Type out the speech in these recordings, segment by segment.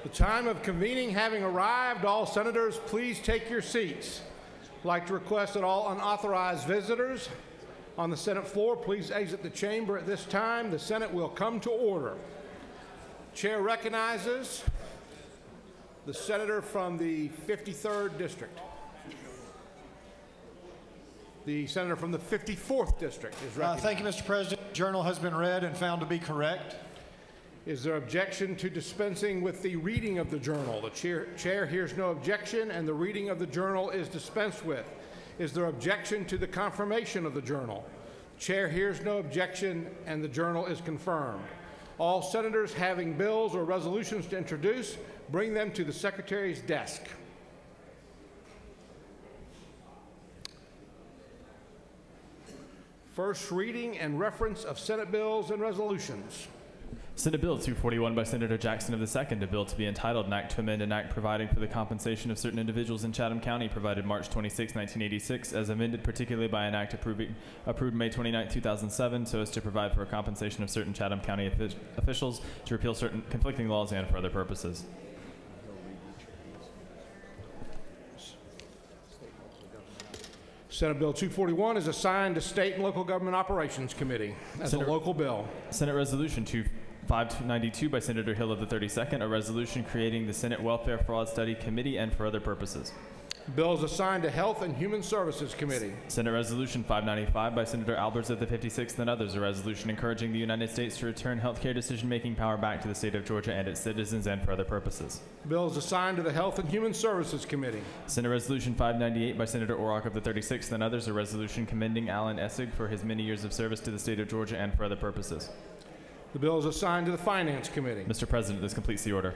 The time of convening having arrived, all senators, please take your seats. I'd like to request that all unauthorized visitors on the Senate floor please exit the chamber at this time. The Senate will come to order. Chair recognizes the senator from the 53rd District. The senator from the 54th District is recognized. Thank you, Mr. President. The journal has been read and found to be correct. Is there objection to dispensing with the reading of the journal? The chair hears no objection, and the reading of the journal is dispensed with. Is there objection to the confirmation of the journal? The chair hears no objection, and the journal is confirmed. All senators having bills or resolutions to introduce, bring them to the Secretary's desk. First reading and reference of Senate bills and resolutions. Senate Bill 241 by Senator Jackson of the 2nd, a bill to be entitled, an act to amend an act providing for the compensation of certain individuals in Chatham County, provided March 26, 1986, as amended particularly by an act approved May 29, 2007, so as to provide for a compensation of certain Chatham County officials, to repeal certain conflicting laws, and for other purposes. Senate Bill 241 is assigned to State and Local Government Operations Committee as a local bill. Senate Resolution 592 by Senator Hill of the 32nd, a resolution creating the Senate Welfare Fraud Study Committee and for other purposes. Bill is assigned to Health and Human Services Committee. Senate Resolution 595 by Senator Albers of the 56th and others, a resolution encouraging the United States to return healthcare decision-making power back to the state of Georgia and its citizens and for other purposes. Bill is assigned to the Health and Human Services Committee. Senate Resolution 598 by Senator Orrock of the 36th and others, a resolution commending Alan Essig for his many years of service to the state of Georgia and for other purposes. The bill is assigned to the Finance Committee. Mr. President, this completes the order.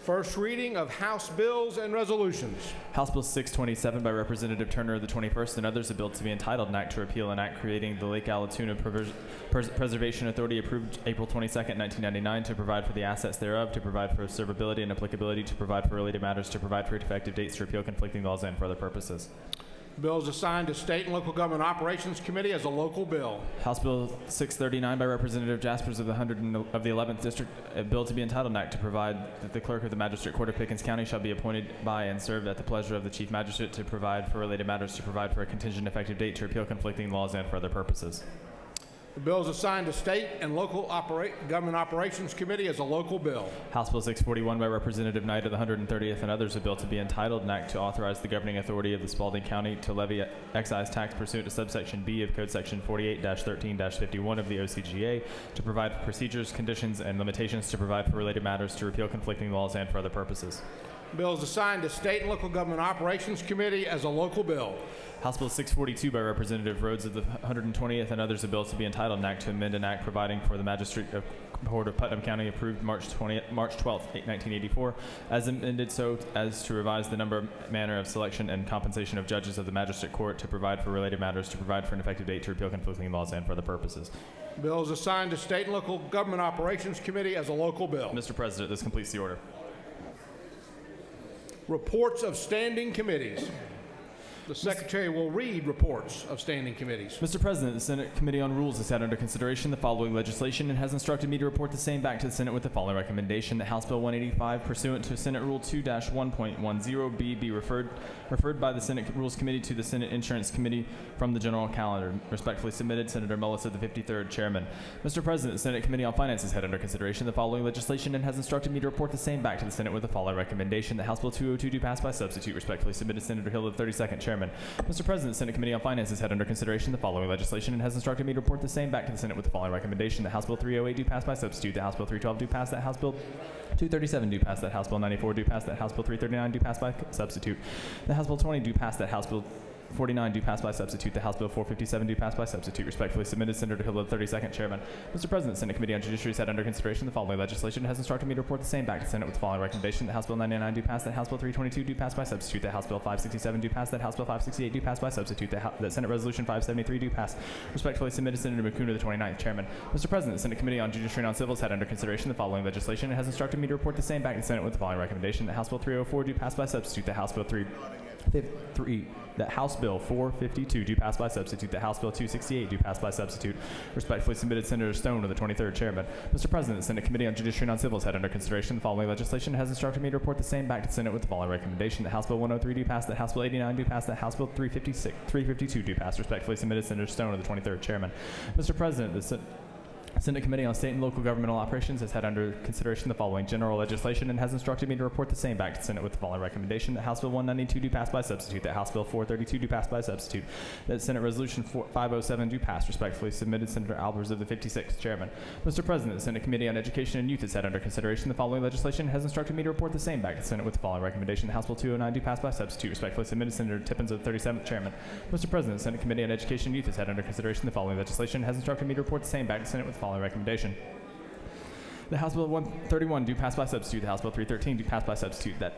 First reading of House bills and resolutions. House Bill 627 by Representative Turner of the 21st and others, a bill to be entitled, an act to repeal an act creating the Lake Allatoona Preservation Authority, approved April 22, 1999, to provide for the assets thereof, to provide for servability and applicability, to provide for related matters, to provide for effective dates, to repeal conflicting laws, and for other purposes. The bill is assigned to State and Local Government Operations Committee as a local bill. House Bill 639 by Representative Jaspers of the 11th District, a bill to be entitled, an act to provide that the clerk of the Magistrate Court of Pickens County shall be appointed by and served at the pleasure of the Chief Magistrate, to provide for related matters, to provide for a contingent effective date, to repeal conflicting laws, and for other purposes. The bill is assigned to State and Local Government Operations Committee as a local bill. House Bill 641 by Representative Knight of the 130th and others, a bill to be entitled, an act to authorize the governing authority of the Spalding County to levy excise tax pursuant to subsection B of Code Section 48-13-51 of the OCGA, to provide for procedures, conditions, and limitations, to provide for related matters, to repeal conflicting laws, and for other purposes. The bill is assigned to State and Local Government Operations Committee as a local bill. House Bill 642 by Representative Rhodes of the 120th and others, a bill to be entitled, an act to amend an act providing for the Magistrate Court of Putnam County, approved March 12, 1984, as amended so as to revise the number, manner of selection, and compensation of judges of the Magistrate Court, to provide for related matters, to provide for an effective date, to repeal conflicting laws, and for other purposes. The bill is assigned to State and Local Government Operations Committee as a local bill. Mr. President, this completes the order. Reports of standing committees. The Secretary will read reports of standing committees. Mr. President, the Senate Committee on Rules has had under consideration the following legislation and has instructed me to report the same back to the Senate with the following recommendation: that House Bill 185, pursuant to Senate Rule 2-1.10B, be referred by the Senate Rules Committee to the Senate Insurance Committee from the general calendar. Respectfully submitted, Senator Mullis of the 53rd, Chairman. Mr. President, the Senate Committee on Finance has had under consideration the following legislation and has instructed me to report the same back to the Senate with the following recommendation: that House Bill 202 do pass by substitute. Respectfully submitted, Senator Hill of the 32nd, Chairman. Mr. President, the Senate Committee on Finance has had under consideration the following legislation and has instructed me to report the same back to the Senate with the following recommendation: that House Bill 308 do pass by substitute, that House Bill 312 do pass, that House Bill 237 do pass, that House Bill 94 do pass, that House Bill 339 do pass by substitute, that House Bill 20 do pass, that House Bill 49 do pass by substitute, the House Bill 457 do pass by substitute. Respectfully submitted, Senator Hill of the 32nd, Chairman. Mr. President, the Senate Committee on Judiciary has had under consideration the following legislation and has instructed me to report the same back to the Senate with the following recommendation: that House Bill 99 do pass, that House Bill 322 do pass by substitute, that House Bill 567 do pass, that House Bill 568 do pass by substitute, that Senate Resolution 573 do pass. Respectfully submitted, Senator McCune of the 29th, Chairman. Mr. President, the Senate Committee on Judiciary and Non-Civil has had under consideration the following legislation and has instructed me to report the same back to the Senate with the following recommendation: that House Bill 304 do pass by substitute, that House Bill 3 3, that House Bill 452 do pass by substitute, that House Bill 268 do pass by substitute. Respectfully submitted, Senator Stone of the 23rd Chairman. Mr. President, the Senate Committee on Judiciary and Non-Civil has had under consideration the following legislation, has instructed me to report the same back to the Senate with the following recommendation: that House Bill 103 do pass, that House Bill 89 do pass, that House Bill 352 do pass. Respectfully submitted, Senator Stone of the 23rd Chairman. Mr. President, the Senate Committee on State and Local Governmental Operations has had under consideration the following general legislation and has instructed me to report the same back to the Senate with the following recommendation: that House Bill 192 do pass by substitute, that House Bill 432 do pass by substitute, that Senate Resolution 507 do pass. Respectfully submitted, Senator Albers of the 56th Chairman. Mr. President, the Senate Committee on Education and Youth has had under consideration the following legislation and has instructed me to report the same back to the Senate with the following recommendation: that House Bill 209 do pass by substitute. Respectfully submitted, Senator Tippins of the 37th Chairman. Mr. President, the Senate Committee on Education and Youth has had under consideration the following legislation and has instructed me to report the same back to the Senate with the following recommendation: the House Bill 131 do pass by substitute, the House Bill 313 do pass by substitute, that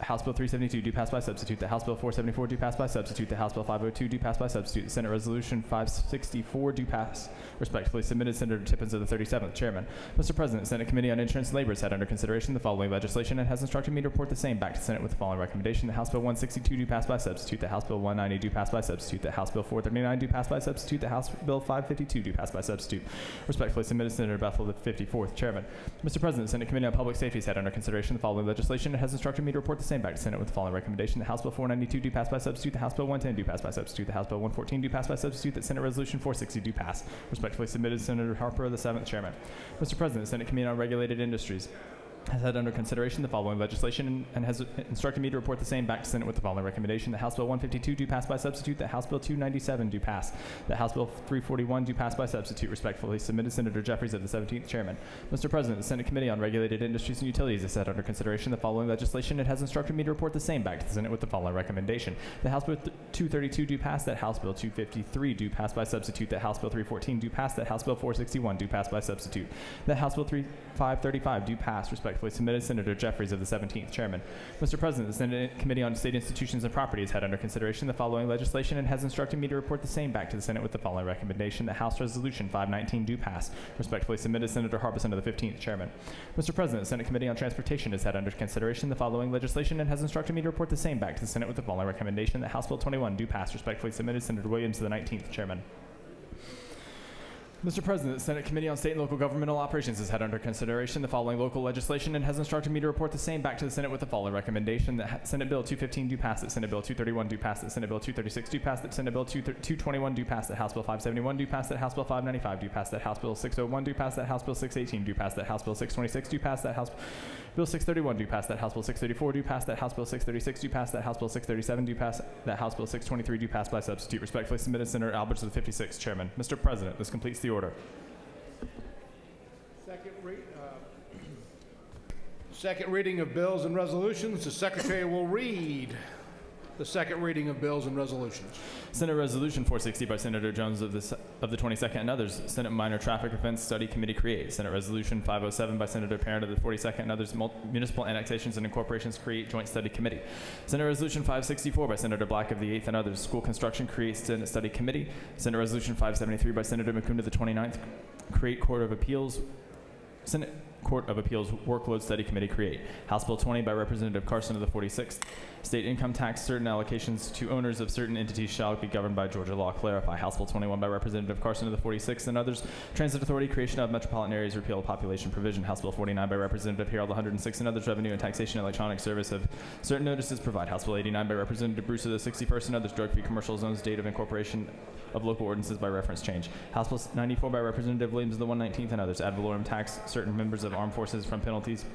House Bill 372 do pass by substitute, the House Bill 474 do pass by substitute, the House Bill 502 do pass by substitute, the Senate Resolution 564 do pass. Respectfully submitted, Senator Tippins of the 37th Chairman. Mr. President, the Senate Committee on Insurance and Labor has had under consideration the following legislation and has instructed me to report the same back to the Senate with the following recommendation: the House Bill 162 do pass by substitute, the House Bill 190 do pass by substitute, the House Bill 439 do pass by substitute, the House Bill 552 do pass by substitute. Respectfully submitted, Senator Bethel, the 54th Chairman. Mr. President, the Senate Committee on Public Safety has had under consideration the following legislation and has instructed me to report the same back to the Senate with the following recommendation: the House Bill 492 do pass by substitute, the House Bill 110 do pass by substitute, the House Bill 114 do pass by substitute, that Senate Resolution 460 do pass. Respectfully submitted, Senator Harper of the 7th Chairman. Mr. President, the Senate Committee on Regulated Industries has had under consideration the following legislation and has instructed me to report the same back to Senate with the following recommendation: the House Bill 152 do pass by substitute, the House Bill 297 do pass, the House Bill 341 do pass by substitute. Respectfully submitted, Senator Jeffries of the 17th Chairman. Mr. President, the Senate Committee on Regulated Industries and Utilities has had under consideration the following legislation and has instructed me to report the same back to the Senate with the following recommendation: the House Bill 232 do pass, that House Bill 253 do pass by substitute, that House Bill 314 do pass, that House Bill 461 do pass by substitute, that House Bill 535 do pass. Respectfully submitted, Senator Jeffries of the 17th Chairman. Mr. President, the Senate Committee on State Institutions and Property has had under consideration the following legislation and has instructed me to report the same back to the Senate with the following recommendation: that House Resolution 519 do pass. Respectfully submitted, Senator Harbison of the 15th Chairman. Mr. President, the Senate Committee on Transportation has had under consideration the following legislation and has instructed me to report the same back to the Senate with the following recommendation: that House Bill 21 do pass. Respectfully submitted, Senator Williams of the 19th Chairman. Mr. President, the Senate Committee on State and Local Governmental Operations has had under consideration the following local legislation and has instructed me to report the same back to the Senate with the following recommendation: that Senate Bill 215 do pass, that Senate Bill 231 do pass, that Senate Bill 236 do pass, that Senate Bill 221 do pass, that House Bill 571 do pass, that House Bill 595 do pass, that House Bill 601 do pass, that House Bill 618 do pass, that House Bill 626 do pass, that House Bill 631 do pass, that House Bill 634 do pass, that House Bill 636 do pass, that House Bill 637 do pass, that House Bill 623 do pass by substitute. Respectfully submitted, Senator Alberts of the 56th Chairman. Mr. President, this completes the order. Second reading of bills and resolutions. The Secretary will read the second reading of bills and resolutions. Senate Resolution 460 by Senator Jones of the 22nd and others. Senate Minor Traffic Offense Study Committee create. Senate Resolution 507 by Senator Parent of the 42nd and others. Municipal Annexations and Incorporations create Joint Study Committee. Senate Resolution 564 by Senator Black of the 8th and others. School Construction create Senate Study Committee. Senate Resolution 573 by Senator McCune of the 29th create Court of Appeals. Senate Court of Appeals Workload Study Committee create. House Bill 20 by Representative Carson of the 46th. State income tax certain allocations to owners of certain entities shall be governed by Georgia law. Clarify. House Bill 21 by Representative Carson of the 46th and others. Transit Authority creation of metropolitan areas, repeal of population provision. House Bill 49 by Representative Harold 106 and others. Revenue and taxation electronic service of certain notices provide. House Bill 89 by Representative Bruce of the 61st and others. Drug-free commercial zones. Date of incorporation of local ordinances by reference change. House Bill 94 by Representative Williams of the 119th and others. Ad valorem tax certain members of armed forces from penalties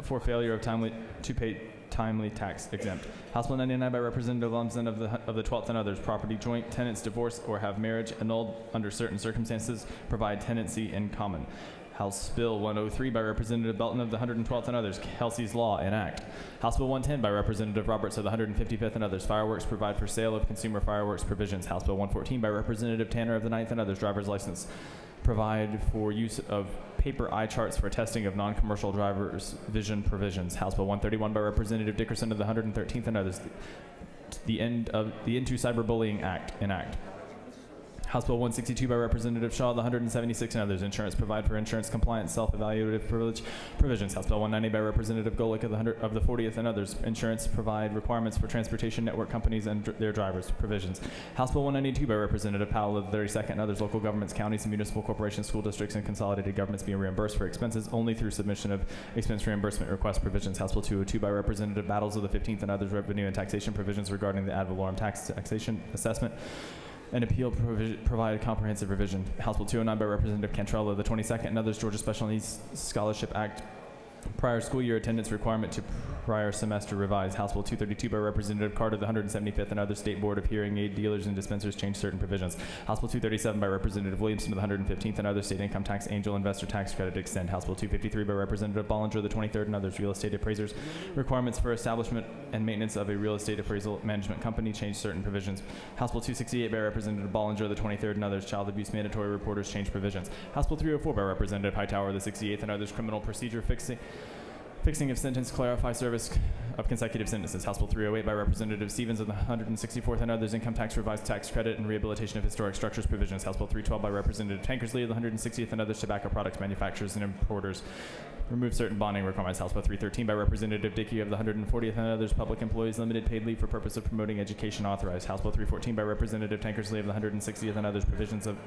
for failure of to pay timely tax exempt. House Bill 99 by Representative Lumsden of the 12th and others. Property joint tenants divorce or have marriage annulled under certain circumstances provide tenancy in common. House Bill 103 by Representative Belton of the 112th and others. Kelsey's Law enact. House Bill 110 by Representative Roberts of the 155th and others. Fireworks provide for sale of consumer fireworks provisions. House Bill 114 by Representative Tanner of the 9th and others. Driver's license provide for use of paper eye charts for testing of non-commercial driver's vision provisions. House Bill 131 by Representative Dickerson of the 113th and others. The end to Cyberbullying Act enact. House Bill 162 by Representative Shaw, the 176 and others. Insurance provide for insurance compliance, self-evaluative privilege provisions. House Bill 190 by Representative Golick of the 40th and others. Insurance provide requirements for transportation network companies and their drivers provisions. House Bill 192 by Representative Powell of the 32nd and others. Local governments, counties, and municipal corporations, school districts, and consolidated governments being reimbursed for expenses only through submission of expense reimbursement request provisions. House Bill 202 by Representative Battles of the 15th and others. Revenue and taxation provisions regarding the ad valorem taxation assessment and appeal provide comprehensive revision. House Bill 209 by Representative Cantrell of the 22nd and others. Georgia Special Needs Scholarship Act. Prior school year attendance requirement to prior semester revised. House Bill 232 by Representative Carter of the 175th and other. State Board of Hearing Aid Dealers and Dispensers change certain provisions. House Bill 237 by Representative Williamson of the 115th and other. State income tax angel investor tax credit extend. House Bill 253 by Representative Bollinger of the 23rd and others. Real estate appraisers requirements for establishment and maintenance of a real estate appraisal management company change certain provisions. House Bill 268 by Representative Bollinger of the 23rd and others. Child abuse mandatory reporters change provisions. House Bill 304 by Representative Hightower of the 68th and others. Criminal procedure fixing of sentence, clarify service of consecutive sentences. House Bill 308 by Representative Stevens of the 164th and others. Income tax revised tax credit and rehabilitation of historic structures provisions. House Bill 312 by Representative Tankersley of the 160th and others. Tobacco products manufacturers and importers remove certain bonding requirements. House Bill 313 by Representative Dickey of the 140th and others. Public employees limited paid leave for purpose of promoting education authorized. House Bill 314 by Representative Tankersley of the 160th and others. Provisions of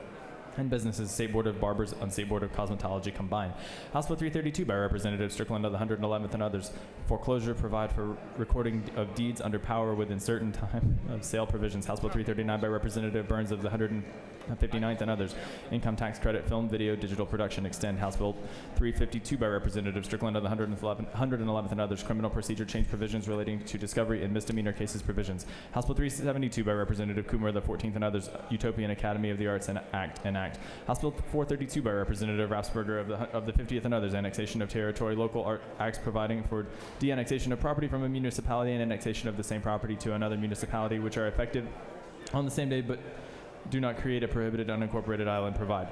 and businesses, State Board of Barbers and State Board of Cosmetology combined. House Bill 332 by Representative Strickland of the 111th and others. Foreclosure provide for recording of deeds under power within certain time of sale provisions. House Bill 339 by Representative Burns of the 159th and others. Income tax credit, film, video, digital production extend. House Bill 352 by Representative Strickland of the 111th and others. Criminal procedure change provisions relating to discovery and misdemeanor cases provisions. House Bill 372 by Representative Coomer of the 14th and others. Utopian Academy of the Arts and Act. House Bill 432 by Representative Rapsberger of the 50th and others. Annexation of territory, local art acts providing for de-annexation of property from a municipality and annexation of the same property to another municipality, which are effective on the same day but do not create a prohibited unincorporated island provide.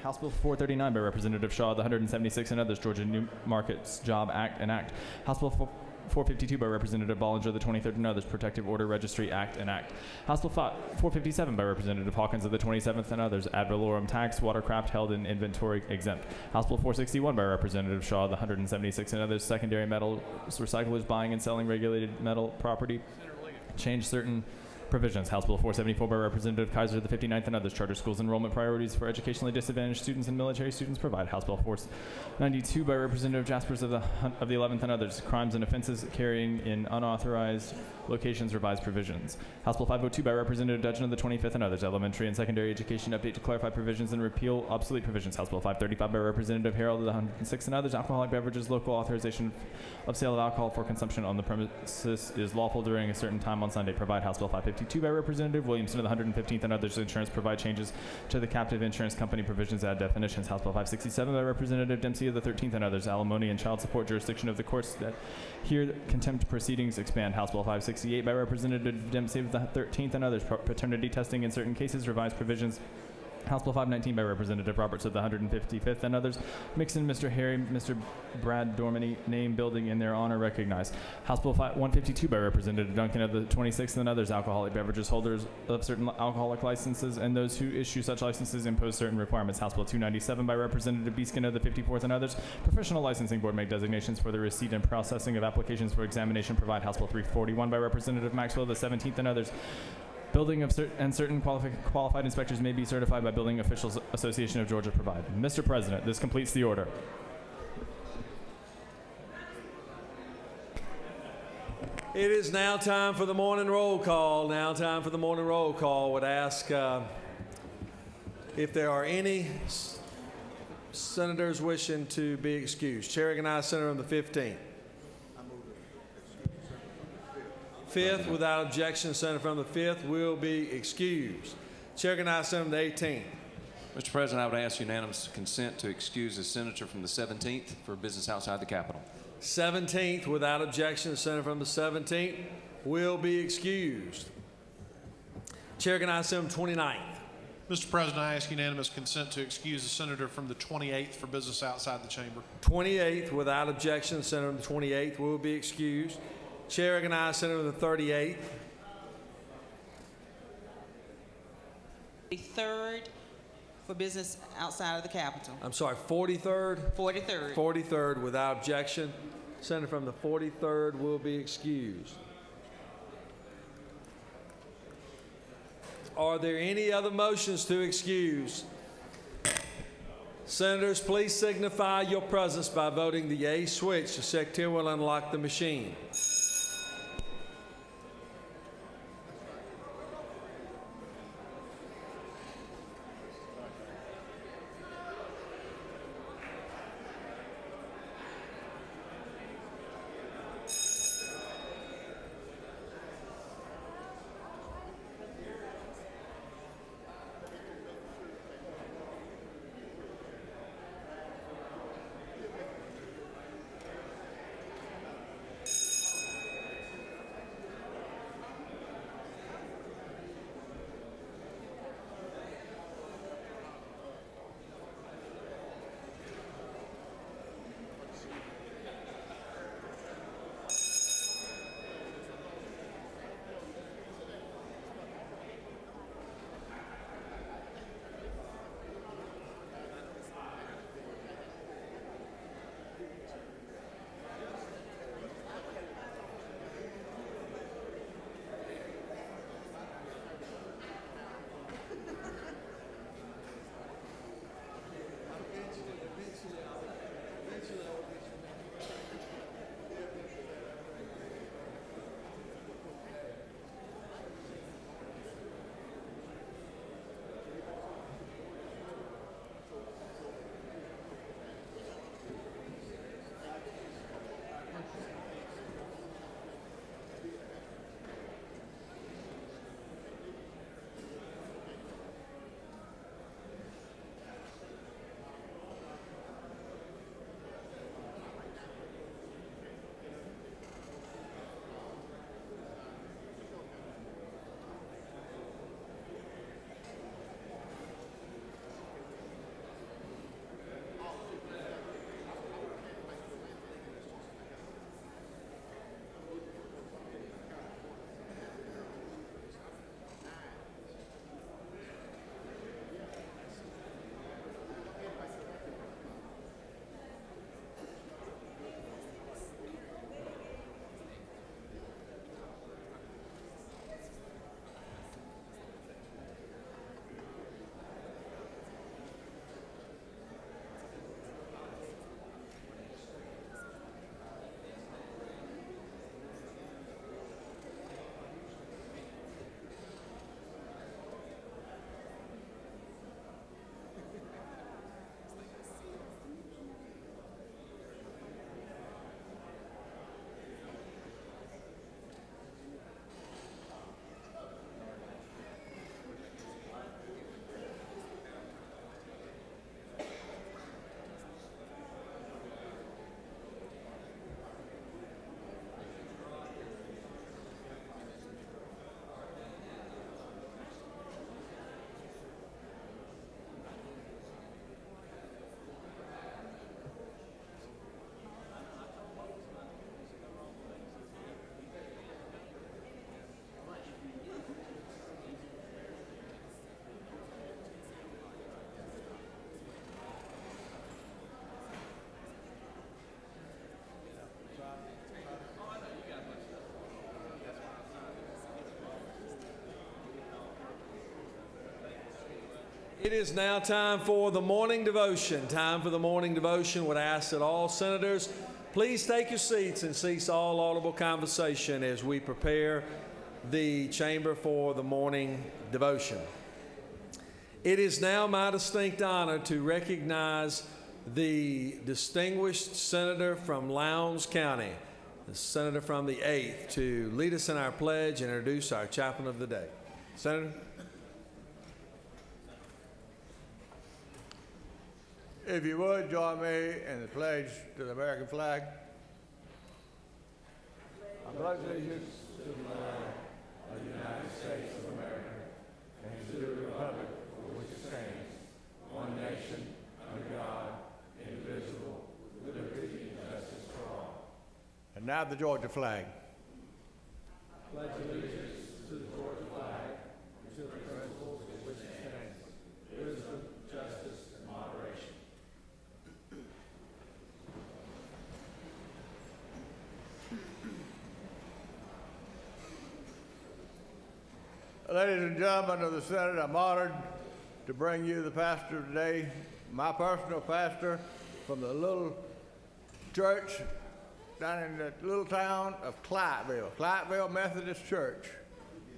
House Bill 439 by Representative Shaw of the 176 and others. Georgia New Markets Job Act and Act. House Bill 452 by Representative Bollinger of the 23rd and others. Protective Order Registry Act and Act. House Bill 457 by Representative Hawkins of the 27th and others. Ad valorem tax, watercraft held in inventory exempt. House Bill 461 by Representative Shaw of the 176 and others. Secondary metal recyclers buying and selling regulated metal property. Change certain provisions. House Bill 474 by Representative Kaiser of the 59th and others. Charter schools enrollment priorities for educationally disadvantaged students and military students provide. House Bill 492 by Representative Jaspers of the 11th and others. Crimes and offenses carrying in unauthorized locations revised provisions. House Bill 502 by Representative Dudgeon of the 25th and others. Elementary and secondary education update to clarify provisions and repeal obsolete provisions. House Bill 535 by Representative Harold of the 106th and others. Alcoholic beverages, local authorization of sale of alcohol for consumption on the premises is lawful during a certain time on Sunday. Provide. House Bill 552 by Representative Williamson of the 115th and others. Insurance provide changes to the captive insurance company provisions, add definitions. House Bill 567 by Representative Dempsey of the 13th and others. Alimony and child support jurisdiction of the courts that hear contempt proceedings expand. House Bill 568 by Representative Dempsey of the 13th and others. Paternity testing in certain cases, revised provisions. House Bill 519 by Representative Roberts of the 155th and others. Mixon, Mr. Harry, Mr. Brad Dormany, name building in their honor recognized. House Bill 152 by Representative Duncan of the 26th and others. Alcoholic beverages holders of certain alcoholic licenses and those who issue such licenses impose certain requirements. House Bill 297 by Representative Beeskin of the 54th and others. Professional Licensing Board make designations for the receipt and processing of applications for examination provide. House Bill 341 by Representative Maxwell of the 17th and others. Building of certain qualified inspectors may be certified by Building Officials Association of Georgia provide. Mr. President, this completes the order. It is now time for the morning roll call. Would ask if there are any senators wishing to be excused. Chair recognizes Senator on the 15th. Fifth, without objection, Senator from the 5th will be excused. Chair recognizes Senator from the 18th. Mr. President, I would ask unanimous consent to excuse the senator from the 17th for business outside the Capitol. 17th, without objection, Senator from the 17th will be excused. Chair recognizes Senator from the 29th. Mr. President, I ask unanimous consent to excuse the senator from the 28th for business outside the chamber. 28th, without objection, Senator from the 28th will be excused. Chair recognizes Senator from the 38th. 43rd for business outside of the Capitol. I'm sorry, 43rd? 43rd. 43rd without objection. Senator from the 43rd will be excused. Are there any other motions to excuse? Senators, please signify your presence by voting the yea switch. The Secretary will unlock the machine. It is now time for the morning devotion. Time for the morning devotion. Would ask that all senators please take your seats and cease all audible conversation as we prepare the chamber for the morning devotion. It is now my distinct honor to recognize the distinguished senator from Lowndes County, the senator from the 8th, to lead us in our pledge and introduce our chaplain of the day. Senator? If you would, join me in the pledge to the American flag. I pledge allegiance to the flag of the United States of America and to the republic for which it stands, one nation, under God, indivisible, with liberty and justice for all. And now the Georgia flag. I pledge allegiance to the Georgia flag, and to the principles for which it stands, Ladies and gentlemen of the Senate, I'm honored to bring you the pastor today, my personal pastor from the little church down in the little town of Clyteville Methodist Church.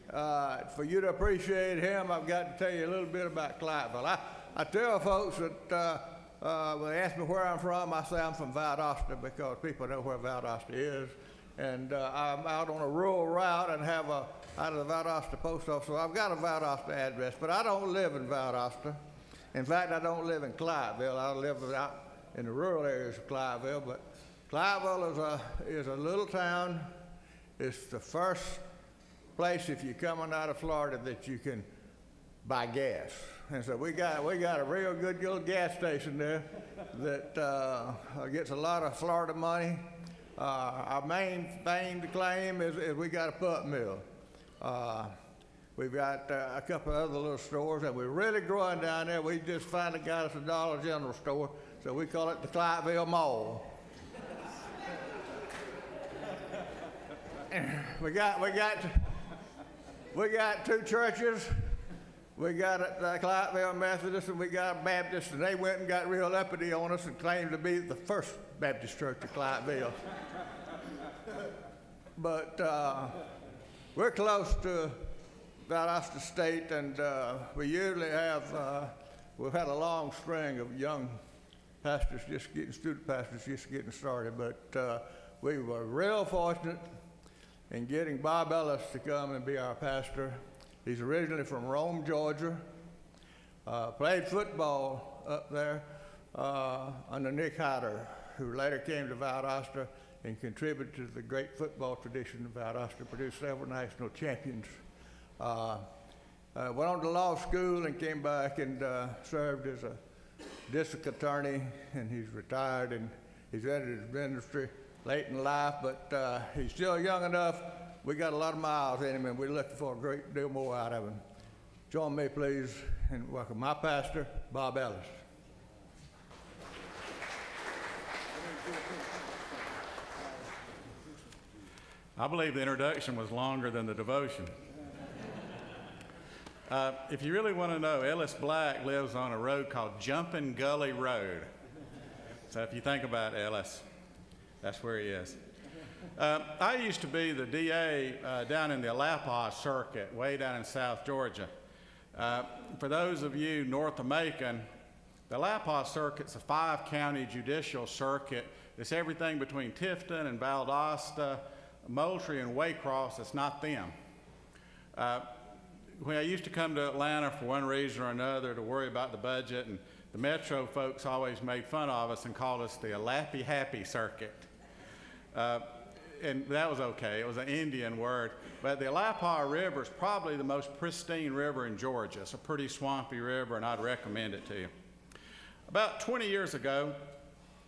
For you to appreciate him, I've got to tell you a little bit about Clyteville. I tell folks that when they ask me where I'm from, I say I'm from Valdosta because people know where Valdosta is. And I'm out on a rural route and have out of the Valdosta post office. So I've got a Valdosta address, but I don't live in Valdosta. In fact, I don't live in Clyteville. I live out in the rural areas of Clyteville. But Clyteville is a little town. It's the first place, if you're coming out of Florida, that you can buy gas. And so we got a real good little gas station there that gets a lot of Florida money. Our main thing to claim is we got a pulp mill. We've got a couple of other little stores, and we're really growing down there. We just finally got us a Dollar General store, so we call it the Clyteville Mall. we got two churches. We got a Clyteville Methodist and we got a Baptist, and they went and got real uppity on us and claimed to be the first Baptist church of Clyteville. But we're close to Valdosta State, and we usually we've had a long string of young pastors student pastors just getting started, but we were real fortunate in getting Bob Ellis to come and be our pastor. He's originally from Rome, Georgia, played football up there under Nick Hyder, who later came to Valdosta and contributed to the great football tradition of Valdosta, produced several national champions. Went on to law school and came back and served as a district attorney, and he's retired, and he's entered his ministry late in life, but he's still young enough. We got a lot of miles in him, and we're looking for a great deal more out of him. Join me, please, and welcome my pastor, Bob Ellis. I believe the introduction was longer than the devotion. If you really want to know, Ellis Black lives on a road called Jumping Gully Road. So if you think about Ellis, that's where he is. I used to be the DA down in the Alapaugh Circuit, way down in South Georgia. For those of you North American, the Alapaugh Circuit's a 5-county judicial circuit. It's everything between Tifton and Valdosta, Moultrie and Waycross. It's not them. When I used to come to Atlanta for one reason or another to worry about the budget, and the Metro folks always made fun of us and called us the Alappy Happy Circuit. And that was okay. It was an Indian word. But the Alapaugh River is probably the most pristine river in Georgia. It's a pretty swampy river, and I'd recommend it to you. About 20 years ago,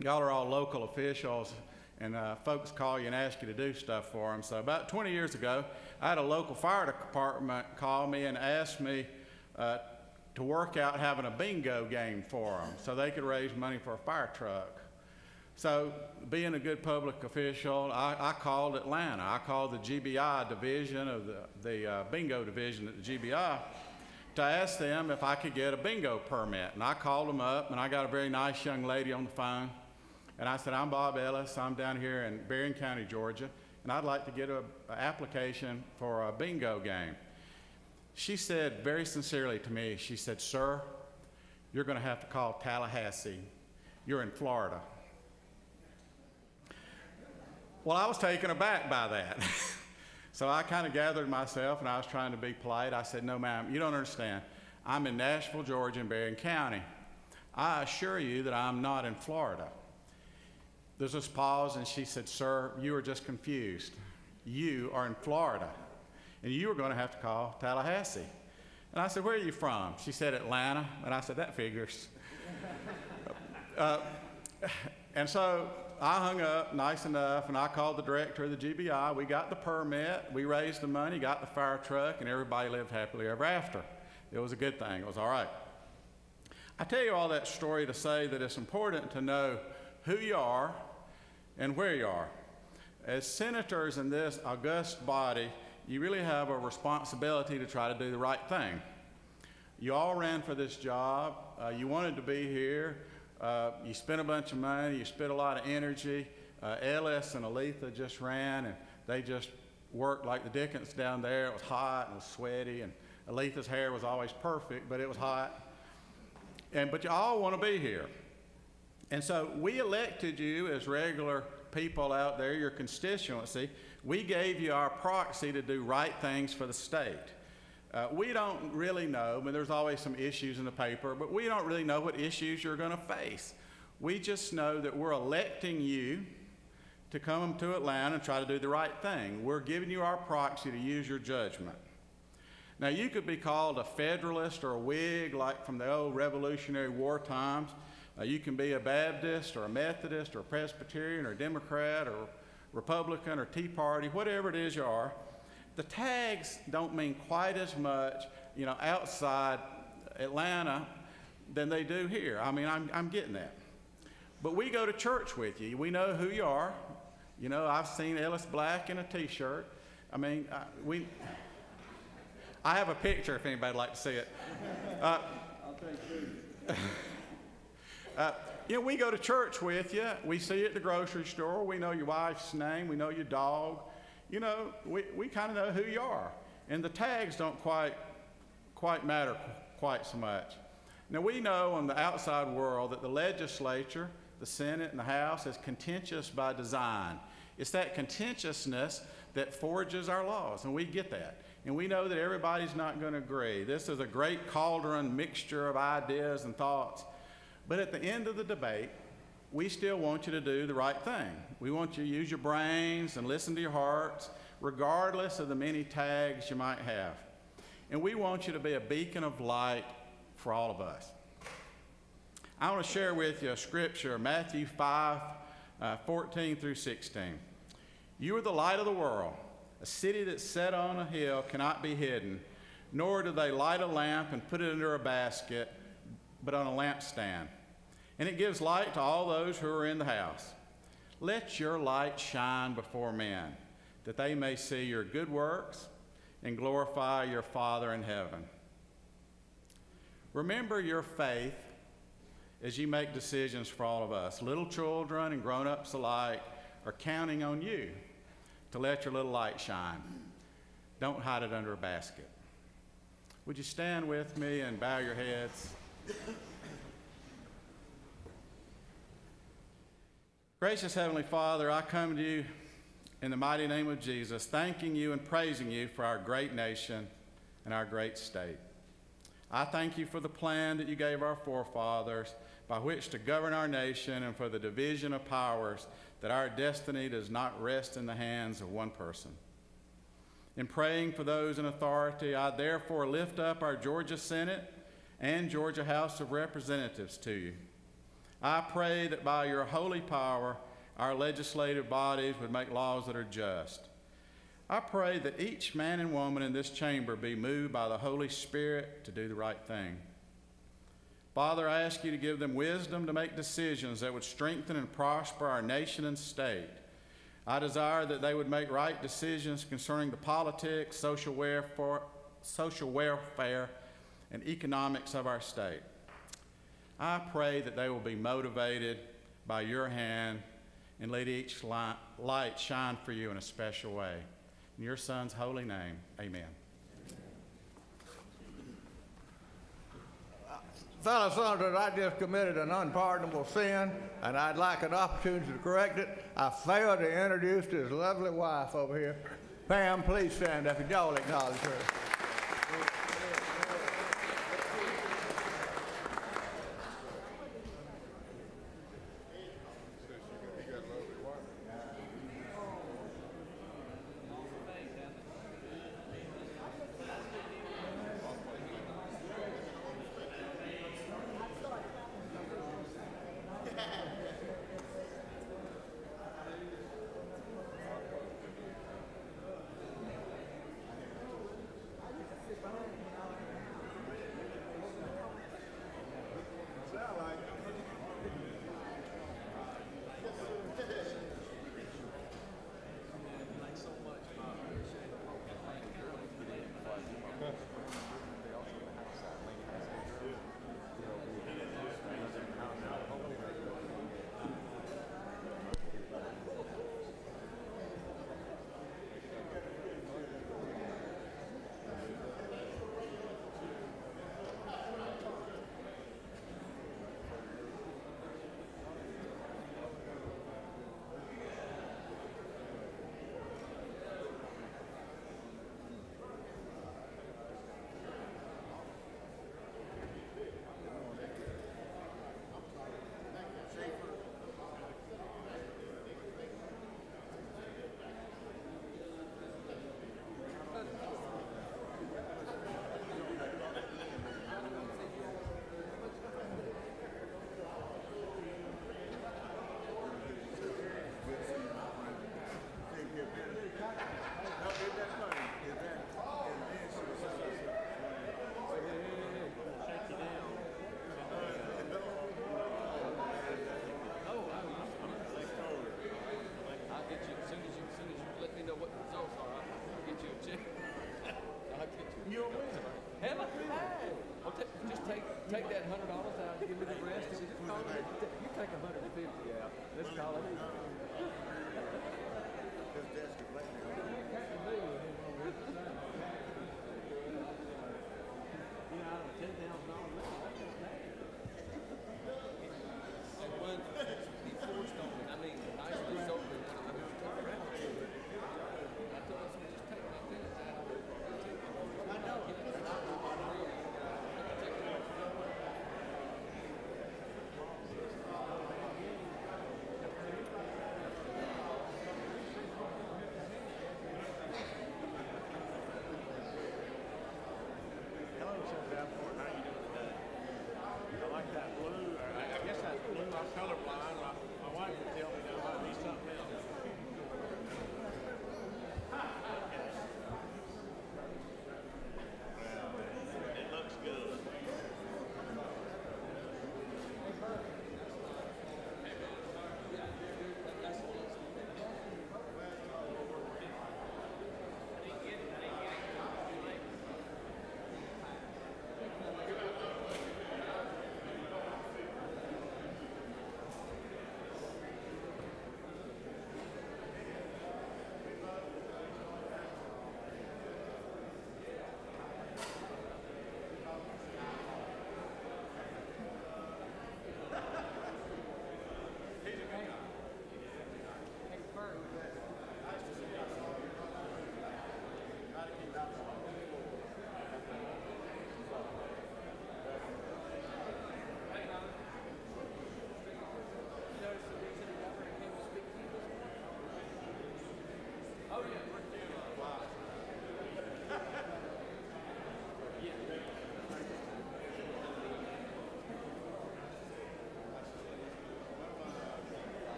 y'all are all local officials, and folks call you and ask you to do stuff for them. So about 20 years ago, I had a local fire department call me and ask me to work out having a bingo game for them so they could raise money for a fire truck. So being a good public official, I called Atlanta. I called the GBI division of the bingo division at the GBI to ask them if I could get a bingo permit. And I called them up, and I got a very nice young lady on the phone. And I said, I'm Bob Ellis. I'm down here in Berrien County, Georgia, and I'd like to get an application for a bingo game. She said very sincerely to me, she said, sir, you're going to have to call Tallahassee. You're in Florida. Well, I was taken aback by that. So I kind of gathered myself, and I was trying to be polite. I said, no, ma'am, you don't understand. I'm in Nashville, Georgia, in Berrien County. I assure you that I'm not in Florida. There's this pause, and she said, sir, you are just confused. You are in Florida, and you are going to have to call Tallahassee. And I said, where are you from? She said, Atlanta. And I said, that figures. And so I hung up nice enough, and I called the director of the GBI. We got the permit, we raised the money, got the fire truck, and everybody lived happily ever after. It was a good thing. It was all right. I tell you all that story to say that it's important to know who you are and where you are. As senators in this august body, you really have a responsibility to try to do the right thing. You all ran for this job. You wanted to be here. You spent a bunch of money. You spent a lot of energy. Ellis and Aletha just ran, and they just worked like the Dickens down there. It was hot and it was sweaty, and Aletha's hair was always perfect, but it was hot. But you all want to be here. And so we elected you as regular people out there, your constituency. We gave you our proxy to do right things for the state. We don't really know, I mean, there's always some issues in the paper, but we don't really know what issues you're going to face. We just know that we're electing you to come to Atlanta and try to do the right thing. We're giving you our proxy to use your judgment. Now, you could be called a Federalist or a Whig, like from the old Revolutionary War times. You can be a Baptist or a Methodist or a Presbyterian or a Democrat or Republican or Tea Party, whatever it is you are. The tags don't mean quite as much, you know, outside Atlanta than they do here. I mean, I'm getting that. But we go to church with you. We know who you are. You know, I've seen Ellis Black in a T-shirt. I mean, I have a picture if anybody'd like to see it. I'll take two. You know, we go to church with you. We see you at the grocery store. We know your wife's name. We know your dog. You know, we kind of know who you are. And the tags don't quite matter quite so much. Now, we know in the outside world that the legislature, the Senate, and the House is contentious by design. It's that contentiousness that forges our laws, and we get that. And we know that everybody's not going to agree. This is a great cauldron mixture of ideas and thoughts. But at the end of the debate, we still want you to do the right thing. We want you to use your brains and listen to your hearts, regardless of the many tags you might have. And we want you to be a beacon of light for all of us. I want to share with you a scripture, Matthew 5:14 through 16. You are the light of the world. A city that's set on a hill cannot be hidden, nor do they light a lamp and put it under a basket, but on a lampstand. And it gives light to all those who are in the house. Let your light shine before men, that they may see your good works and glorify your Father in heaven. Remember your faith as you make decisions for all of us. Little children and grown-ups alike are counting on you to let your little light shine. Don't hide it under a basket. Would you stand with me and bow your heads? Gracious Heavenly Father, I come to you in the mighty name of Jesus, thanking you and praising you for our great nation and our great state. I thank you for the plan that you gave our forefathers by which to govern our nation, and for the division of powers, that our destiny does not rest in the hands of one person. In praying for those in authority, I therefore lift up our Georgia Senate and Georgia House of Representatives to you. I pray that by your holy power, our legislative bodies would make laws that are just. I pray that each man and woman in this chamber be moved by the Holy Spirit to do the right thing. Father, I ask you to give them wisdom to make decisions that would strengthen and prosper our nation and state. I desire that they would make right decisions concerning the politics, social welfare, and economics of our state. I pray that they will be motivated by your hand and let each light shine for you in a special way. In your Son's holy name, amen. Fellow senators, I just committed an unpardonable sin, and I'd like an opportunity to correct it. I failed to introduce his lovely wife over here. Pam, please stand up, and y'all acknowledge her.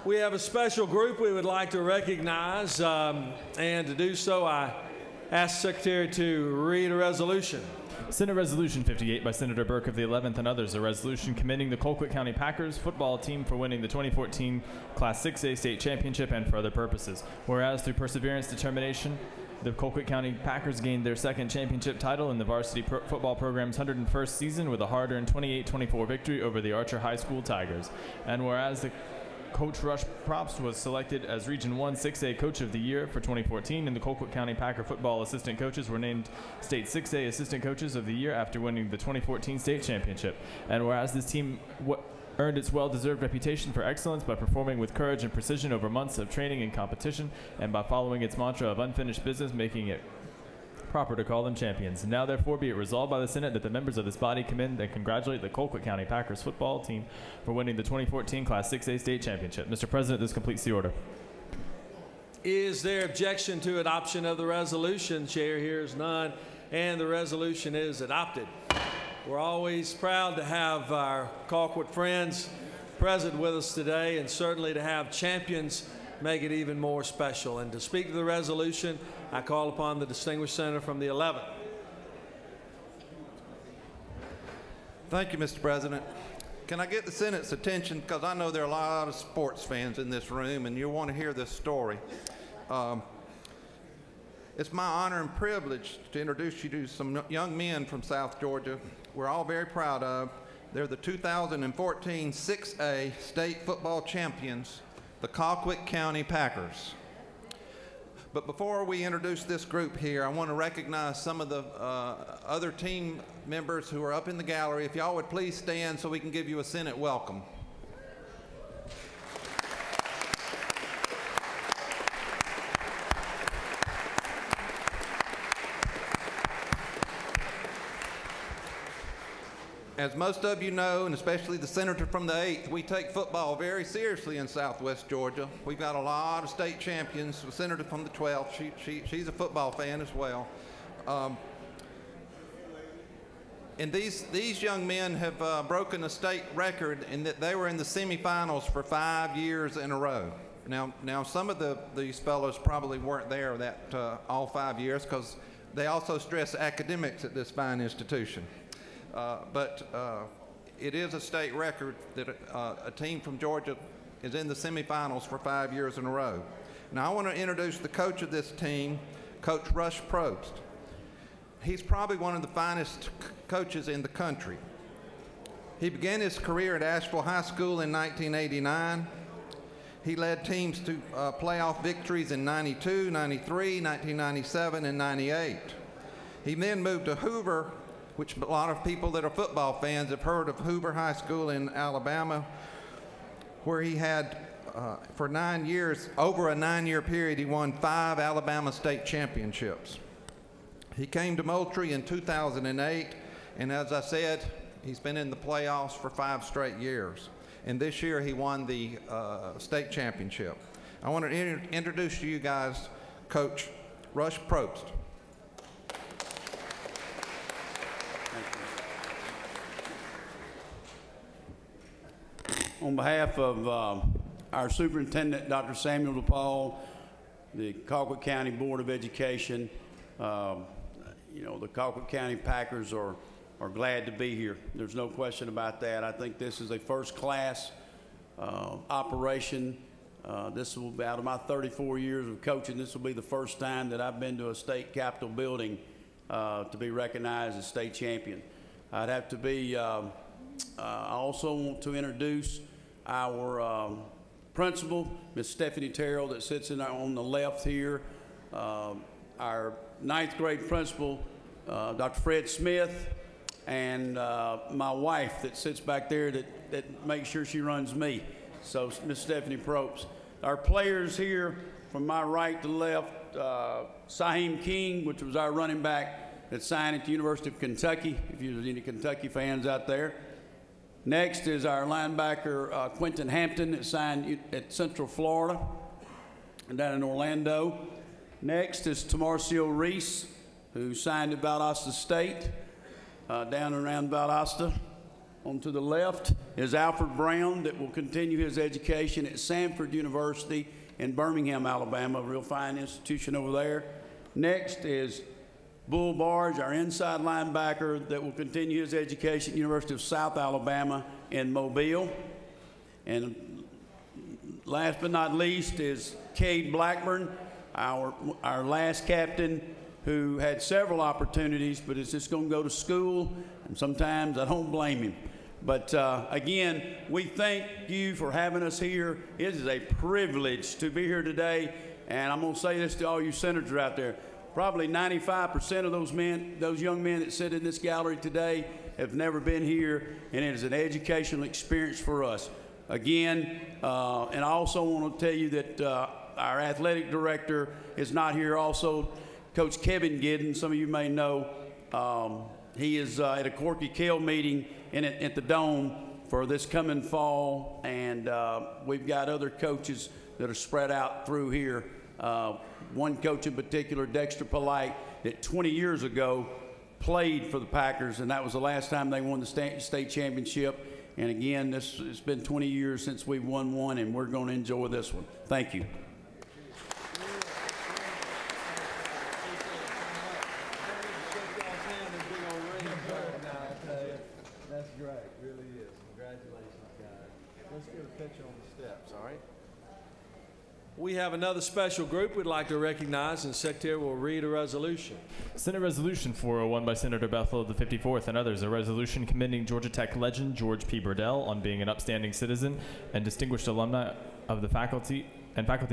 We have a special group we would like to recognize, and to do so, I ask the Secretary to read a resolution. Senate Resolution 58 by Senator Burke of the 11th and others, a resolution commending the Colquitt County Packers football team for winning the 2014 Class 6A state championship and for other purposes. Whereas through perseverance, determination, the Colquitt County Packers gained their second championship title in the varsity football program's 101st season with a hard-earned 28-24 victory over the Archer High School Tigers. And whereas the Coach Rush Propst was selected as Region 1 6A Coach of the Year for 2014, and the Colquitt County Packer football assistant coaches were named State 6A Assistant Coaches of the Year after winning the 2014 state championship. And whereas this team earned its well-deserved reputation for excellence by performing with courage and precision over months of training and competition, and by following its mantra of unfinished business, making it proper to call them champions. Now therefore be it resolved by the Senate that the members of this body commend and congratulate the Colquitt County Packers football team for winning the 2014 Class 6A state championship. Mr. President, this completes the order. Is there objection to adoption of the resolution? Chair hears none, and the resolution is adopted. We're always proud to have our Colquitt friends present with us today, and certainly to have champions make it even more special. And to speak to the resolution, I call upon the distinguished senator from the 11th. Thank you, Mr. President. Can I get the Senate's attention, because I know there are a lot of sports fans in this room and you want to hear this story. It's my honor and privilege to introduce you to some young men from South Georgia we're all very proud of. They're the 2014 6A state football champions, the Colquitt County Packers. But before we introduce this group here, I want to recognize some of the other team members who are up in the gallery. If y'all would please stand so we can give you a Senate welcome. As most of you know, and especially the senator from the 8th, we take football very seriously in Southwest Georgia. We've got a lot of state champions. The senator from the 12th, she's a football fan as well. And these young men have broken a state record in that they were in the semifinals for 5 years in a row. Now some of these fellows probably weren't there all 5 years, because they also stress academics at this fine institution. But it is a state record that a team from Georgia is in the semifinals for 5 years in a row. Now I want to introduce the coach of this team, Coach Rush Propst. He's probably one of the finest coaches in the country. He began his career at Asheville High School in 1989. He led teams to playoff victories in 92, 93, 1997, and 98. He then moved to Hoover, which a lot of people that are football fans have heard of Hoover High School in Alabama, where he had, for 9 years, over a 9-year period, he won 5 Alabama state championships. He came to Moultrie in 2008, and as I said, he's been in the playoffs for 5 straight years. And this year he won the state championship. I want to introduce to you guys Coach Rush Propst. On behalf of our superintendent, Dr. Samuel DePaul, the Colquitt County Board of Education, the Colquitt County Packers are glad to be here. There's no question about that. I think this is a first-class operation. This will be, out of my 34 years of coaching, this will be the first time that I've been to a state capitol building to be recognized as state champion. I'd have to be, I also want to introduce our principal, Ms. Stephanie Terrell, that sits on the left here, our 9th grade principal, Dr. Fred Smith, and my wife that sits back there that makes sure she runs me. So Ms. Stephanie Propst. Our players here from my right to left, Saheem King, which was our running back that signed at the University of Kentucky, if there's any Kentucky fans out there. Next is our linebacker, Quentin Hampton, that signed at Central Florida and down in Orlando. Next is Tamarcio Reese, who signed at Valdosta State, down and around Valdosta. On to the left is Alfred Brown, that will continue his education at Samford University in Birmingham, Alabama, a real fine institution over there. Next is Bull Barge, our inside linebacker, that will continue his education at University of South Alabama in Mobile. And last but not least is Cade Blackburn, our last captain, who had several opportunities, but is just going to go to school, and sometimes I don't blame him. But again, we thank you for having us here. It is a privilege to be here today, and I'm going to say this to all you senators out there. Probably 95% of those young men that sit in this gallery today have never been here, and it is an educational experience for us. Again, and I also want to tell you that our athletic director is not here also. Coach Kevin Giddens, some of you may know, he is at a Corky Kell meeting at the Dome for this coming fall, and we've got other coaches that are spread out through here. One coach in particular, Dexter Polite, that 20 years ago played for the Packers, and that was the last time they won the state championship. And again, it's been 20 years since we've won one, and we're going to enjoy this one. Thank you. That's great, really is. Congratulations, guys. Let's get a picture on the steps, all right? We have another special group we'd like to recognize, and the Secretary will read a resolution. Senate Resolution 401 by Senator Bethel of the 54th and others, a resolution commending Georgia Tech legend George P. Burdell on being an upstanding citizen and distinguished alumni of the faculty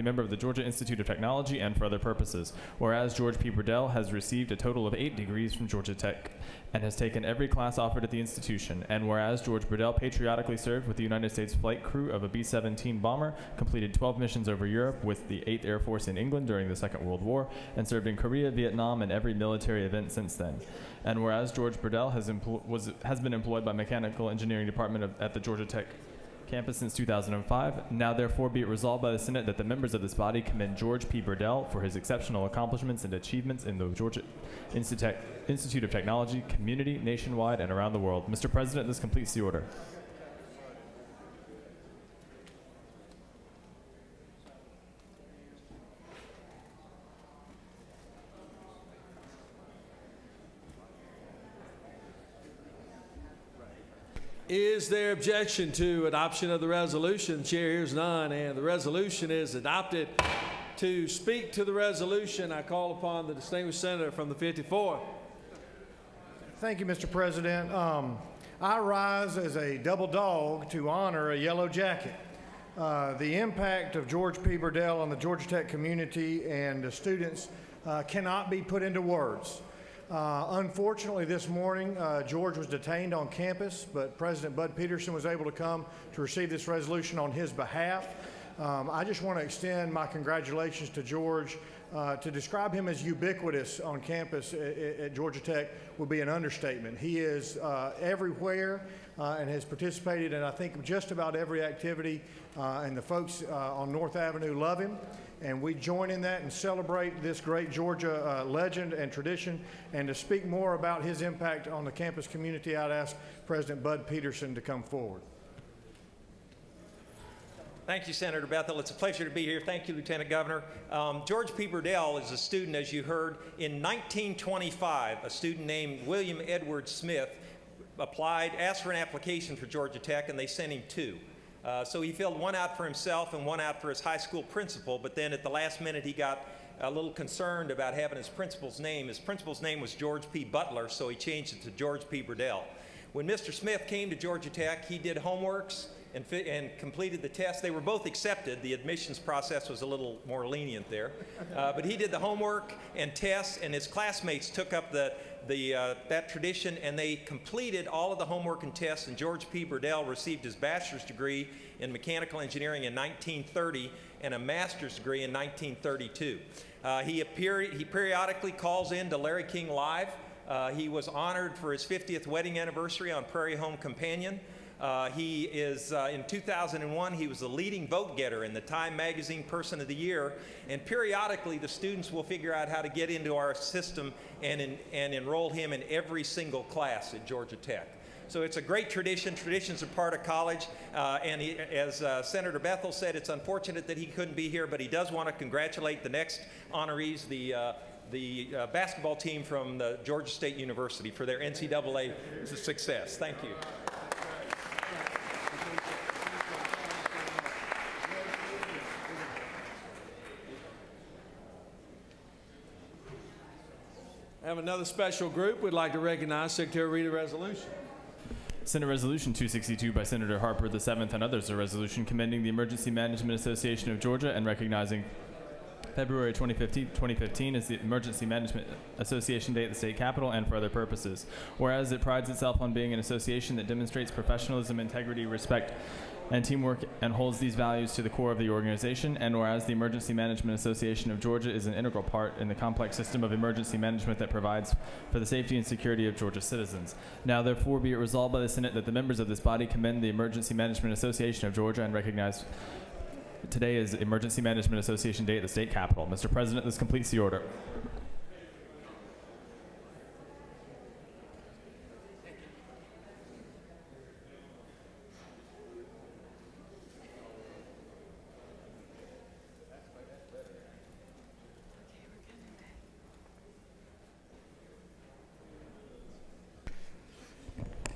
member of the Georgia Institute of Technology and for other purposes. Whereas George P. Burdell has received a total of 8 degrees from Georgia Tech and has taken every class offered at the institution. And whereas George Burdell patriotically served with the United States flight crew of a B-17 bomber, completed 12 missions over Europe with the 8th Air Force in England during the Second World War, and served in Korea, Vietnam, and every military event since then. And whereas George Burdell has been employed by Mechanical Engineering Department at the Georgia Tech campus since 2005. Now therefore be it resolved by the Senate that the members of this body commend George P. Burdell for his exceptional accomplishments and achievements in the Georgia Institute of Technology, community, nationwide, and around the world. Mr. President, this completes the order. Is there objection to adoption of the resolution? The chair hears none, and the resolution is adopted. To speak to the resolution, I call upon the distinguished senator from the 54th. Thank you, Mr. President. I rise as a double dog to honor a yellow jacket. The impact of George P. Burdell on the Georgia Tech community and the students cannot be put into words. Unfortunately, this morning, George was detained on campus, but President Bud Peterson was able to come to receive this resolution on his behalf. I just want to extend my congratulations to George. To describe him as ubiquitous on campus at Georgia Tech would be an understatement. He is everywhere and has participated in, I think, just about every activity, and the folks on North Avenue love him. And we join in that and celebrate this great Georgia legend and tradition. And to speak more about his impact on the campus community, I'd ask President Bud Peterson to come forward. Thank you, Senator Bethel. It's a pleasure to be here. Thank you, Lieutenant Governor. George P. Burdell is a student, as you heard. In 1925, a student named William Edward Smith asked for an application for Georgia Tech, and they sent him 2. So he filled one out for himself and one out for his high school principal, but then at the last minute he got a little concerned about having his principal's name. His principal's name was George P. Butler, so he changed it to George P. Burdell. When Mr. Smith came to Georgia Tech, he did homeworks and completed the test. They were both accepted. The admissions process was a little more lenient there. But he did the homework and tests, and his classmates took up that tradition, and they completed all of the homework and tests, and George P. Burdell received his bachelor's degree in mechanical engineering in 1930 and a master's degree in 1932. He periodically calls in to Larry King Live. He was honored for his 50th wedding anniversary on Prairie Home Companion. In 2001, he was the leading vote getter in the Time Magazine Person of the Year, and periodically the students will figure out how to get into our system and enroll him in every single class at Georgia Tech. So it's a great tradition. Traditions are part of college. And as Senator Bethel said, it's unfortunate that he couldn't be here, but he does want to congratulate the next honorees, the basketball team from the Georgia State University, for their NCAA success. Thank you. I have another special group. We'd like to recognize Secretary read a resolution. Senate Resolution 262 by Senator Harper VII and others, a resolution commending the Emergency Management Association of Georgia and recognizing February 2015 as the Emergency Management Association Day at the State Capitol and for other purposes. Whereas it prides itself on being an association that demonstrates professionalism, integrity, respect, and teamwork and holds these values to the core of the organization, and whereas the Emergency Management Association of Georgia is an integral part in the complex system of emergency management that provides for the safety and security of Georgia citizens. Now therefore be it resolved by the Senate that the members of this body commend the Emergency Management Association of Georgia and recognize today is Emergency Management Association Day at the State Capitol. Mr. President, this completes the order.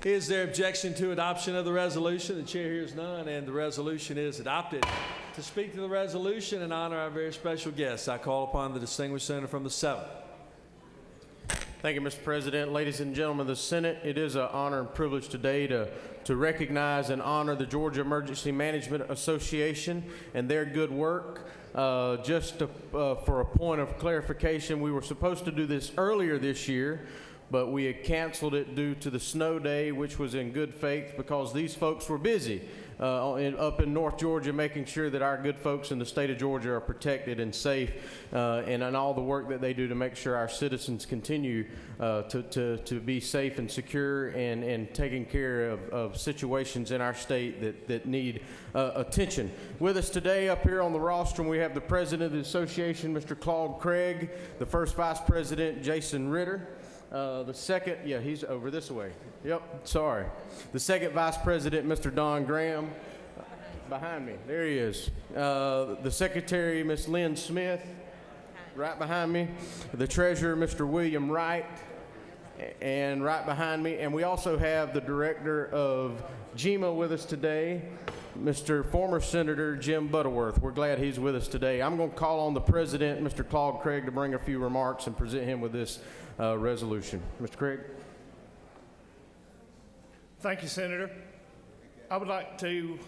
Is there objection to adoption of the resolution? The chair hears none, and the resolution is adopted. To speak to the resolution and honor our very special guests, I call upon the distinguished senator from the 7th. Thank you, Mr. President. Ladies and gentlemen of the Senate, it is an honor and privilege today to recognize and honor the Georgia Emergency Management Association and their good work. For a point of clarification, we were supposed to do this earlier this year, but we had canceled it due to the snow day, which was in good faith because these folks were busy up in North Georgia making sure that our good folks in the state of Georgia are protected and safe, and all the work that they do to make sure our citizens continue to be safe and secure and taking care of situations in our state that need attention. With us today up here on the rostrum, we have the president of the association, Mr. Claude Craig, the first vice president, Jason Ritter, the second, yeah, he's over this way. Yep, sorry. The second vice president, Mr. Don Graham, behind me. There he is. The secretary, Miss Lynn Smith, right behind me. The treasurer, Mr. William Wright, and right behind me. And we also have the director of GEMA with us today, Mr. former Senator Jim Butterworth. We're glad he's with us today. I'm going to call on the president, Mr. Claude Craig, to bring a few remarks and present him with this resolution. Mr. Craig. Thank you, Senator. I would like to,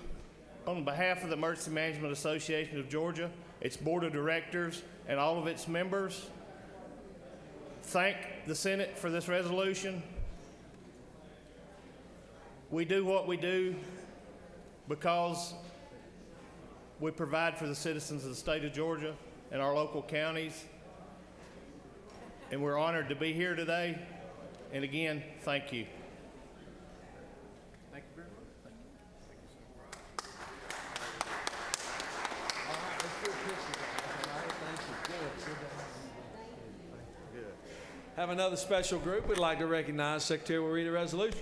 on behalf of the Emergency Management Association of Georgia, its board of directors, and all of its members, thank the Senate for this resolution. We do what we do because we provide for the citizens of the state of Georgia and our local counties. And we're honored to be here today. And again, thank you. Thank you very much. Have another special group. We'd like to recognize Secretary will read a resolution.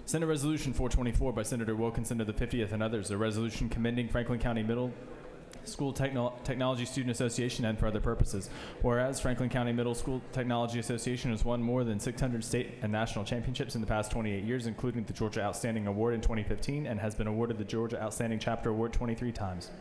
Senate Resolution 424 by Senator Wilkinson of the 50th and others, a resolution commending Franklin County Middle School Technology Student Association and for other purposes. Whereas Franklin County Middle School Technology Association has won more than 600 state and national championships in the past 28 years, including the Georgia Outstanding Award in 2015, and has been awarded the Georgia Outstanding Chapter Award 23 times.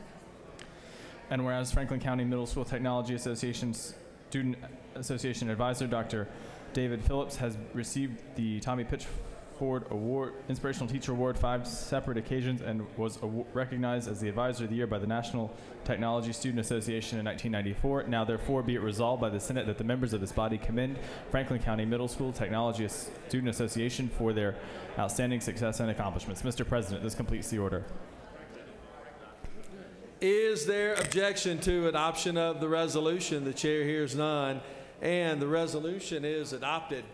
And whereas Franklin County Middle School Technology Association's Student Association Advisor, Dr. David Phillips, has received the Tommy Pitchford Award, Inspirational Teacher Award 5 separate occasions and was recognized as the Advisor of the Year by the National Technology Student Association in 1994. Now therefore be it resolved by the Senate that the members of this body commend Franklin County Middle School Technology Student Association for their outstanding success and accomplishments. Mr. President, this completes the order. Is there objection to adoption of the resolution? The chair hears none, and the resolution is adopted.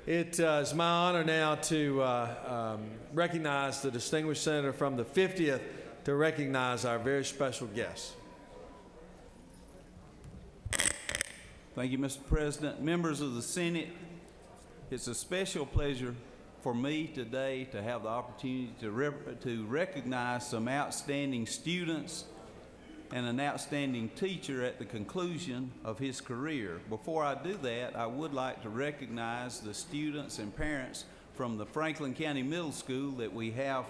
It is my honor now to recognize the distinguished senator from the 50th to recognize our very special guest. Thank you, Mr. President. Members of the Senate, it's a special pleasure for me today to have the opportunity to recognize some outstanding students and an outstanding teacher at the conclusion of his career. Before I do that, I would like to recognize the students and parents from the Franklin County Middle School that we have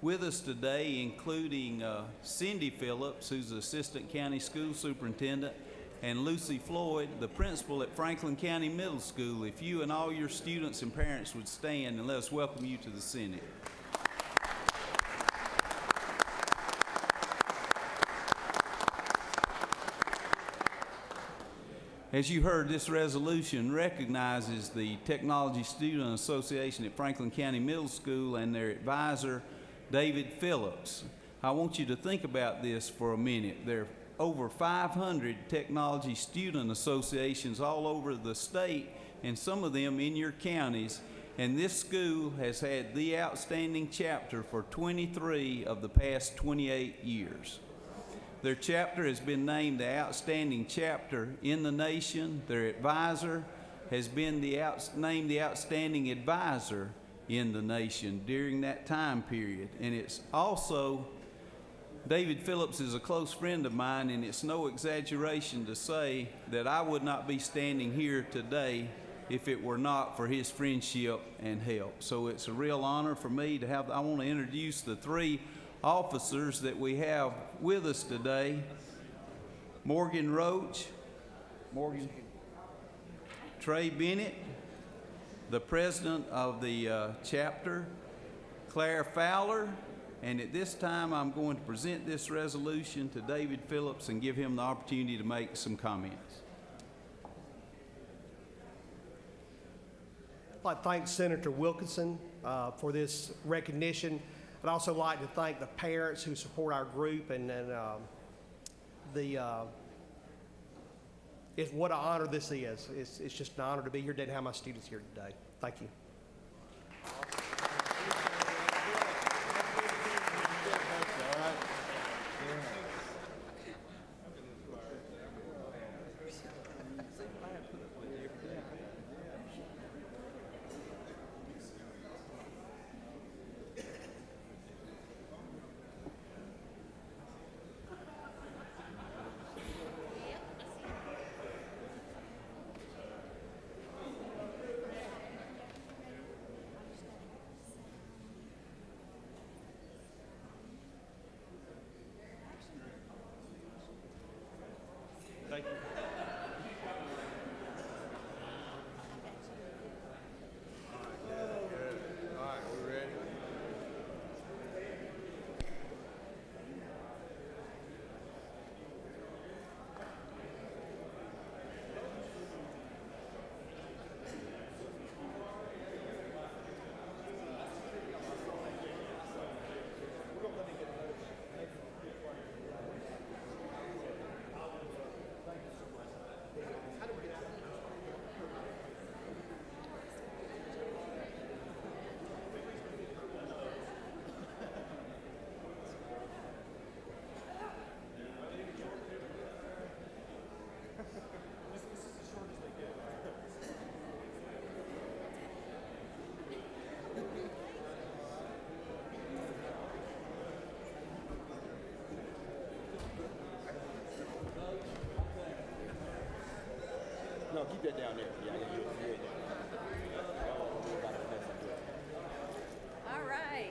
with us today, including Cindy Phillips, who's the Assistant County School Superintendent, and Lucy Floyd, the principal at Franklin County Middle School. If you and all your students and parents would stand, and let us welcome you to the Senate. As you heard, this resolution recognizes the Technology Student Association at Franklin County Middle School and their advisor, David Phillips. I want you to think about this for a minute. There are over 500 technology student associations all over the state, and some of them in your counties, and this school has had the outstanding chapter for 23 of the past 28 years. Their chapter has been named the outstanding chapter in the nation. Their advisor has been named the outstanding advisor in the nation during that time period. And it's also, David Phillips is a close friend of mine, and it's no exaggeration to say that I would not be standing here today if it were not for his friendship and help. So it's a real honor for me to have, I want to introduce the three officers that we have with us today. Morgan Roach, Trey Bennett, the president of the chapter, Claire Fowler, and at this time I'm going to present this resolution to David Phillips and give him the opportunity to make some comments. I'd like to thank Senator Wilkinson for this recognition. I'd also like to thank the parents who support our group, and it's what an honor this is. It's just an honor to be here today and have my students here today. Thank you. Thank you. All right, we ready? No, keep that down there. Yeah, All right.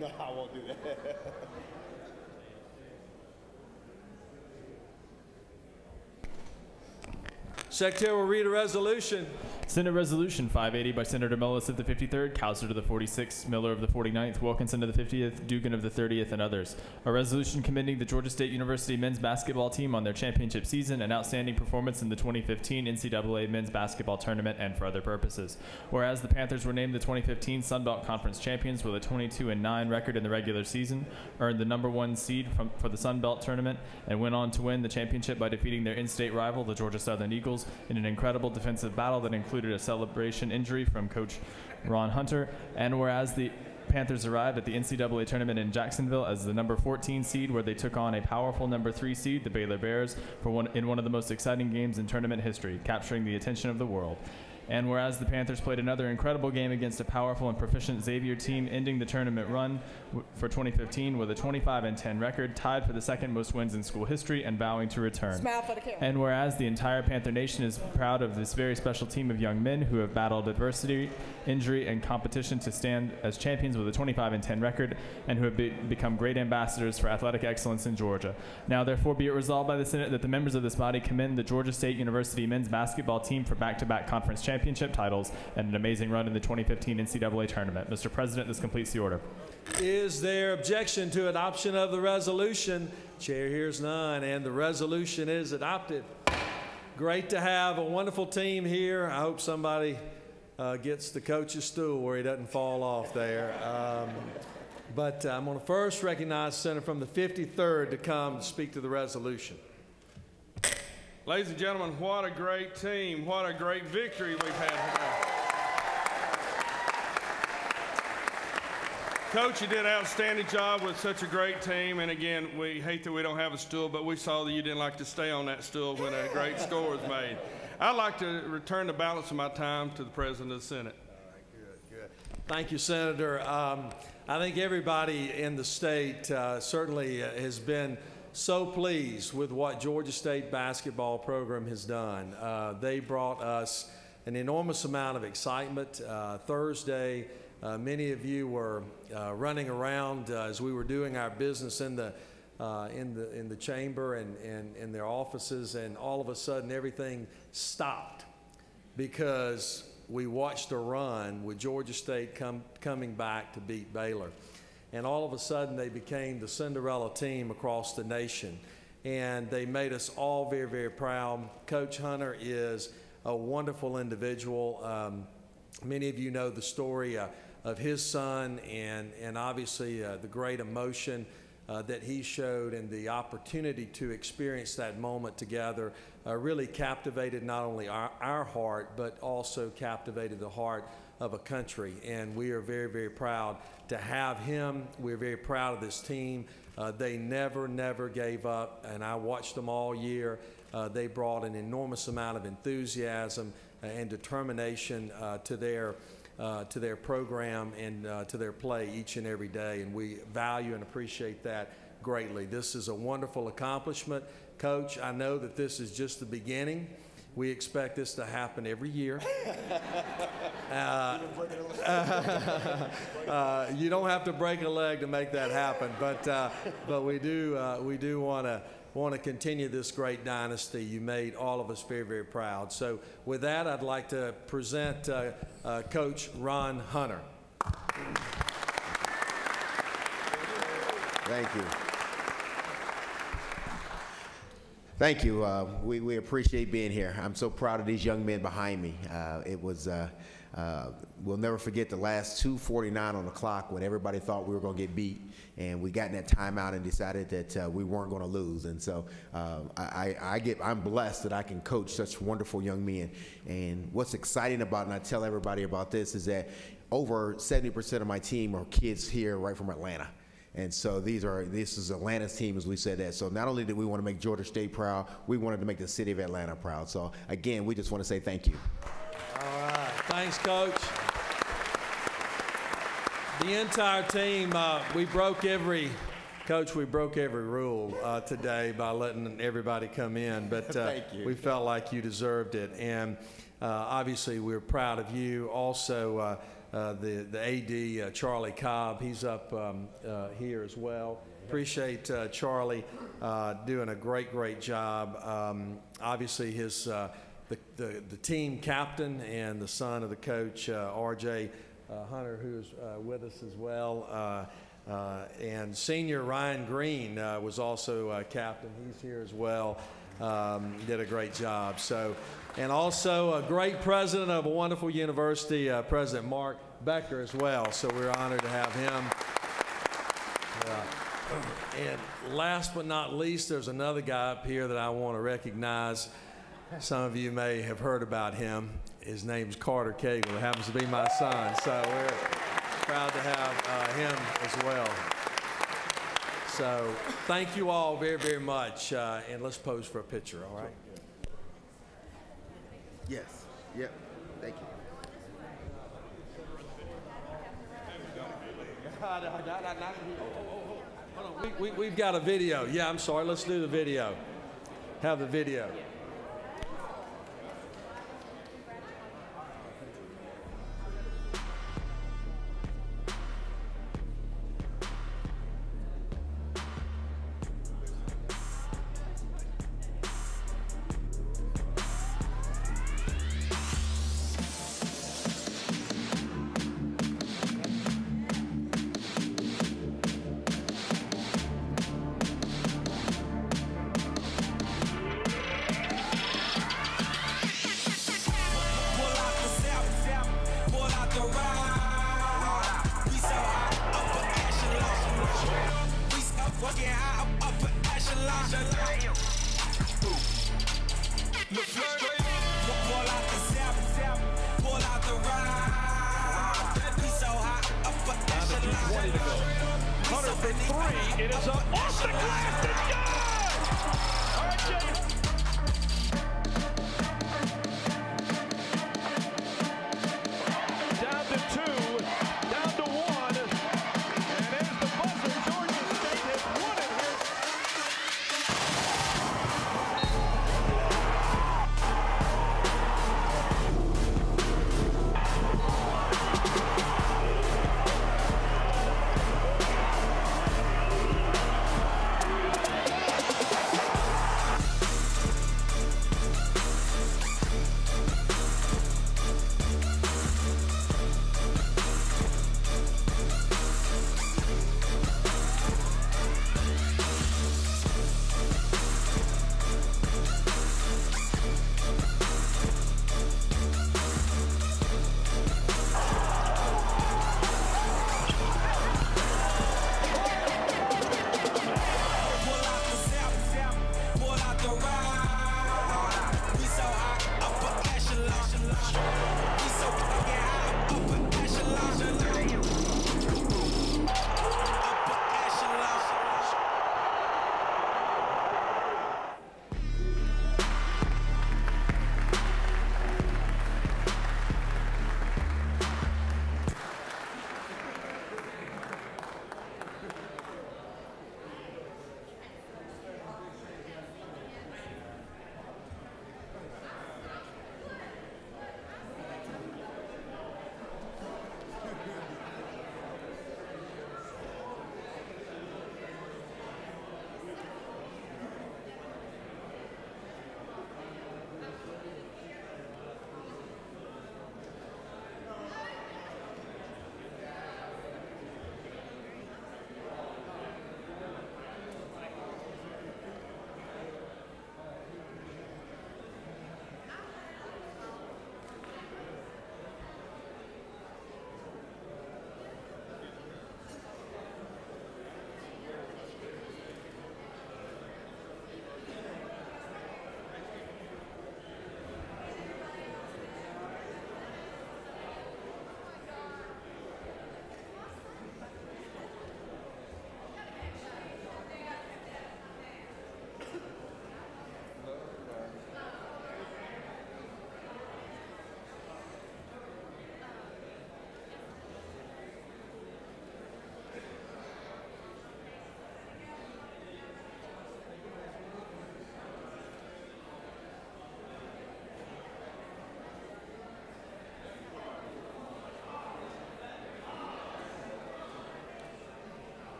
No, I won't do that. Secretary will read a resolution. Senate Resolution 580 by Senator Mullis of the 53rd, Cowser to the 46th, Miller of the 49th, Wilkinson to the 50th, Dugan of the 30th, and others. A resolution commending the Georgia State University men's basketball team on their championship season and outstanding performance in the 2015 NCAA men's basketball tournament and for other purposes. Whereas the Panthers were named the 2015 Sun Belt Conference champions with a 22-9 record in the regular season, earned the #1 seed for the Sun Belt tournament, and went on to win the championship by defeating their in-state rival, the Georgia Southern Eagles, in an incredible defensive battle that included a celebration injury from Coach Ron Hunter. And whereas the Panthers arrived at the NCAA tournament in Jacksonville as the number 14 seed, where they took on a powerful number 3 seed, the Baylor Bears, in one of the most exciting games in tournament history, capturing the attention of the world. And whereas the Panthers played another incredible game against a powerful and proficient Xavier team, ending the tournament run for 2015 with a 25-10 record, tied for the second most wins in school history, and vowing to return. Smile for the camera. And whereas the entire Panther Nation is proud of this very special team of young men who have battled adversity, injury, and competition to stand as champions with a 25-10 record, and who have become great ambassadors for athletic excellence in Georgia. Now, therefore, be it resolved by the Senate that the members of this body commend the Georgia State University men's basketball team for back-to-back conference championship titles and an amazing run in the 2015 NCAA tournament. Mr. President, this completes the order. Is there objection to adoption of the resolution? Chair hears none, and the resolution is adopted. Great to have a wonderful team here. I hope somebody gets the coach's stool where he doesn't fall off there. But I'm going to first recognize the senator from the 53rd to come to speak to the resolution. Ladies and gentlemen, what a great team. What a great victory we've had today. Coach, you did an outstanding job with such a great team. And again, we hate that we don't have a stool, but we saw that you didn't like to stay on that stool when a great score was made. I'd like to return the balance of my time to the President of the Senate. All right, good. Thank you, Senator. I think everybody in the state certainly has been so pleased with what Georgia State basketball program has done. They brought us an enormous amount of excitement. Thursday, many of you were running around as we were doing our business in the chamber and in their offices, and all of a sudden everything stopped because we watched a run with Georgia State coming back to beat Baylor. And all of a sudden they became the Cinderella team across the nation. And they made us all very, very proud. Coach Hunter is a wonderful individual. Many of you know the story of his son and obviously the great emotion that he showed, and the opportunity to experience that moment together really captivated not only our heart, but also captivated the heart of a country. And we are very, very proud to have him. We're very proud of this team. They never gave up, and I watched them all year. They brought an enormous amount of enthusiasm and determination to their program and to their play each and every day, and we value and appreciate that greatly. This is a wonderful accomplishment. Coach, I know that this is just the beginning. We expect this to happen every year. You don't have to break a leg to make that happen, but we do want to continue this great dynasty. You made all of us very, very proud. So with that, I'd like to present Coach Ron Hunter. Thank you. Thank you. We appreciate being here. I'm so proud of these young men behind me. We'll never forget the last 2:49 on the clock when everybody thought we were going to get beat, and we got in that timeout and decided that we weren't going to lose. And so I'm blessed that I can coach such wonderful young men. And what's exciting about, and I tell everybody about this, is that over 70% of my team are kids here right from Atlanta. And so this is Atlanta's team, as we said that. So not only did we want to make Georgia State proud, we wanted to make the city of Atlanta proud. So again, we just want to say thank you. All right, thanks, Coach. The entire team, we broke every rule today by letting everybody come in, but we felt like you deserved it. And obviously, we're proud of you. Also, the AD, Charlie Cobb, he's up here as well. Appreciate Charlie doing a great job. Obviously, the team captain and the son of the coach, RJ Hunter, who's with us as well. And senior Ryan Green was also captain. He's here as well. Did a great job. So, and also a great president of a wonderful university, President Mark Becker as well. So we're honored to have him. And last but not least, there's another guy up here that I want to recognize. Some of you may have heard about him. His name's Carter Cagle. It happens to be my son. So Proud to have him as well. So thank you all very, very much. And let's pose for a picture, all right? Yes. Yep. Thank you. Hold on. We've got a video. Yeah, I'm sorry. Let's do the video. Have the video. Hunter for three. It is up off the glass and good! Down to 2, down to 1, and there's the buzzer. Georgia State has won it here.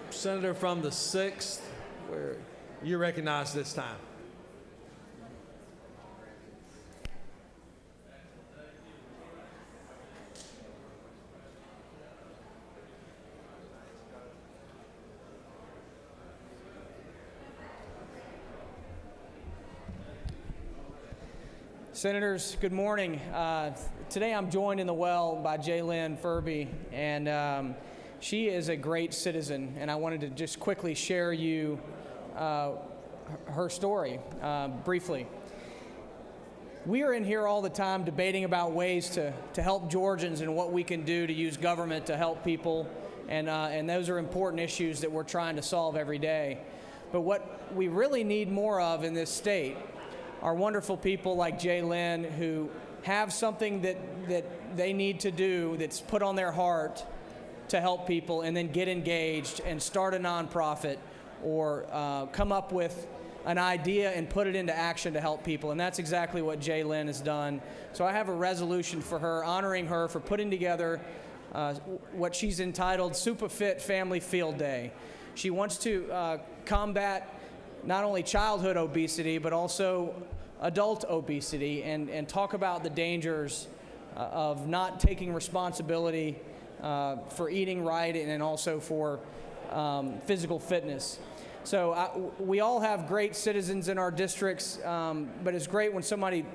Senator from the 6th, where you're recognized this time. Senators, good morning. Today I'm joined in the well by Jaylynn Furby, and she is a great citizen, and I wanted to just quickly share you her story briefly. We are in here all the time debating about ways to help Georgians and what we can do to use government to help people, and those are important issues that we're trying to solve every day. But what we really need more of in this state are wonderful people like Jaylynn who have something that they need to do that's put on their heart to help people, and then get engaged and start a nonprofit or come up with an idea and put it into action to help people. And that's exactly what Jaylynn has done. So I have a resolution for her, honoring her for putting together what she's entitled Super Fit Family Field Day. She wants to combat not only childhood obesity, but also adult obesity, and talk about the dangers of not taking responsibility for eating right and also for physical fitness. So we all have great citizens in our districts, but it's great when somebody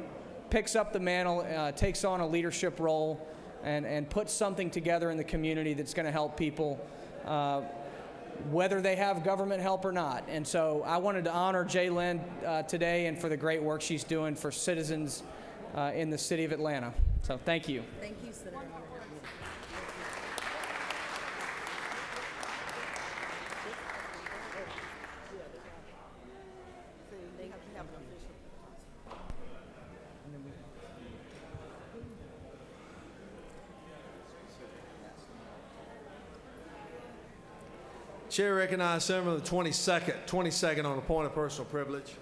picks up the mantle, takes on a leadership role, and puts something together in the community that's going to help people, whether they have government help or not. And so I wanted to honor Jaylynn today, and for the great work she's doing for citizens in the city of Atlanta. So thank you. Thank you, Senator. Chair recognizes Senator from the 22nd on a point of personal privilege.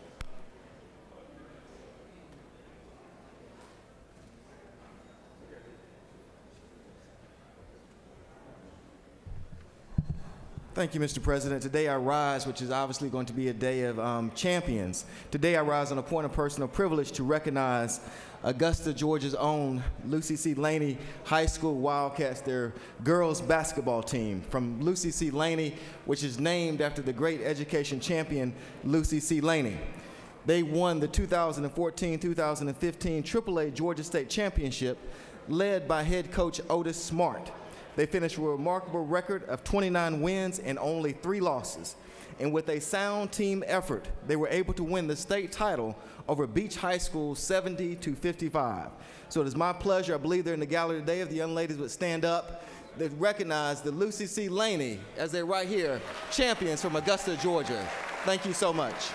Thank you, Mr. President. Today I rise, which is obviously going to be a day of champions. Today I rise on a point of personal privilege to recognize Augusta, Georgia's own Lucy C. Laney High School Wildcats, their girls basketball team from Lucy C. Laney, which is named after the great education champion Lucy C. Laney. They won the 2014-2015 AAA Georgia State Championship, led by head coach Otis Smart. They finished with a remarkable record of 29 wins and only 3 losses. And with a sound team effort, they were able to win the state title over Beach High School 70-55. So it is my pleasure, I believe they're in the gallery today, if the young ladies would stand up, they recognize the Lucy C. Laney, as they're right here, champions from Augusta, Georgia. Thank you so much.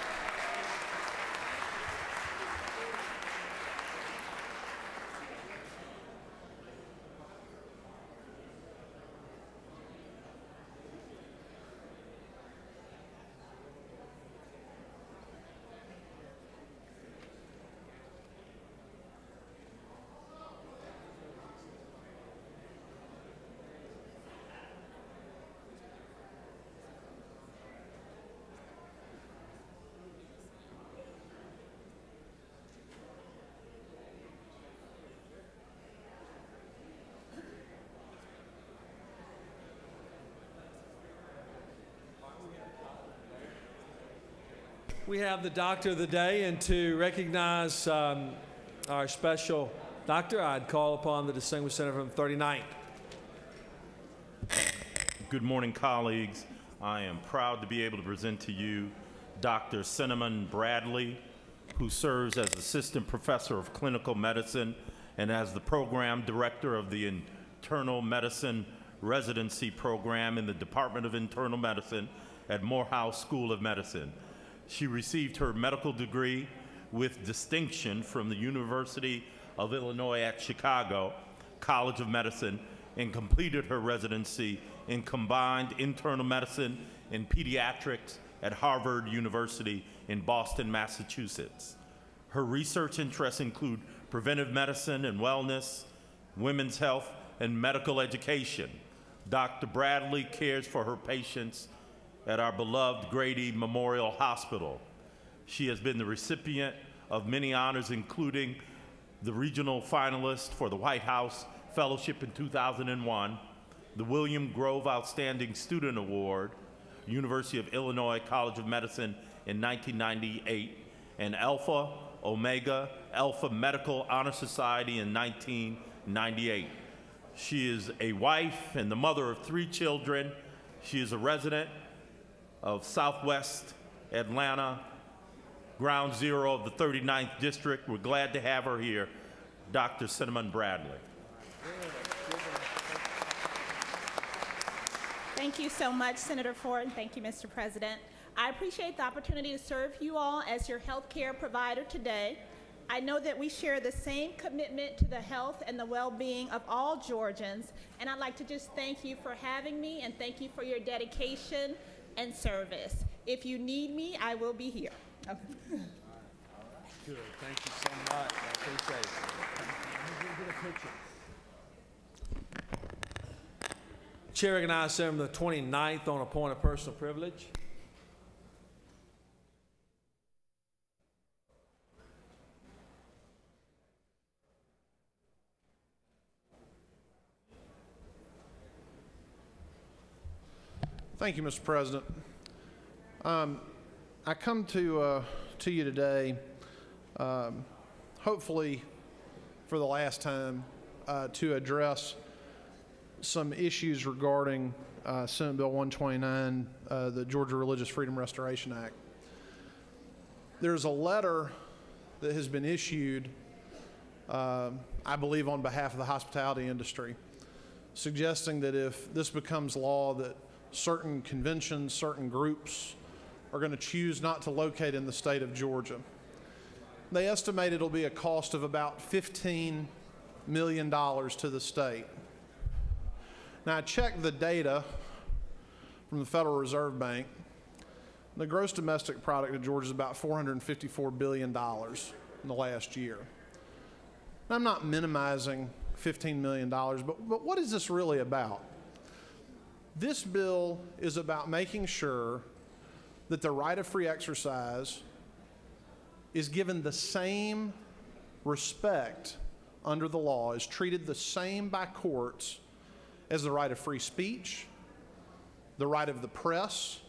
We have the doctor of the day, and to recognize our special doctor, I'd call upon the distinguished senator from 39th. Good morning, colleagues. I am proud to be able to present to you Dr. Cinnamon Bradley, who serves as Assistant Professor of Clinical Medicine and as the Program Director of the Internal Medicine Residency Program in the Department of Internal Medicine at Morehouse School of Medicine. She received her medical degree with distinction from the University of Illinois at Chicago College of Medicine and completed her residency in combined internal medicine and pediatrics at Harvard University in Boston, Massachusetts. Her research interests include preventive medicine and wellness, women's health, and medical education. Dr. Bradley cares for her patients at our beloved Grady Memorial Hospital. She has been the recipient of many honors, including the regional finalist for the White House Fellowship in 2001, the William Grove Outstanding Student Award, University of Illinois College of Medicine in 1998, and Alpha Omega Alpha Medical Honor Society in 1998. She is a wife and the mother of 3 children. She is a resident of Southwest Atlanta, Ground Zero of the 39th District. We're glad to have her here, Dr. Cinnamon Bradley. Thank you so much, Senator Ford, and thank you, Mr. President. I appreciate the opportunity to serve you all as your health care provider today. I know that we share the same commitment to the health and the well-being of all Georgians, and I'd like to just thank you for having me and thank you for your dedication and service. If you need me, I will be here. Okay. Good. Thank you so much. I appreciate it. Get a picture. Chair recognizes Senator from the 29th on a point of personal privilege. Thank you, Mr. President. I come to you today, hopefully for the last time, to address some issues regarding Senate Bill 129, the Georgia Religious Freedom Restoration Act. There's a letter that has been issued, I believe on behalf of the hospitality industry, suggesting that if this becomes law, that certain conventions, certain groups are going to choose not to locate in the state of Georgia. They estimate it'll be a cost of about $15 million to the state. Now, I checked the data from the Federal Reserve Bank. The gross domestic product of Georgia is about $454 billion in the last year. Now, I'm not minimizing $15 million, but what is this really about? This bill is about making sure that the right of free exercise is given the same respect under the law, is treated the same by courts as the right of free speech, the right of the press,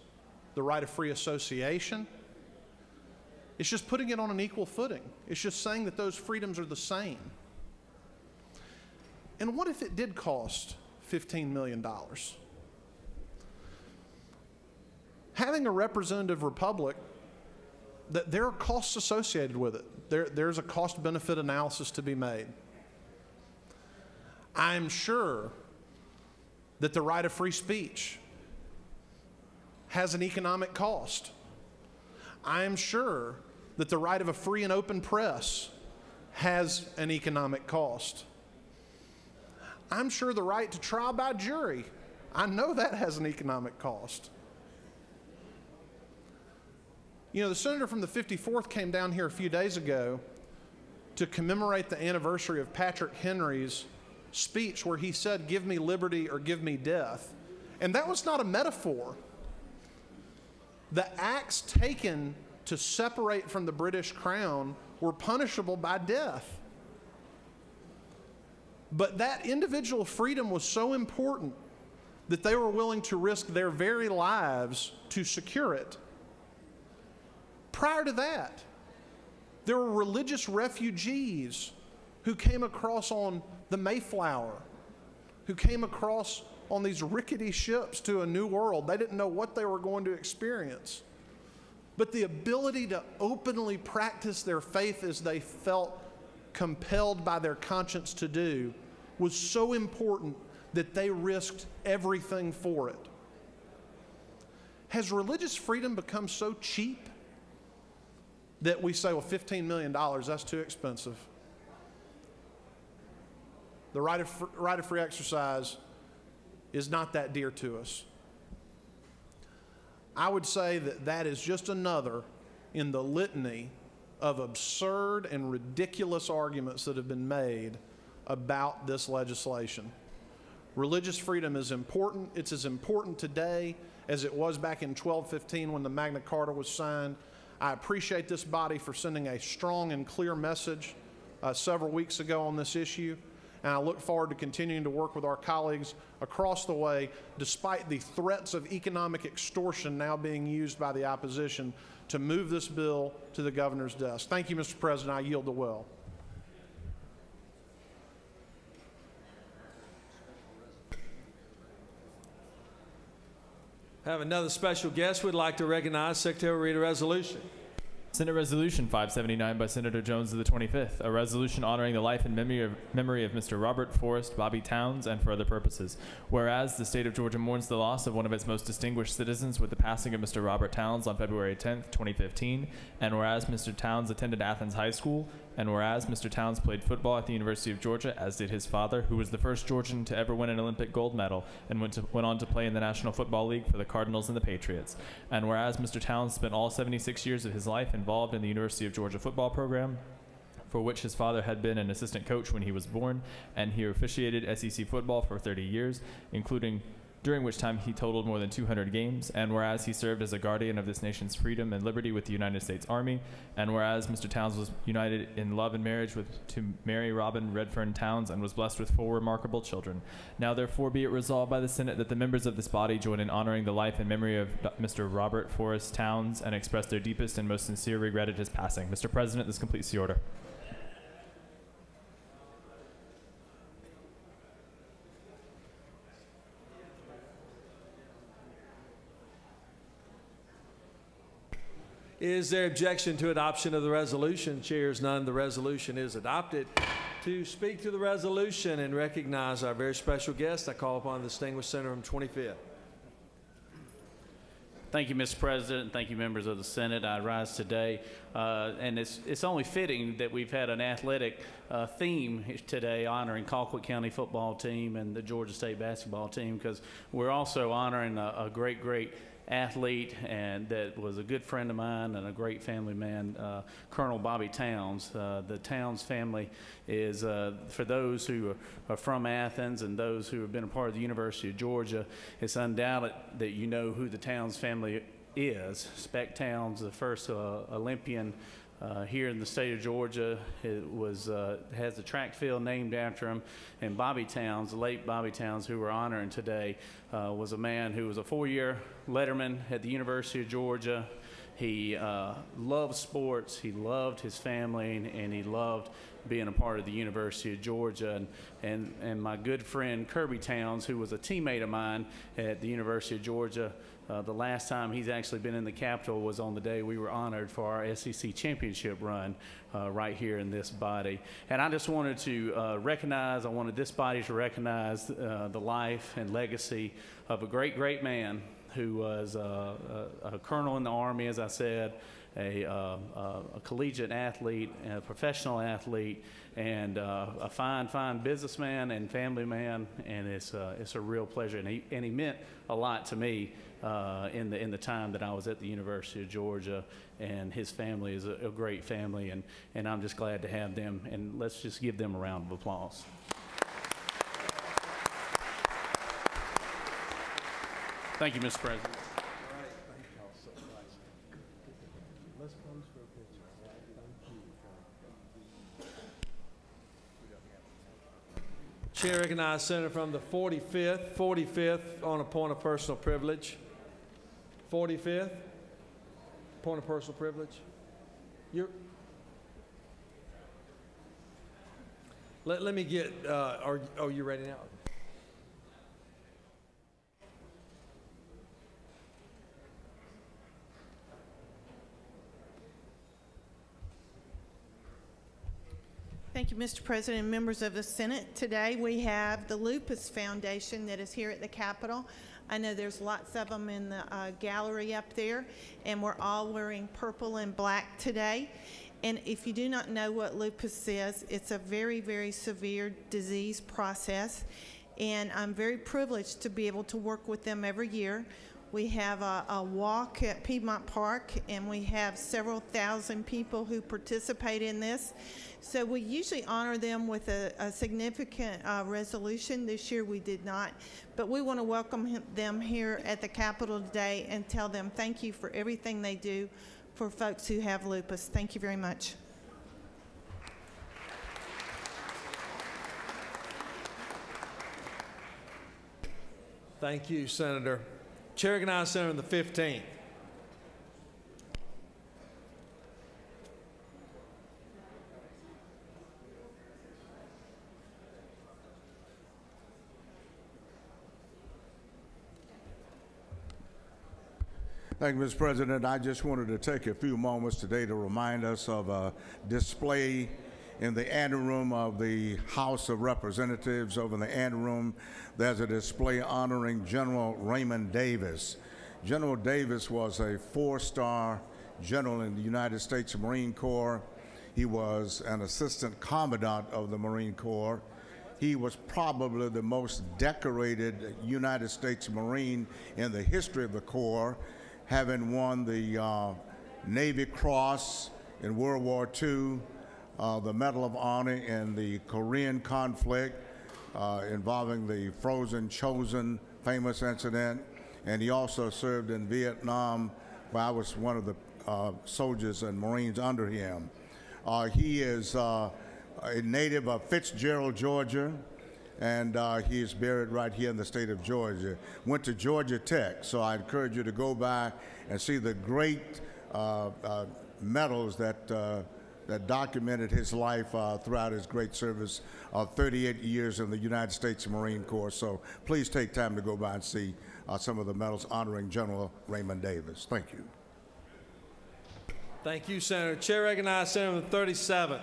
the right of free association. It's just putting it on an equal footing. It's just saying that those freedoms are the same. And what if it did cost $15 million? Having a representative republic, that there are costs associated with it. There's a cost-benefit analysis to be made. I'm sure that the right of free speech has an economic cost. I am sure that the right of a free and open press has an economic cost. I'm sure the right to trial by jury, I know that has an economic cost. You know, the senator from the 54th came down here a few days ago to commemorate the anniversary of Patrick Henry's speech where he said, "Give me liberty or give me death." And that was not a metaphor. The acts taken to separate from the British crown were punishable by death. But that individual freedom was so important that they were willing to risk their very lives to secure it. Prior to that, there were religious refugees who came across on the Mayflower, who came across on these rickety ships to a new world. They didn't know what they were going to experience. But the ability to openly practice their faith as they felt compelled by their conscience to do was so important that they risked everything for it. Has religious freedom become so cheap that we say, well, $15 million, that's too expensive? The right of free exercise is not that dear to us. I would say that that is just another in the litany of absurd and ridiculous arguments that have been made about this legislation. Religious freedom is important. It's as important today as it was back in 1215 when the Magna Carta was signed. I appreciate this body for sending a strong and clear message several weeks ago on this issue, and I look forward to continuing to work with our colleagues across the way, despite the threats of economic extortion now being used by the opposition to move this bill to the governor's desk. Thank you, Mr. President. I yield the well. I have another special guest we'd like to recognize. Secretary, read a resolution. Senate Resolution 579 by Senator Jones of the 25th, a resolution honoring the life and memory of Mr. Robert Forrest Bobby Towns and for other purposes. Whereas the state of Georgia mourns the loss of one of its most distinguished citizens with the passing of Mr. Robert Towns on February 10th, 2015, and whereas Mr. Towns attended Athens High School, and whereas Mr. Towns played football at the University of Georgia, as did his father, who was the first Georgian to ever win an Olympic gold medal and went on to play in the National Football League for the Cardinals and the Patriots. And whereas Mr. Towns spent all 76 years of his life involved in the University of Georgia football program, for which his father had been an assistant coach when he was born, and he officiated SEC football for 30 years, during which time he totaled more than 200 games, and whereas he served as a guardian of this nation's freedom and liberty with the United States Army, and whereas Mr. Towns was united in love and marriage to Mary Robin Redfern Towns and was blessed with 4 remarkable children. Now therefore be it resolved by the Senate that the members of this body join in honoring the life and memory of Mr. Robert Forrest Towns and express their deepest and most sincere regret at his passing. Mr. President, this completes the order. Is there objection to adoption of the resolution? Chair is none. The resolution is adopted. To speak to the resolution and recognize our very special guest, I call upon the distinguished senator from 25th. Thank you, Mr. President. Thank you, members of the Senate. I rise today, and it's only fitting that we've had an athletic theme today honoring Colquitt County football team and the Georgia State basketball team, because we're also honoring a great athlete and that was a good friend of mine and a great family man, Colonel Bobby Towns. The Towns family is, for those who are from Athens and those who have been a part of the University of Georgia, it's undoubted that you know who the Towns family is. Spec Towns, the first Olympian here in the state of Georgia, has the track field named after him. And Bobby Towns, the late Bobby Towns, who we're honoring today, was a man who was a 4-year letterman at the University of Georgia. He loved sports, he loved his family, and he loved being a part of the University of Georgia. And my good friend Kirby Towns, who was a teammate of mine at the University of Georgia, the last time he's actually been in the Capitol was on the day we were honored for our SEC championship run right here in this body. And I just wanted to I wanted this body to recognize the life and legacy of a great man who was a colonel in the Army, as I said, a collegiate athlete, a professional athlete, and a fine businessman and family man. And it's a real pleasure. And he meant a lot to me in the time that I was at the University of Georgia. And his family is a great family, and I'm just glad to have them. And let's just give them a round of applause. Thank you, Mr. President. Chair recognizes Senator from the 45th on a point of personal privilege. 45th, point of personal privilege. Let me get, are you ready now? Thank you, Mr. President and members of the Senate. Today we have the Lupus Foundation that is here at the Capitol. I know there's lots of them in the gallery up there, and we're all wearing purple and black today. And if you do not know what lupus is, it's a very severe disease process, and I'm very privileged to be able to work with them every year. We have a walk at Piedmont Park, and we have several thousand people who participate in this. So we usually honor them with a significant resolution. This year we did not, but we want to welcome them here at the Capitol today and tell them thank you for everything they do for folks who have lupus. Thank you very much. Thank you, Senator. Chair recognizes Senator on the 15th. Thank you, Mr. President. I just wanted to take a few moments today to remind us of a display in the anteroom of the House of Representatives. Over in the anteroom, there's a display honoring General Raymond Davis. General Davis was a four-star general in the United States Marine Corps. He was an assistant commandant of the Marine Corps. He was probably the most decorated United States Marine in the history of the Corps, having won the Navy Cross in World War II, the Medal of Honor in the Korean conflict involving the Frozen Chosen famous incident, and he also served in Vietnam, where I was one of the soldiers and Marines under him. He is a native of Fitzgerald, Georgia, and he is buried right here in the state of Georgia. Went to Georgia Tech, so I encourage you to go back and see the great medals that documented his life throughout his great service of 38 years in the United States Marine Corps. So please take time to go by and see some of the medals honoring General Raymond Davis. Thank you. Thank you, Senator. Chair recognizes Senator on the 37th.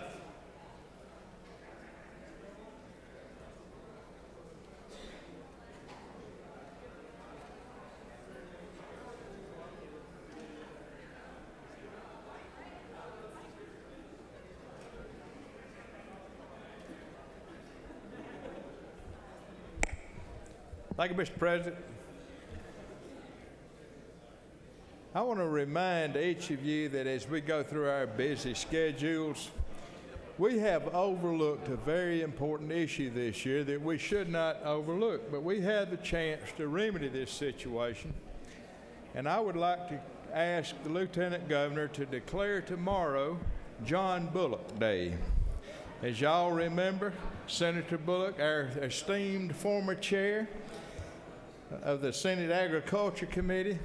Thank you, Mr. President. I want to remind each of you that as we go through our busy schedules, we have overlooked a very important issue this year that we should not overlook, but we had the chance to remedy this situation. And I would like to ask the Lieutenant Governor to declare tomorrow John Bullock Day. As y'all remember, Senator Bullock, our esteemed former chair of the Senate Agriculture Committee,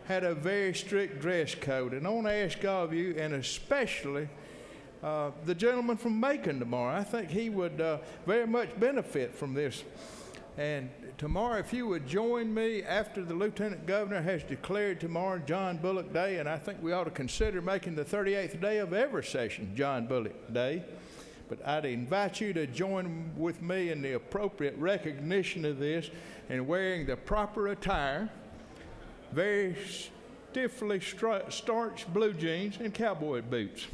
had a very strict dress code. And I want to ask all of you, and especially the gentleman from Macon tomorrow, I think he would very much benefit from this. And tomorrow, if you would join me after the Lieutenant Governor has declared tomorrow John Bullock Day, and I think we ought to consider making the 38th day of every session John Bullock Day. But I'd invite you to join with me in the appropriate recognition of this and wearing the proper attire, very stiffly starched blue jeans and cowboy boots.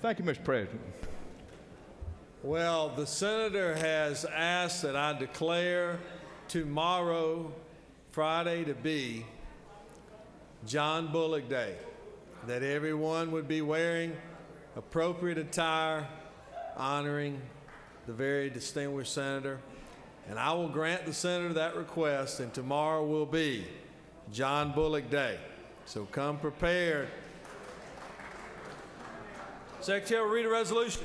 Thank you, Mr. President. Well, the senator has asked that I declare tomorrow, Friday, to be John Bullock Day, that everyone would be wearing appropriate attire honoring the very distinguished senator. And I will grant the senator that request, and tomorrow will be John Bullock Day. So come prepared. Secretary will read a resolution.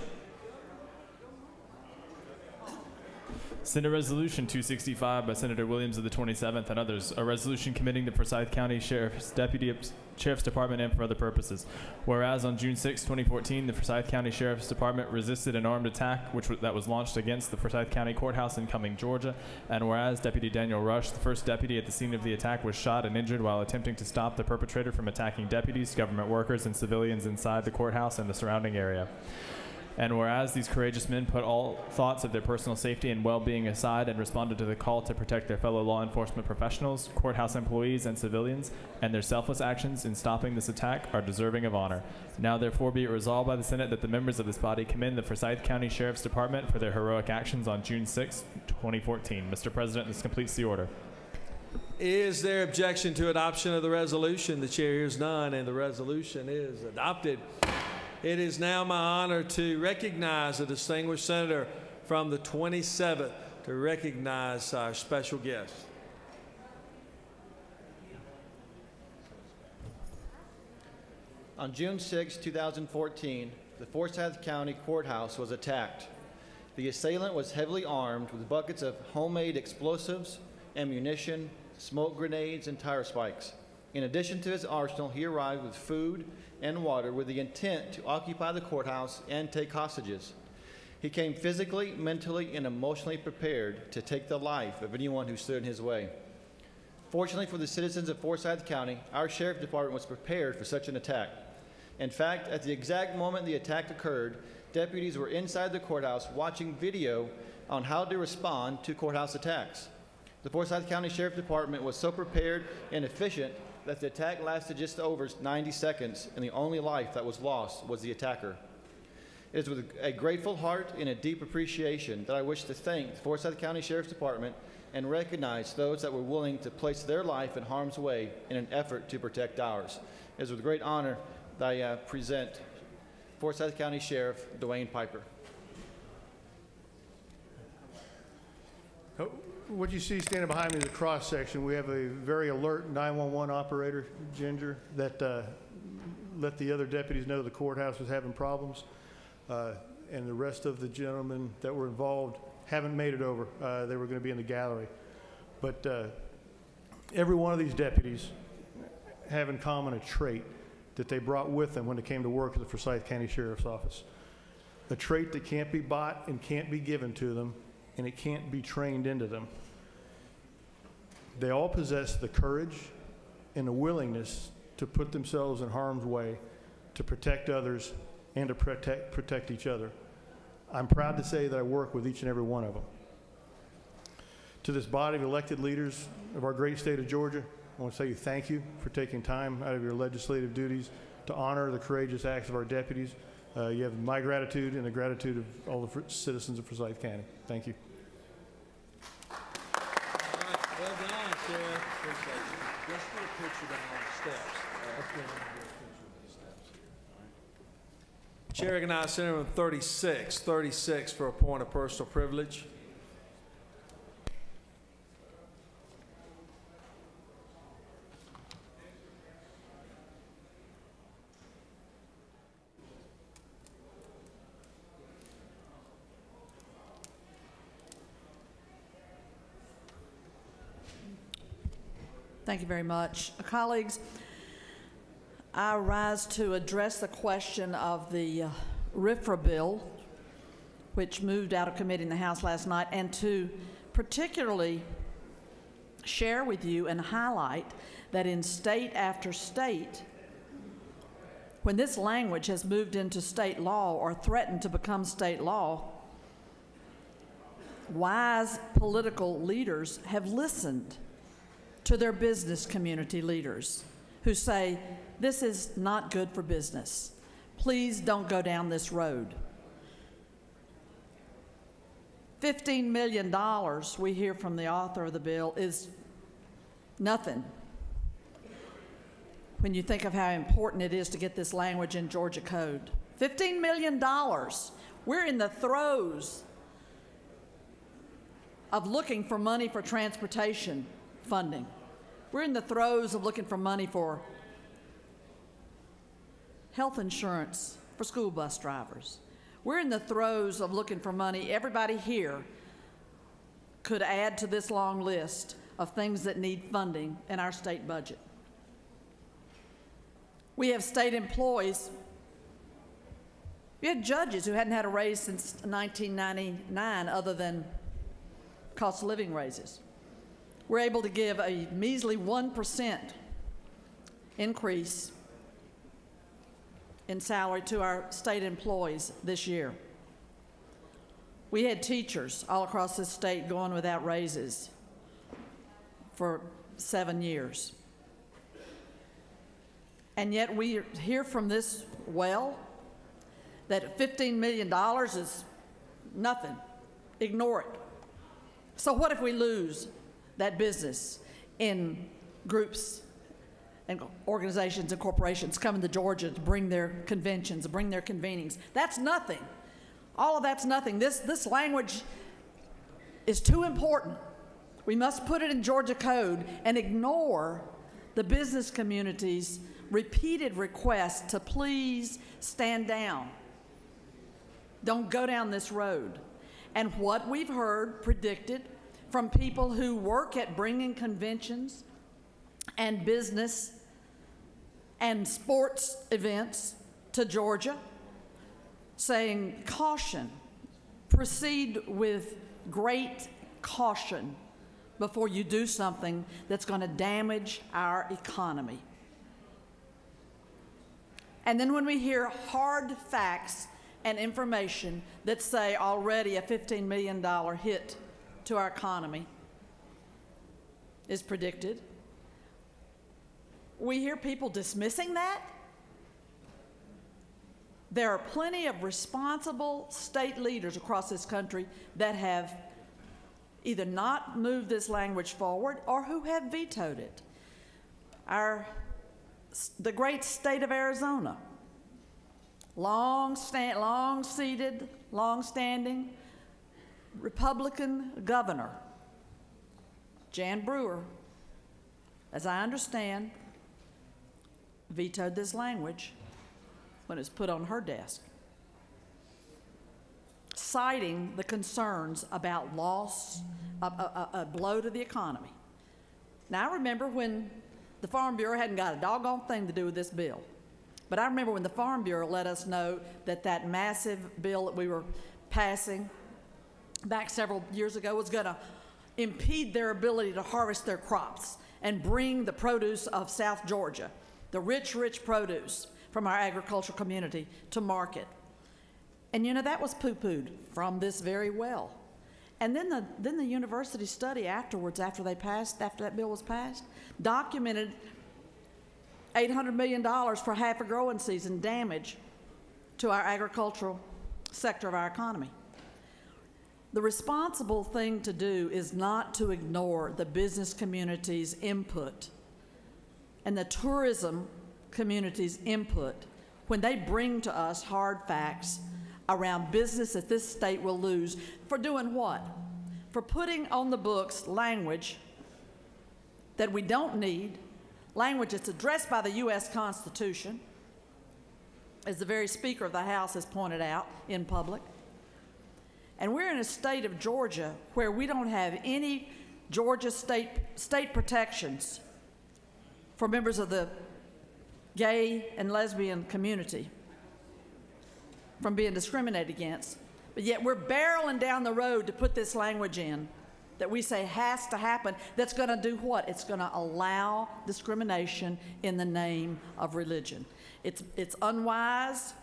Senate Resolution 265 by Senator Williams of the 27th and others, a resolution committing the Forsyth County Sheriff's Department and for other purposes. Whereas on June 6, 2014, the Forsyth County Sheriff's Department resisted an armed attack that was launched against the Forsyth County Courthouse in Cumming, Georgia, and whereas Deputy Daniel Rush, the first deputy at the scene of the attack, was shot and injured while attempting to stop the perpetrator from attacking deputies, government workers, and civilians inside the courthouse and the surrounding area. And whereas these courageous men put all thoughts of their personal safety and well-being aside and responded to the call to protect their fellow law enforcement professionals, courthouse employees, and civilians, and their selfless actions in stopping this attack are deserving of honor. Now therefore be it resolved by the Senate that the members of this body commend the Forsyth County Sheriff's Department for their heroic actions on June 6, 2014. Mr. President, this completes the order. Is there objection to adoption of the resolution? The chair hears none, and the resolution is adopted. It is now my honor to recognize a distinguished senator from the 27th to recognize our special guest. On June 6, 2014, the Forsyth County Courthouse was attacked. The assailant was heavily armed with buckets of homemade explosives, ammunition, smoke grenades, and tire spikes. In addition to his arsenal, he arrived with food and water with the intent to occupy the courthouse and take hostages. He came physically, mentally, and emotionally prepared to take the life of anyone who stood in his way. Fortunately for the citizens of Forsyth County, our sheriff department was prepared for such an attack. In fact, at the exact moment the attack occurred, deputies were inside the courthouse watching video on how to respond to courthouse attacks. The Forsyth County Sheriff Department was so prepared and efficient that the attack lasted just over 90 seconds, and the only life that was lost was the attacker. It is with a grateful heart and a deep appreciation that I wish to thank the Forsyth County Sheriff's Department and recognize those that were willing to place their life in harm's way in an effort to protect ours. It is with great honor that I present Forsyth County Sheriff Dwayne Piper. What you see standing behind me is a cross section. We have a very alert 911 operator, Ginger, that let the other deputies know the courthouse was having problems. And the rest of the gentlemen that were involved haven't made it over. They were going to be in the gallery. But every one of these deputies have in common a trait that they brought with them when they came to work at the Forsyth County Sheriff's Office. A trait that can't be bought and can't be given to them, and it can't be trained into them. They all possess the courage and the willingness to put themselves in harm's way to protect others and to protect each other. I'm proud to say that I work with each and every one of them. To this body of elected leaders of our great state of Georgia, I want to say thank you for taking time out of your legislative duties to honor the courageous acts of our deputies. You have my gratitude and the gratitude of all the citizens of Forsyth County. Thank you. Well done, Sheriff. Appreciate it. Let's get a picture down on the steps. Let's get a picture of the steps here. Chair recognizes Senator 36 for a point of personal privilege. Thank you very much. Colleagues, I rise to address the question of the RFRA bill, which moved out of committee in the House last night, and to particularly share with you and highlight that in state after state, when this language has moved into state law or threatened to become state law, wise political leaders have listened to their business community leaders who say, this is not good for business. Please don't go down this road. $15 million, we hear from the author of the bill, is nothing when you think of how important it is to get this language in Georgia Code. $15 million. We're in the throes of looking for money for transportation funding. We're in the throes of looking for money for health insurance for school bus drivers. We're in the throes of looking for money. Everybody here could add to this long list of things that need funding in our state budget. We have state employees. We had judges who hadn't had a raise since 1999 other than cost of living raises. We're able to give a measly 1% increase in salary to our state employees this year. We had teachers all across this state going without raises for 7 years. And yet we hear from this well that $15 million is nothing. Ignore it. So what if we lose that business? in groups and organizations and corporations coming to Georgia to bring their conventions, bring their convenings. That's nothing. All of that's nothing. This language is too important. We must put it in Georgia code and ignore the business community's repeated requests to please stand down. Don't go down this road. And what we've heard predicted from people who work at bringing conventions and business and sports events to Georgia, saying caution, proceed with great caution before you do something that's going to damage our economy. And then when we hear hard facts and information that say already a $15 million hit to our economy is predicted, we hear people dismissing that. There are plenty of responsible state leaders across this country that have either not moved this language forward or who have vetoed it. The great state of Arizona, long-standing Republican governor, Jan Brewer, as I understand, vetoed this language when it was put on her desk, citing the concerns about loss, a blow to the economy. Now, I remember when the Farm Bureau hadn't got a doggone thing to do with this bill, but I remember when the Farm Bureau let us know that that massive bill that we were passing back several years ago was going to impede their ability to harvest their crops and bring the produce of South Georgia, the rich produce from our agricultural community, to market. And you know, that was poo-pooed from this very well. And then the university study afterwards, after that bill was passed, documented $800 million for half a growing season damage to our agricultural sector of our economy. The responsible thing to do is not to ignore the business community's input and the tourism community's input when they bring to us hard facts around business that this state will lose for doing what? For putting on the books language that we don't need, language that's addressed by the U.S. Constitution, as the very Speaker of the House has pointed out in public. And we're in a state of Georgia where we don't have any Georgia state protections for members of the gay and lesbian community from being discriminated against, but yet we're barreling down the road to put this language in that we say has to happen, that's going to do what? It's going to allow discrimination in the name of religion. It's unwise.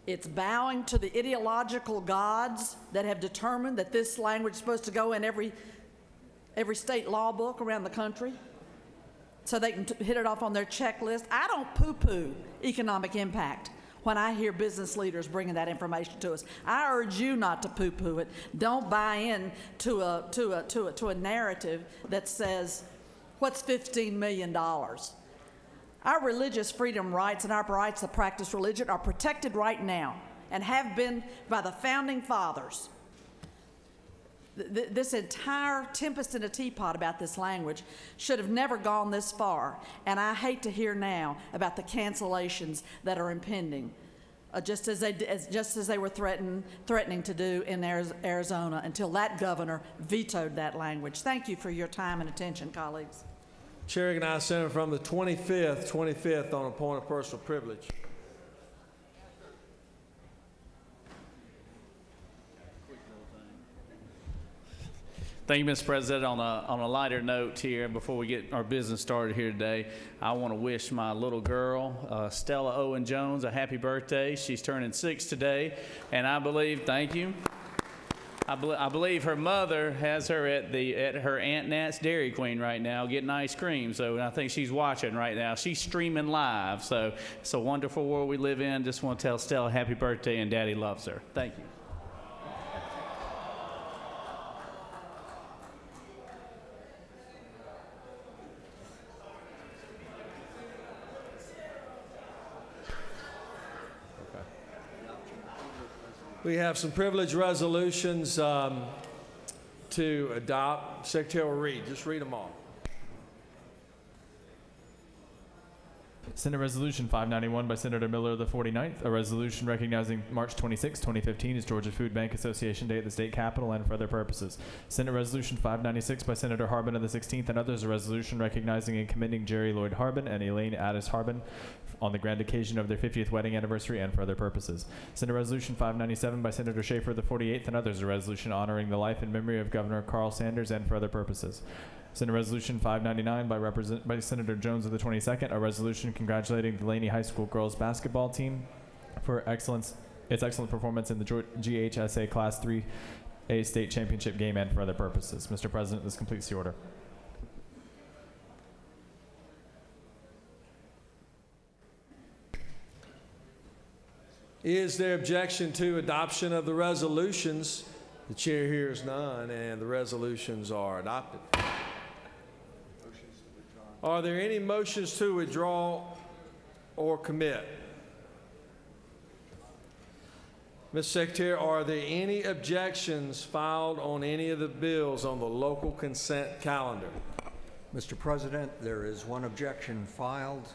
It's bowing to the ideological gods that have determined that this language is supposed to go in every state law book around the country so they can hit it off on their checklist. I don't poo-poo economic impact when I hear business leaders bringing that information to us. I urge you not to poo-poo it. Don't buy in to a narrative that says, what's $15 million? Our religious freedom rights and our rights to practice religion are protected right now and have been by the founding fathers. This entire tempest in a teapot about this language should have never gone this far, and I hate to hear now about the cancellations that are impending, just as they were threatening to do in Arizona until that governor vetoed that language. Thank you for your time and attention, colleagues. Chair recognizes Senator from the 25th on a point of personal privilege. Thank you, Mr. President. On a lighter note here, before we get our business started here today, I want to wish my little girl, Stella Owen Jones, a happy birthday. She's turning 6 today, and I believe, thank you, I believe her mother has her at her Aunt Nat's Dairy Queen right now getting ice cream. So I think she's watching right now. She's streaming live. So it's a wonderful world we live in. Just want to tell Stella happy birthday, and Daddy loves her. Thank you. We have some privileged resolutions to adopt. Secretary will read. Just read them all. Senate Resolution 591 by Senator Miller of the 49th, a resolution recognizing March 26, 2015 as Georgia Food Bank Association Day at the state capitol and for other purposes. Senate Resolution 596 by Senator Harbin of the 16th and others, a resolution recognizing and commending Jerry Lloyd Harbin and Elaine Addis Harbin on the grand occasion of their 50th wedding anniversary and for other purposes. Senate Resolution 597 by Senator Schaefer of the 48th and others, a resolution honoring the life and memory of Governor Carl Sanders and for other purposes. Senate Resolution 599 by Senator Jones of the 22nd, a resolution congratulating the Laney High School girls basketball team for its excellent performance in the GHSA Class 3A state championship game and for other purposes. Mr. President, this completes the order. Is there objection to adoption of the resolutions? The chair hears none, and the resolutions are adopted. Are there any motions to withdraw or commit? Ms. Secretary, are there any objections filed on any of the bills on the local consent calendar? Mr. President, there is one objection filed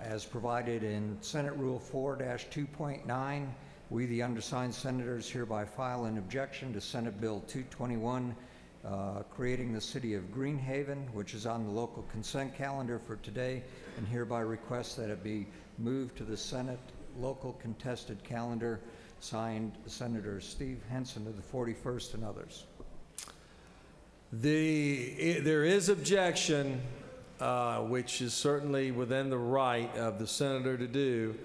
as provided in Senate Rule 4-2.9. We, the undersigned senators, hereby file an objection to Senate Bill 221, creating the city of Greenhaven, which is on the local consent calendar for today, and hereby request that it be moved to the Senate local contested calendar, signed Senator Steve Henson of the 41st and others. There is objection, which is certainly within the right of the senator to do,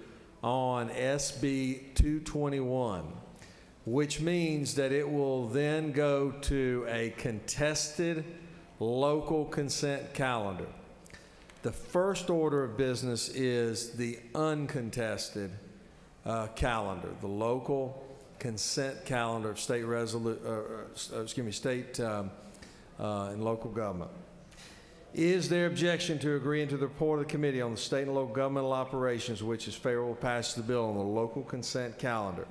on SB 221. Which means that it will then go to a contested local consent calendar. The first order of business is the uncontested calendar, the local consent calendar of state and local government. Is there objection to agreeing to the report of the Committee on the State and Local Governmental Operations, which is favorable to passage of the bill on the local consent calendar?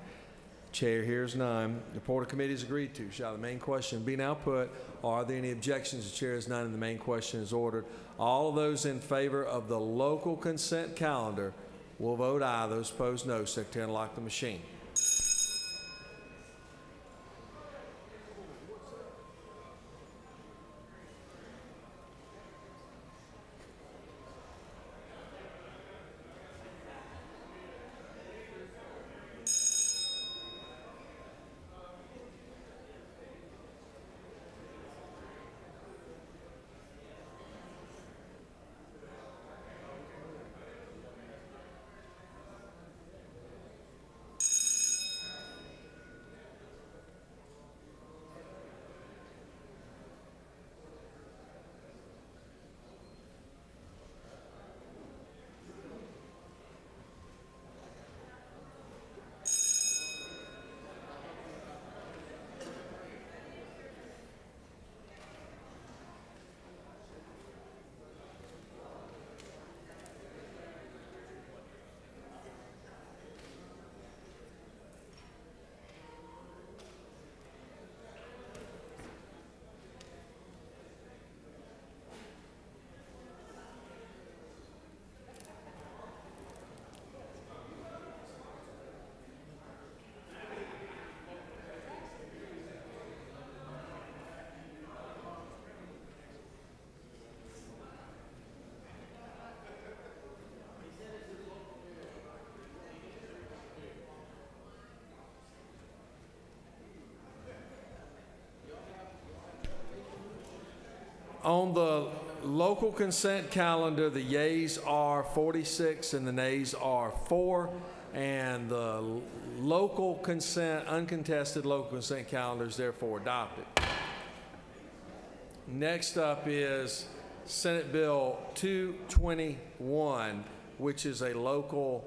Chair hears none. The report of committee is agreed to. Shall the main question be now put? Are there any objections? The chair has none and the main question is ordered. All of those in favor of the local consent calendar will vote aye. Those opposed, no. Secretary, unlock the machine. On the local consent calendar, the yeas are 46 and the nays are 4, and the local consent, uncontested local consent calendar is therefore adopted. Next up is Senate Bill 221, which is a local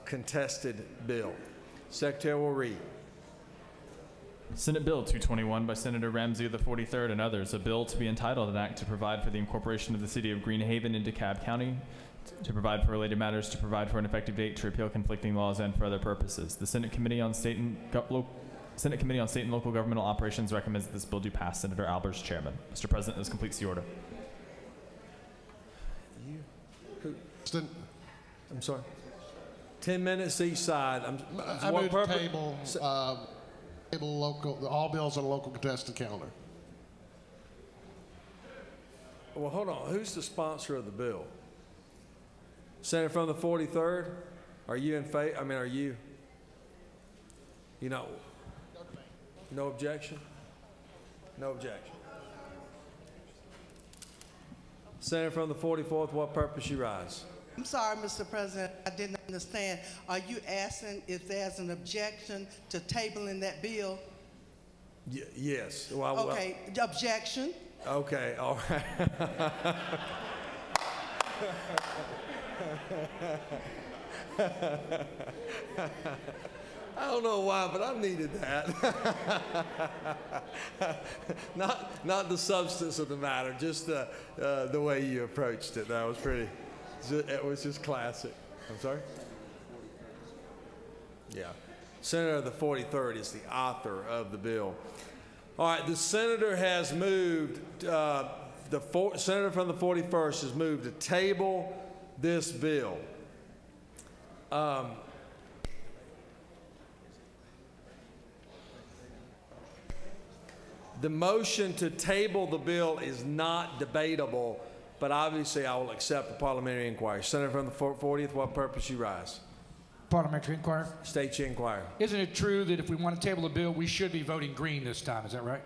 contested bill. Secretary will read. Senate Bill 221 by Senator Ramsey of the 43rd and others, a bill to be entitled an act to provide for the incorporation of the city of Greenhaven in DeKalb County, to provide for related matters, to provide for an effective date, to repeal conflicting laws, and for other purposes. The Senate Committee on State and Local Governmental Operations recommends that this bill do pass. Senator Albers, Chairman. Mr. President, this completes the order. I'm sorry. 10 minutes each side. I move to table all bills on a local contested calendar. Well, hold on. Who's the sponsor of the bill? Senator from the 43rd? Are you in favor? I mean, are you? You know, no objection? No objection. Senator from the 44th, what purpose you rise? I'm sorry, Mr. President, I didn't understand. Are you asking if there's an objection to tabling that bill? Yes. Well, okay, objection. Okay, all right. I don't know why, but I needed that. Not the substance of the matter, just the way you approached it. That was pretty. It was just classic. I'm sorry? Yeah. Senator of the 43rd is the author of the bill. All right, the senator has moved, senator from the 41st has moved to table this bill. The motion to table the bill is not debatable, but obviously I will accept a parliamentary inquiry. Senator from the 40th, what purpose you rise? Parliamentary inquiry. State your inquiry. Isn't it true that if we want to table a bill, we should be voting green this time? Is that right?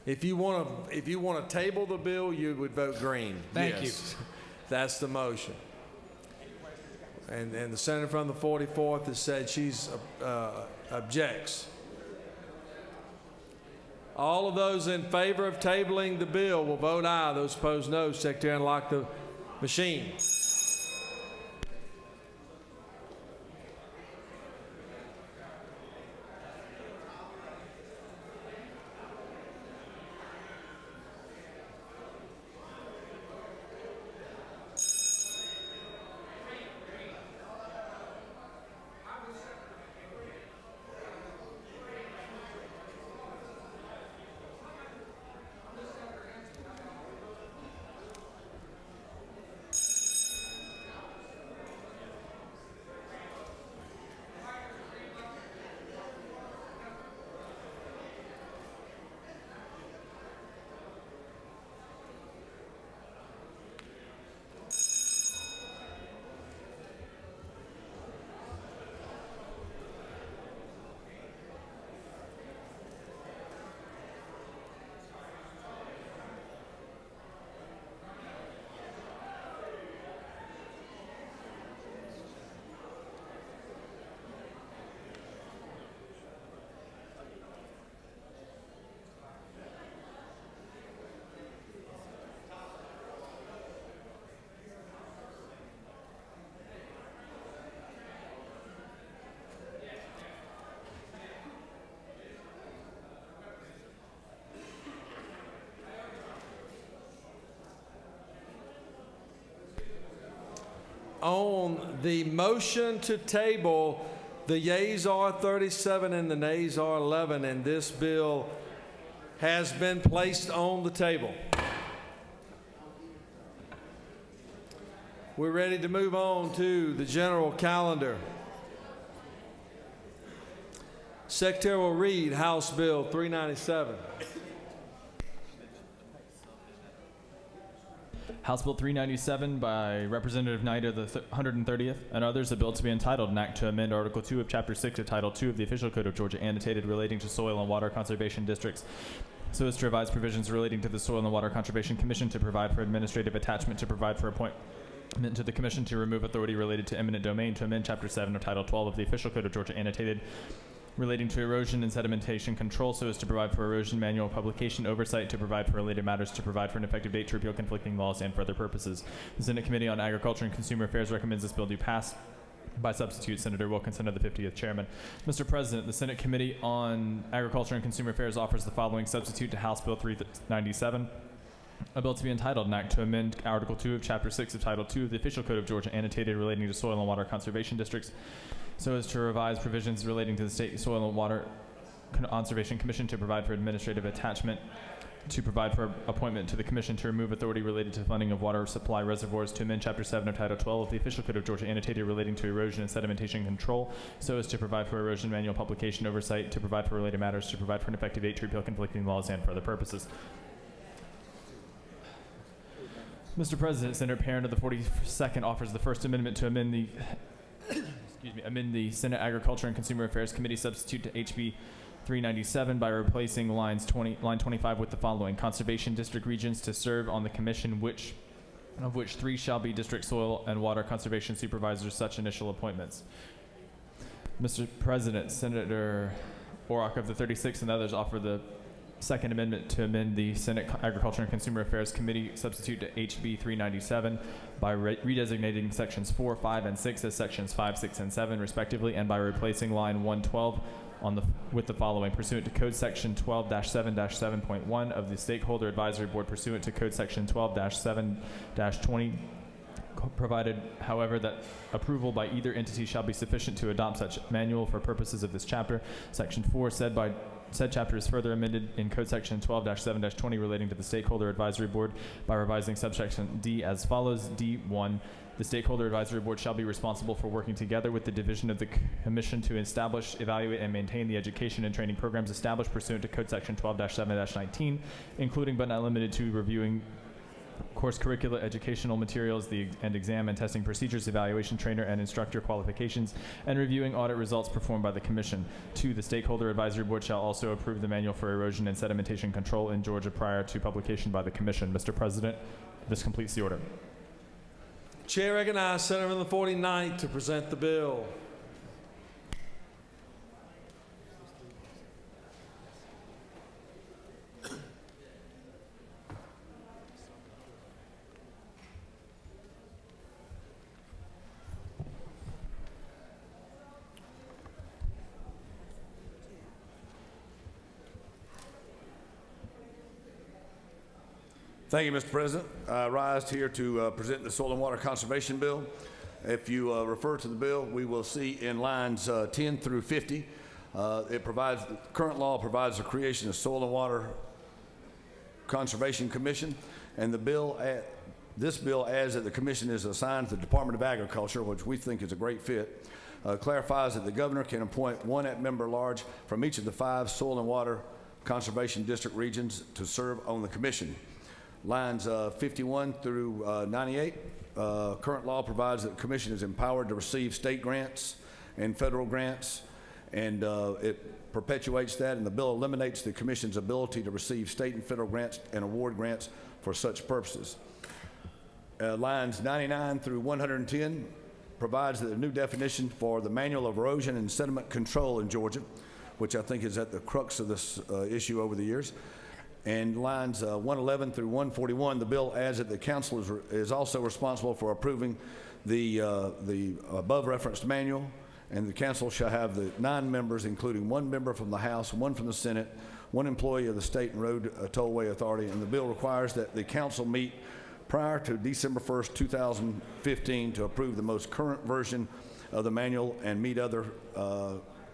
If you want to table the bill, you would vote green. Thank you. That's the motion. And the senator from the 44th has said she's objects. All of those in favor of tabling the bill will vote aye. Those opposed, no. Secretary, unlock the machine. On the motion to table, the yeas are 37 and the nays are 11, and this bill has been placed on the table. We're ready to move on to the general calendar. Secretary will read House Bill 397. House Bill 397 by Representative Knight of the 130th and others, a bill to be entitled, an act to amend Article 2 of Chapter 6 of Title 2 of the Official Code of Georgia annotated relating to soil and water conservation districts so as to revise provisions relating to the Soil and Water Conservation Commission, to provide for administrative attachment, to provide for appointment to the Commission, to remove authority related to eminent domain, to amend Chapter 7 of Title 12 of the Official Code of Georgia annotated relating to erosion and sedimentation control so as to provide for erosion manual publication oversight, to provide for related matters, to provide for an effective date, to repeal conflicting laws, and for other purposes. The Senate Committee on Agriculture and Consumer Affairs recommends this bill do pass. By substitute, Senator Wilkinson of the 50th Chairman. Mr. President, the Senate Committee on Agriculture and Consumer Affairs offers the following substitute to House Bill 397. A bill to be entitled, an act to amend Article 2 of Chapter 6 of Title 2 of the Official Code of Georgia, annotated, relating to soil and water conservation districts, so as to revise provisions relating to the State Soil and Water Conservation Commission, to provide for administrative attachment, to provide for appointment to the Commission, to remove authority related to funding of water supply reservoirs, to amend Chapter 7 of Title 12 of the Official Code of Georgia, annotated, relating to erosion and sedimentation control, so as to provide for erosion manual publication oversight, to provide for related matters, to provide for an effective date, to repeal conflicting laws, and for other purposes. Mr. President, Senator Parent of the 42nd offers the First Amendment to amend the amend the Senate Agriculture and Consumer Affairs Committee substitute to HB 397 by replacing line 25 with the following: conservation district regions to serve on the commission, of which 3 shall be district soil and water conservation supervisors, such initial appointments. Mr. President, Senator Orrock of the 36th and others offer the Second Amendment to amend the Senate Agriculture and Consumer Affairs Committee substitute to HB 397 by redesignating sections 4, 5, and 6 as sections 5, 6, and 7 respectively, and by replacing line 112 with the following: pursuant to Code Section 12-7-7.1 of the Stakeholder Advisory Board, pursuant to Code Section 12-7-20, provided, however, that approval by either entity shall be sufficient to adopt such manual for purposes of this chapter. Section 4 said chapter is further amended in Code Section 12-7-20 relating to the Stakeholder Advisory Board by revising subsection D as follows: D1, the Stakeholder Advisory Board shall be responsible for working together with the Division of the Commission to establish, evaluate, and maintain the education and training programs established pursuant to Code Section 12-7-19, including but not limited to reviewing course curricula, educational materials, and exam and testing procedures, evaluation, trainer, and instructor qualifications, and reviewing audit results performed by the Commission. 2, the Stakeholder Advisory Board shall also approve the manual for erosion and sedimentation control in Georgia prior to publication by the Commission. Mr. President, this completes the order. Chair recognizes Senator from the 49th to present the bill. Thank you, Mr. President. I rise here to present the Soil and Water Conservation Bill. If you refer to the bill, we will see in lines 10 through 50, current law provides the creation of Soil and Water Conservation Commission, and this bill adds that the commission is assigned to the Department of Agriculture, which we think is a great fit. Clarifies that the governor can appoint one member-at-large from each of the 5 Soil and Water Conservation District regions to serve on the commission. Lines 51 through 98, current law provides that the commission is empowered to receive state grants and federal grants, and it perpetuates that, and the bill eliminates the commission's ability to receive state and federal grants and award grants for such purposes. Lines 99 through 110 provides that a new definition for the Manual of Erosion and Sediment Control in Georgia, which I think is at the crux of this issue over the years. And lines 111 through 141, the bill adds that the council is also responsible for approving the above referenced manual, and the council shall have the 9 members, including 1 member from the House, 1 from the Senate, 1 employee of the State and Road Tollway Authority, and the bill requires that the council meet prior to December 1st, 2015 to approve the most current version of the manual and meet other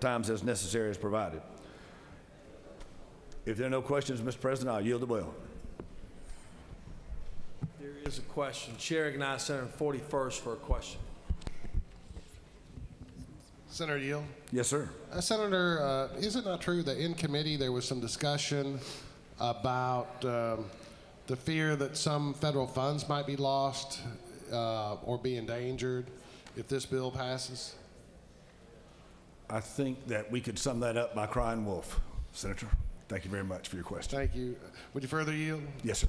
times as necessary as provided. If there are no questions, Mr. President, I'll yield the bill. There is a question. Chair recognizes Senator 41st for a question. Senator Yield? Yes, sir. Senator, is it not true that in committee there was some discussion about the fear that some federal funds might be lost or be endangered if this bill passes? I think that we could sum that up by crying wolf, Senator. Thank you very much for your question. Thank you. Would you further yield? Yes, sir.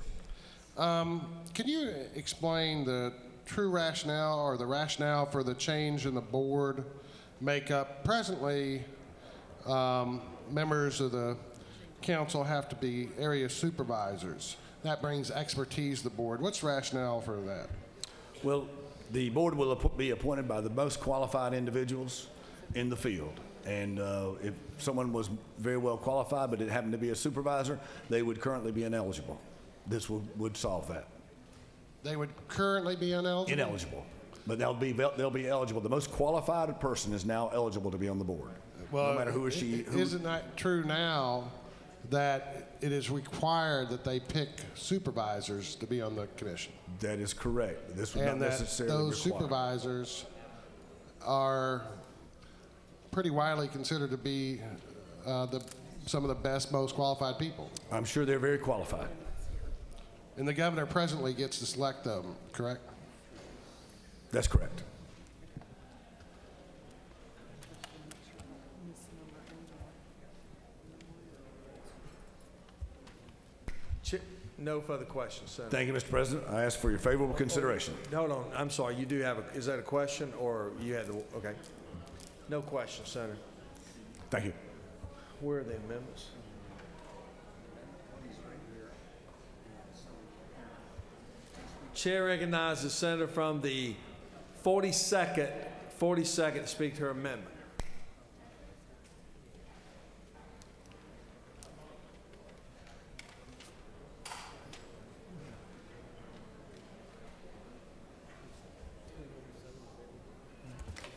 Can you explain the true rationale or the rationale for the change in the board makeup? Presently, members of the council have to be area supervisors. That brings expertise to the board. What's the rationale for that? Well, the board will be appointed by the most qualified individuals in the field. And if someone was very well qualified, but it happened to be a supervisor, they would currently be ineligible. This would solve that. They would currently be ineligible? Ineligible. But they'll be eligible. The most qualified person is now eligible to be on the board. Well, no matter who is she. Isn't that true now that it is required that they pick supervisors to be on the commission? That is correct. This would and not that necessarily those require. supervisors are pretty widely considered to be some of the best, most qualified people. I'm sure they're very qualified. And the governor presently gets to select them, correct? That's correct. No further questions, Senator. Thank you, Mr. President. I ask for your favorable consideration. Hold on. I'm sorry. You do have is that a question or you had the, okay. No questions, Senator. Thank you. Where are the amendments? Chair recognizes the senator from the 42nd to speak to her amendment.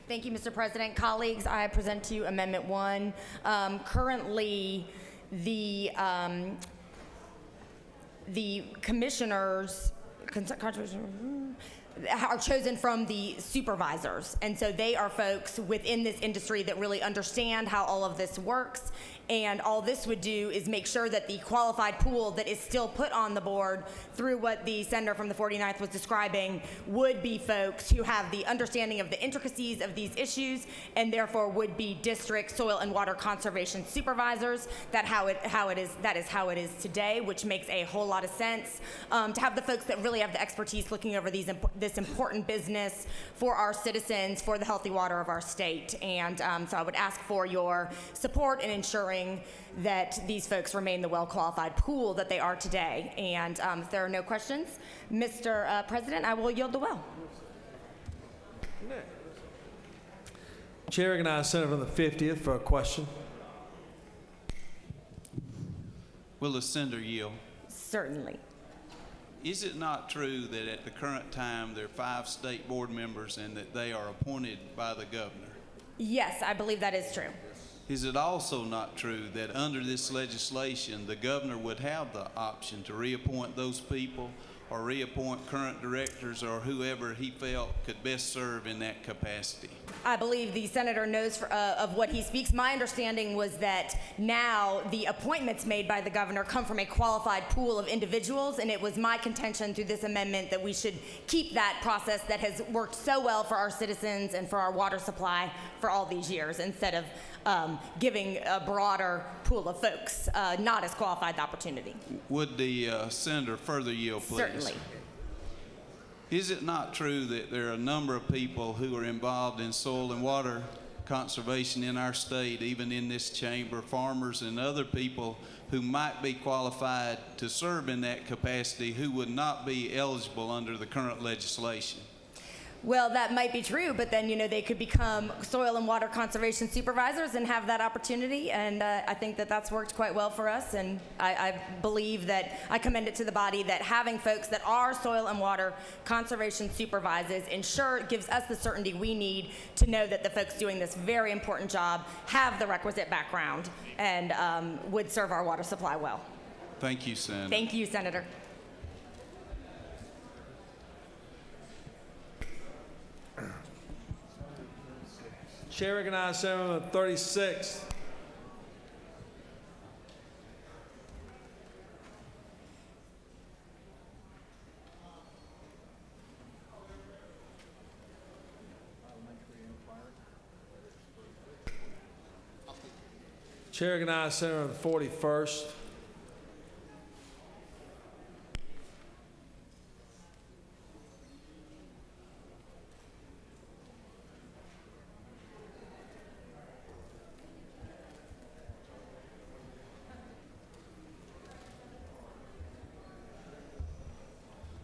Thank you, Mr. President. Colleagues, I present to you Amendment 1. Currently, the commissioners are chosen from the supervisors, and so they are folks within this industry that really understand how all of this works, and all this would do is make sure that the qualified pool that is still put on the board through what the senator from the 49th was describing would be folks who have the understanding of the intricacies of these issues and therefore would be district soil and water conservation supervisors. That is how it is today, which makes a whole lot of sense. To have the folks that really have the expertise looking over this important business for our citizens, for the healthy water of our state. And so I would ask for your support in ensuring that these folks remain the well-qualified pool that they are today. And if there are no questions, Mr. President, I will yield the well. Chair recognizes Senator from the 50th for a question. Will the senator yield? Certainly. Is it not true that at the current time there are 5 state board members and that they are appointed by the governor? Yes, I believe that is true. Is it also not true that under this legislation the governor would have the option to reappoint those people or reappoint current directors or whoever he felt could best serve in that capacity? I believe the senator knows of what he speaks. My understanding was that now the appointments made by the governor come from a qualified pool of individuals, and it was my contention through this amendment that we should keep that process that has worked so well for our citizens and for our water supply for all these years, instead of giving a broader pool of folks not as qualified the opportunity. Would the senator further yield, please? Certainly. Is it not true that there are a number of people who are involved in soil and water conservation in our state, even in this chamber, farmers and other people who might be qualified to serve in that capacity who would not be eligible under the current legislation? Well, that might be true, but then, they could become soil and water conservation supervisors and have that opportunity, and I think that that's worked quite well for us, and I believe that I commend it to the body that having folks that are soil and water conservation supervisors gives us the certainty we need to know that the folks doing this very important job have the requisite background and would serve our water supply well. Thank you, Senator. Thank you, Senator. Chair recognizes Senator from the 36th. Chair recognizes Senator from the 41st.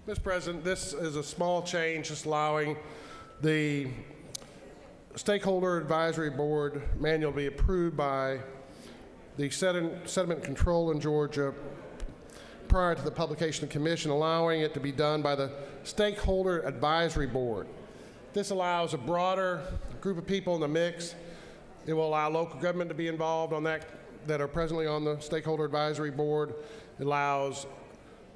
Mr. President, this is a small change, just allowing the Stakeholder Advisory Board manual to be approved by the Sediment Control in Georgia prior to the publication of commission, allowing it to be done by the Stakeholder Advisory Board. This allows a broader group of people in the mix. It will allow local government to be involved on that are presently on the Stakeholder Advisory Board. It allows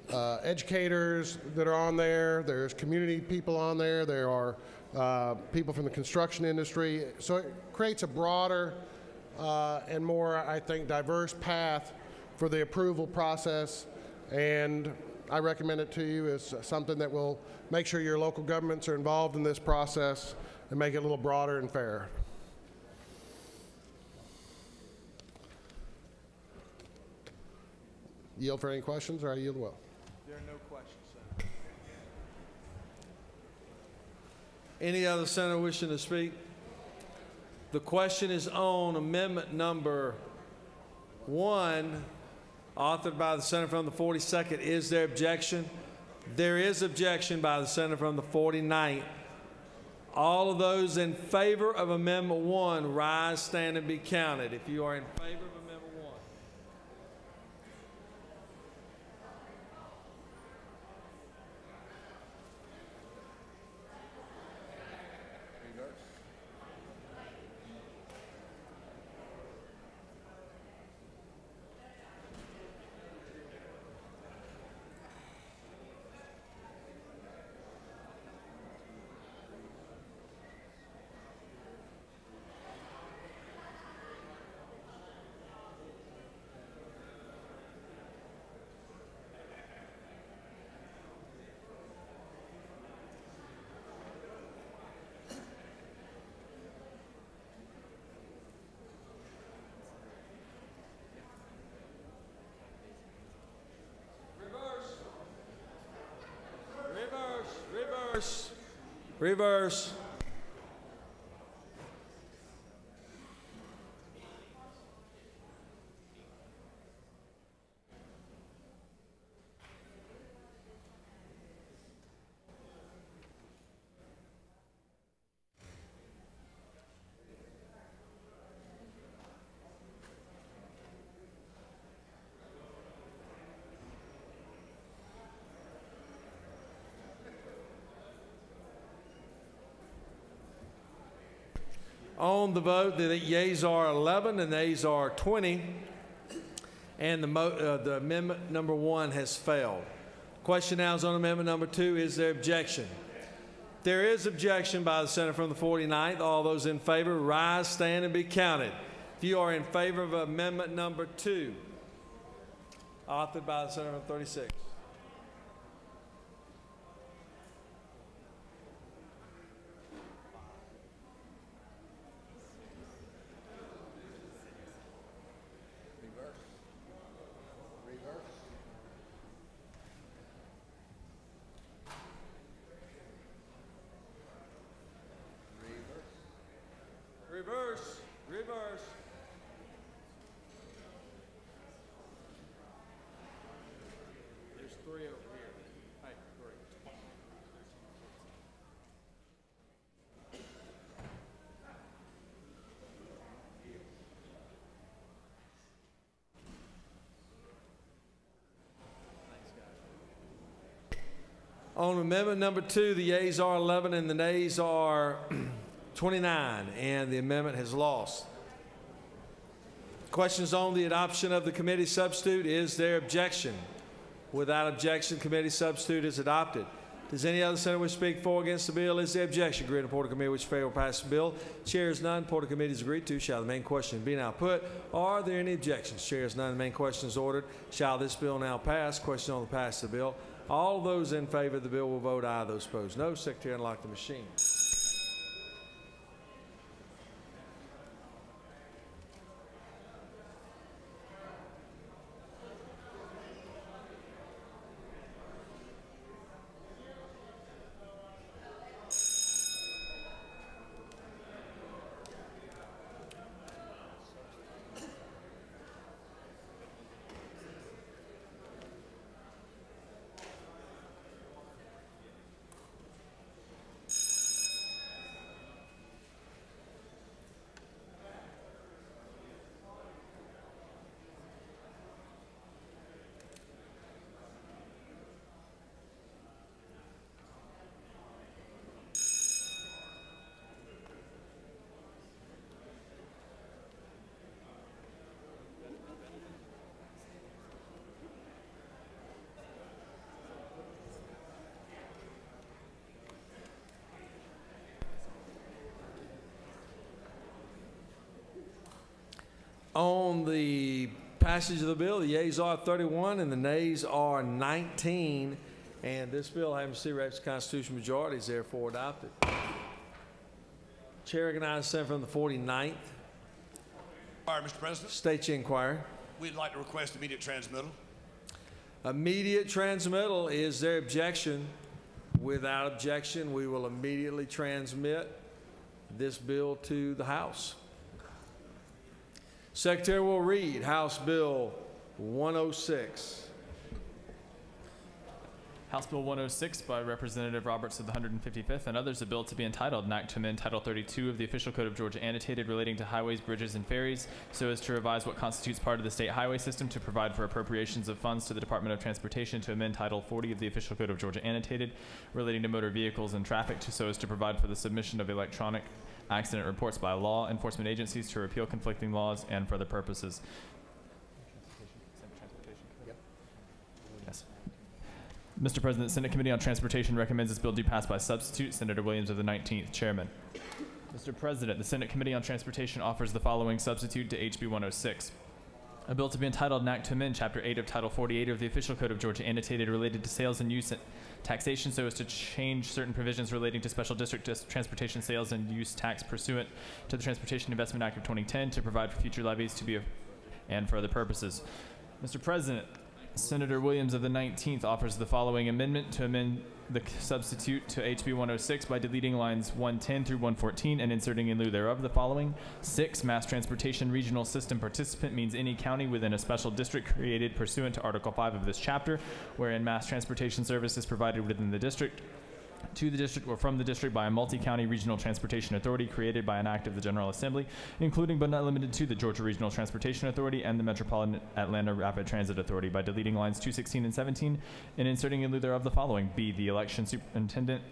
educators that are on there. There's community people on there. There are people from the construction industry. So it creates a broader and more, I think, diverse path for the approval process. And I recommend it to you as something that will make sure your local governments are involved in this process and make it a little broader and fairer. Yield for any questions, or I yield well? There are no questions, Senator. Any other senator wishing to speak? The question is on amendment number 1, authored by the senator from the 42nd. Is there objection? There is objection by the senator from the 49th. All of those in favor of amendment 1, rise, stand, and be counted. If you are in favor of amendment 1. Reverse. On the vote, the yeas are 11 and the nays are 20, and the amendment number 1 has failed. Question now is on amendment number 2. Is there objection? There is objection by the senator from the 49th. All those in favor, rise, stand, and be counted. If you are in favor of amendment number 2, authored by the senator from 36. Reverse. There's 3 over here. Hey, 3. On amendment number 2, the yeas are 11 and the nays are 29, and the amendment has lost. Questions on the adoption of the committee substitute. Is there objection? Without objection, committee substitute is adopted. Does any other senator wish to speak for or against the bill? Is there objection? Agreed to report of committee which favor will pass the bill. Chair is none. Report of committee is agreed to. Shall the main question be now put? Are there any objections? Chair is none. The main question is ordered. Shall this bill now pass? Question on the pass of the bill. All those in favor of the bill will vote aye. Those opposed, no. Secretary, unlock the machine. On the passage of the bill, the yeas are 31 and the nays are 19. And this bill, having received its constitutional majority, is therefore adopted. Chair recognizes the senator from the 49th. All right, Mr. President. State your inquiry. We'd like to request immediate transmittal. Immediate transmittal. Is there objection? Without objection, we will immediately transmit this bill to the House. Secretary will read House Bill 106. House Bill 106 by Representative Roberts of the 155th and others, a bill to be entitled, an act to amend Title 32 of the Official Code of Georgia annotated relating to highways, bridges, and ferries so as to revise what constitutes part of the state highway system, to provide for appropriations of funds to the Department of Transportation, to amend Title 40 of the Official Code of Georgia annotated relating to motor vehicles and traffic so as to provide for the submission of electronic accident reports by law enforcement agencies to repeal conflicting laws and for other purposes. Yes. Mr. President, the Senate Committee on Transportation recommends this bill do pass by substitute. Senator Williams of the 19th, Chairman. Mr. President, the Senate Committee on Transportation offers the following substitute to HB 106. A bill to be entitled, an act to amend Chapter 8 of Title 48 of the Official Code of Georgia annotated related to sales and use taxation so as to change certain provisions relating to special district transportation sales and use tax pursuant to the Transportation Investment Act of 2010 to provide for future levies to be and for other purposes. Mr. President, Senator Williams of the 19th offers the following amendment to amend the substitute to HB 106 by deleting lines 110 through 114 and inserting in lieu thereof the following. 6. Mass Transportation Regional System participant means any county within a special district created pursuant to Article 5 of this chapter, wherein mass transportation service is provided within the district, to the district, or from the district by a multi-county regional transportation authority created by an act of the General Assembly, including but not limited to the Georgia Regional Transportation Authority and the Metropolitan Atlanta Rapid Transit Authority, by deleting lines 216 and 17 and inserting in lieu thereof the following. B. The election superintendent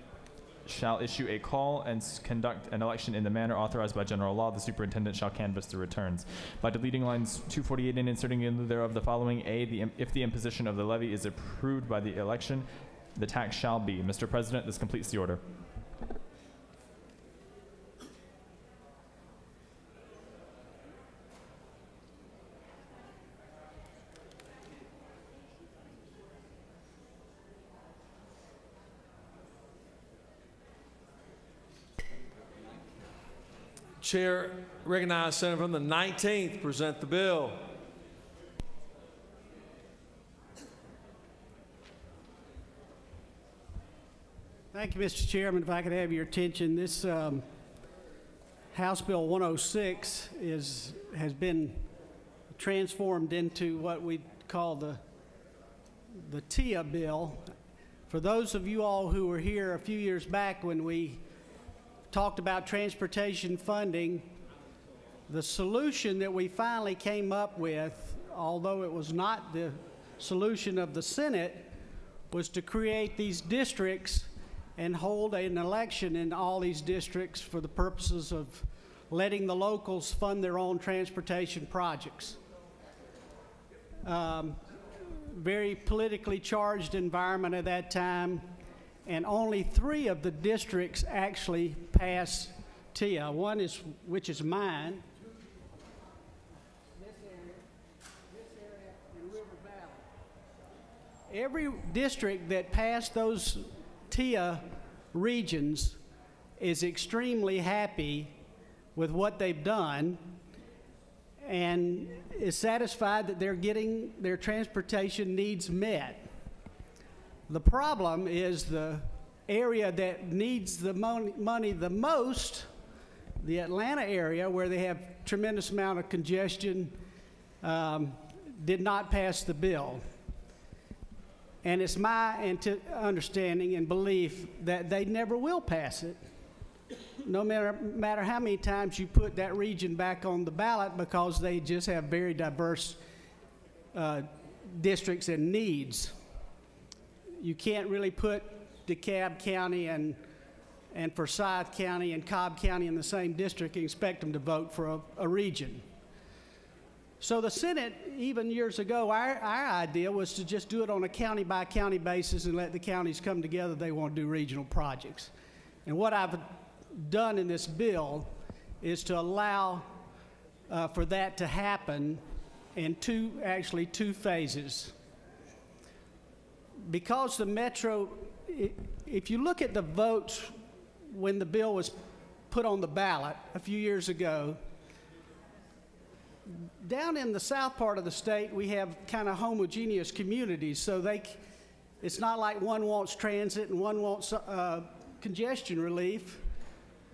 shall issue a call and conduct an election in the manner authorized by general law. The superintendent shall canvass the returns. By deleting lines 248 and inserting in lieu thereof the following. A. If the imposition of the levy is approved by the election, the tax shall be. Mr. President, this completes the order. Chair recognizes Senator from the 19th present the bill. Thank you, Mr. Chairman. If I could have your attention, this House Bill 106 has been transformed into what we call the TIA bill. For those of you all who were here a few years back when we talked about transportation funding, the solution that we finally came up with, although it was not the solution of the Senate, was to create these districts and hold an election in all these districts for the purposes of letting the locals fund their own transportation projects. Very politically charged environment at that time, and only 3 of the districts actually passed TIA. One is, which is mine, this area, and River Valley. Every district that passed those TIA regions is extremely happy with what they've done and is satisfied that they're getting their transportation needs met. The problem is the area that needs the money the most, the Atlanta area, where they have tremendous amount of congestion, did not pass the bill. And it's my understanding and belief that they never will pass it, no matter how many times you put that region back on the ballot, because they just have very diverse districts and needs. You can't really put DeKalb County and Forsyth County and Cobb County in the same district and expect them to vote for a region. So the Senate, even years ago, our idea was to just do it on a county-by-county basis and let the counties come together. They want to do regional projects. And what I've done in this bill is to allow for that to happen in actually two phases. Because the Metro, if you look at the votes when the bill was put on the ballot a few years ago, down in the south part of the state, we have kind of homogeneous communities, so it's not like one wants transit and one wants congestion relief.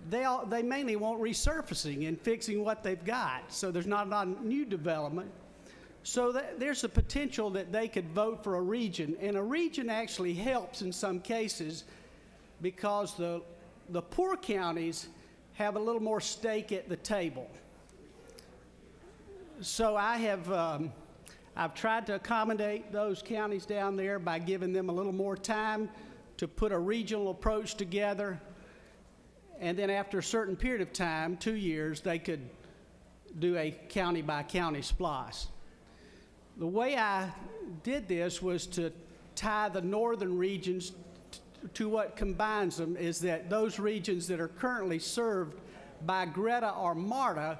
They mainly want resurfacing and fixing what they've got, so there's not a lot of new development. So there's a potential that they could vote for a region, and a region actually helps in some cases because the poor counties have a little more stake at the table. So I've tried to accommodate those counties down there by giving them a little more time to put a regional approach together, and then after a certain period of time, 2 years, they could do a county-by-county SPLOST. The way I did this was to tie the northern regions to what combines them is that those regions that are currently served by Greta or MARTA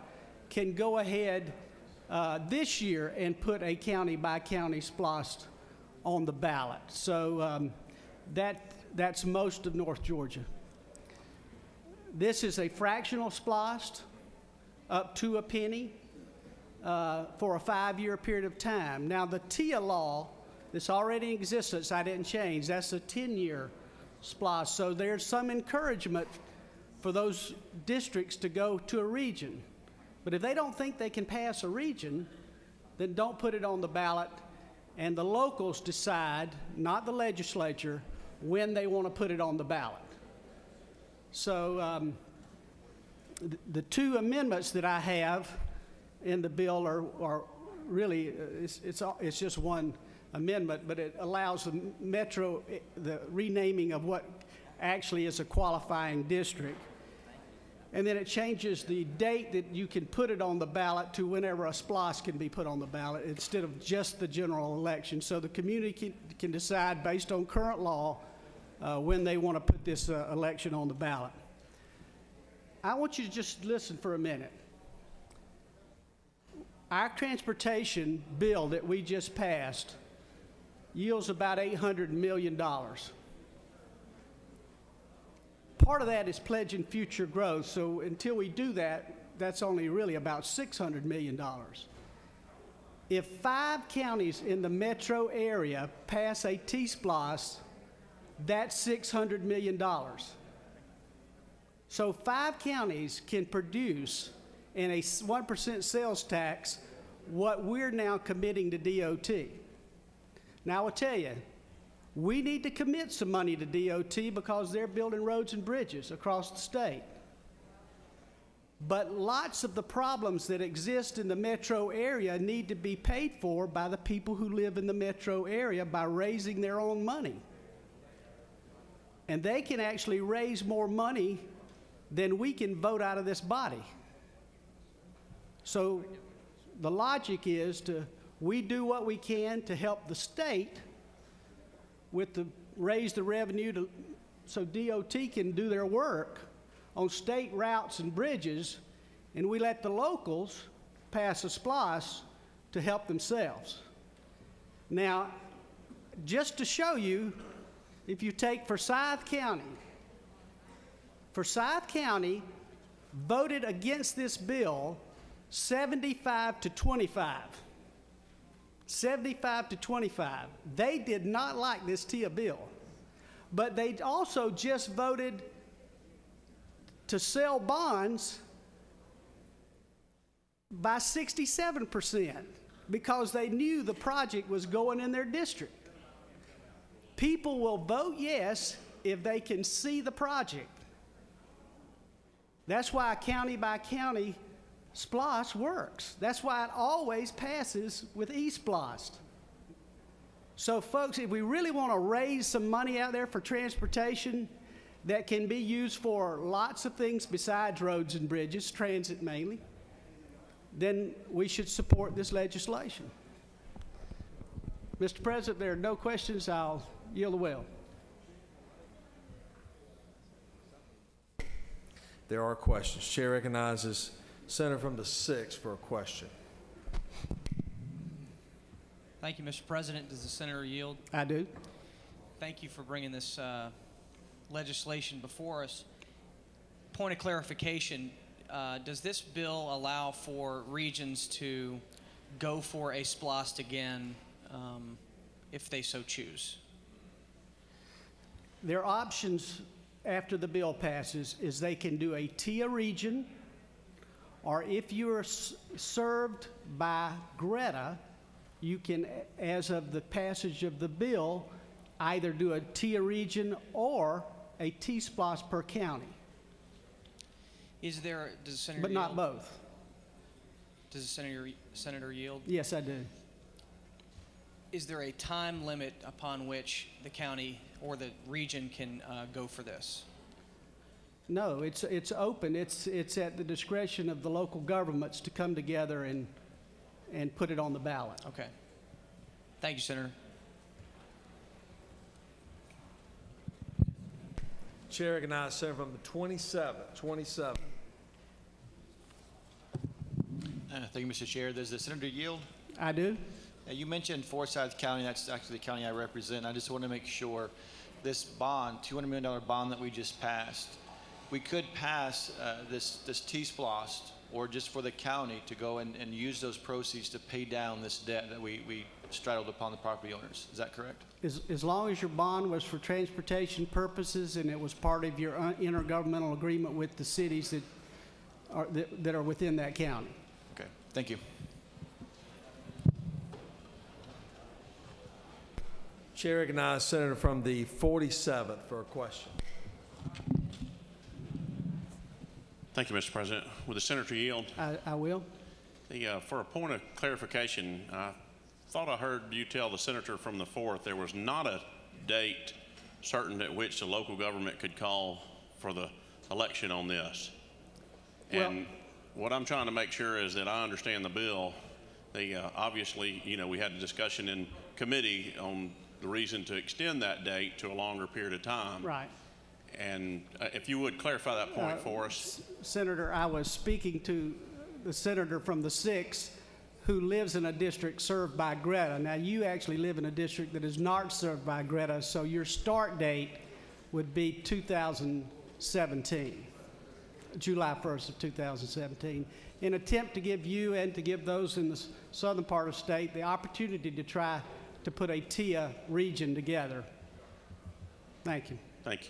can go ahead this year and put a county-by-county SPLOST on the ballot. So that's most of North Georgia. This is a fractional SPLOST up to a penny for a 5-year period of time. Now, the TIA law that's already in existence, I didn't change. That's a 10-year SPLOST. So there's some encouragement for those districts to go to a region. But if they don't think they can pass a region, then don't put it on the ballot, and the locals decide, not the legislature, when they want to put it on the ballot. So the two amendments that I have in the bill are really, it's just one amendment, but it allows the Metro, the renaming of what actually is a qualifying district. And then it changes the date that you can put it on the ballot to whenever a SPLOST can be put on the ballot instead of just the general election. So the community can decide based on current law when they want to put this election on the ballot. I want you to just listen for a minute. Our transportation bill that we just passed yields about $800 million. Part of that is pledging future growth, so until we do that, that's only really about $600 million. If 5 counties in the metro area pass a T-SPLOST, that's $600 million. So 5 counties can produce in a 1% sales tax what we're now committing to DOT. Now, I will tell you, we need to commit some money to DOT because they're building roads and bridges across the state. But lots of the problems that exist in the metro area need to be paid for by the people who live in the metro area by raising their own money. And they can actually raise more money than we can vote out of this body. So the logic is we do what we can to help the state raise the revenue so DOT can do their work on state routes and bridges, and we let the locals pass a SPLOST to help themselves. Now, just to show you, if you take Forsyth County voted against this bill 75 to 25. 75 to 25. They did not like this TIA bill, but they also just voted to sell bonds by 67% because they knew the project was going in their district. People will vote yes if they can see the project. That's why a county-by-county SPLOST works. That's why it always passes with e-SPLOST. So folks, if we really want to raise some money out there for transportation that can be used for lots of things besides roads and bridges, transit mainly, then we should support this legislation. Mr. President, there are no questions. I'll yield the will. There are questions. Chair recognizes Senator from the 6th for a question. Thank you, Mr. President. Does the senator yield? I do. Thank you for bringing this legislation before us. Point of clarification, does this bill allow for regions to go for a SPLOST again if they so choose? Their options after the bill passes is they can do a TIA region, or if you're served by Greta, you can, as of the passage of the bill, either do a TIA region or a T-SPLOST per county. Does the senator But not yield? both. Does the senator yield? Yes, I do. Is there a time limit upon which the county or the region can go for this? No, it's open. It's at the discretion of the local governments to come together and put it on the ballot. Okay. Thank you, Senator. Chair recognizes Senator from the 27th. 27. Thank you, Mr. Chair. Does the senator yield? I do. You mentioned Forsyth County. That's actually the county I represent. I just want to make sure this bond, $200 million bond that we just passed, we could pass this T-SPLOST, or just for the county to go and use those proceeds to pay down this debt that we straddled upon the property owners. Is that correct? As long as your bond was for transportation purposes and it was part of your intergovernmental agreement with the cities that are within that county. Okay, thank you. Chair recognizes Senator from the 47th for a question. Thank you, Mr. President. Will the senator yield? I will. For a point of clarification, I thought I heard you tell the senator from the 4th there was not a date certain at which the local government could call for the election on this. And what I'm trying to make sure is that I understand the bill. Obviously, we had a discussion in committee on the reason to extend that date to a longer period of time. Right. And if you would clarify that point for us. Senator, I was speaking to the senator from the 6th who lives in a district served by Greta. Now, you actually live in a district that is not served by Greta, so your start date would be 2017, July 1st of 2017, in an attempt to give you and to give those in the southern part of the state the opportunity to try to put a TIA region together. Thank you. Thank you.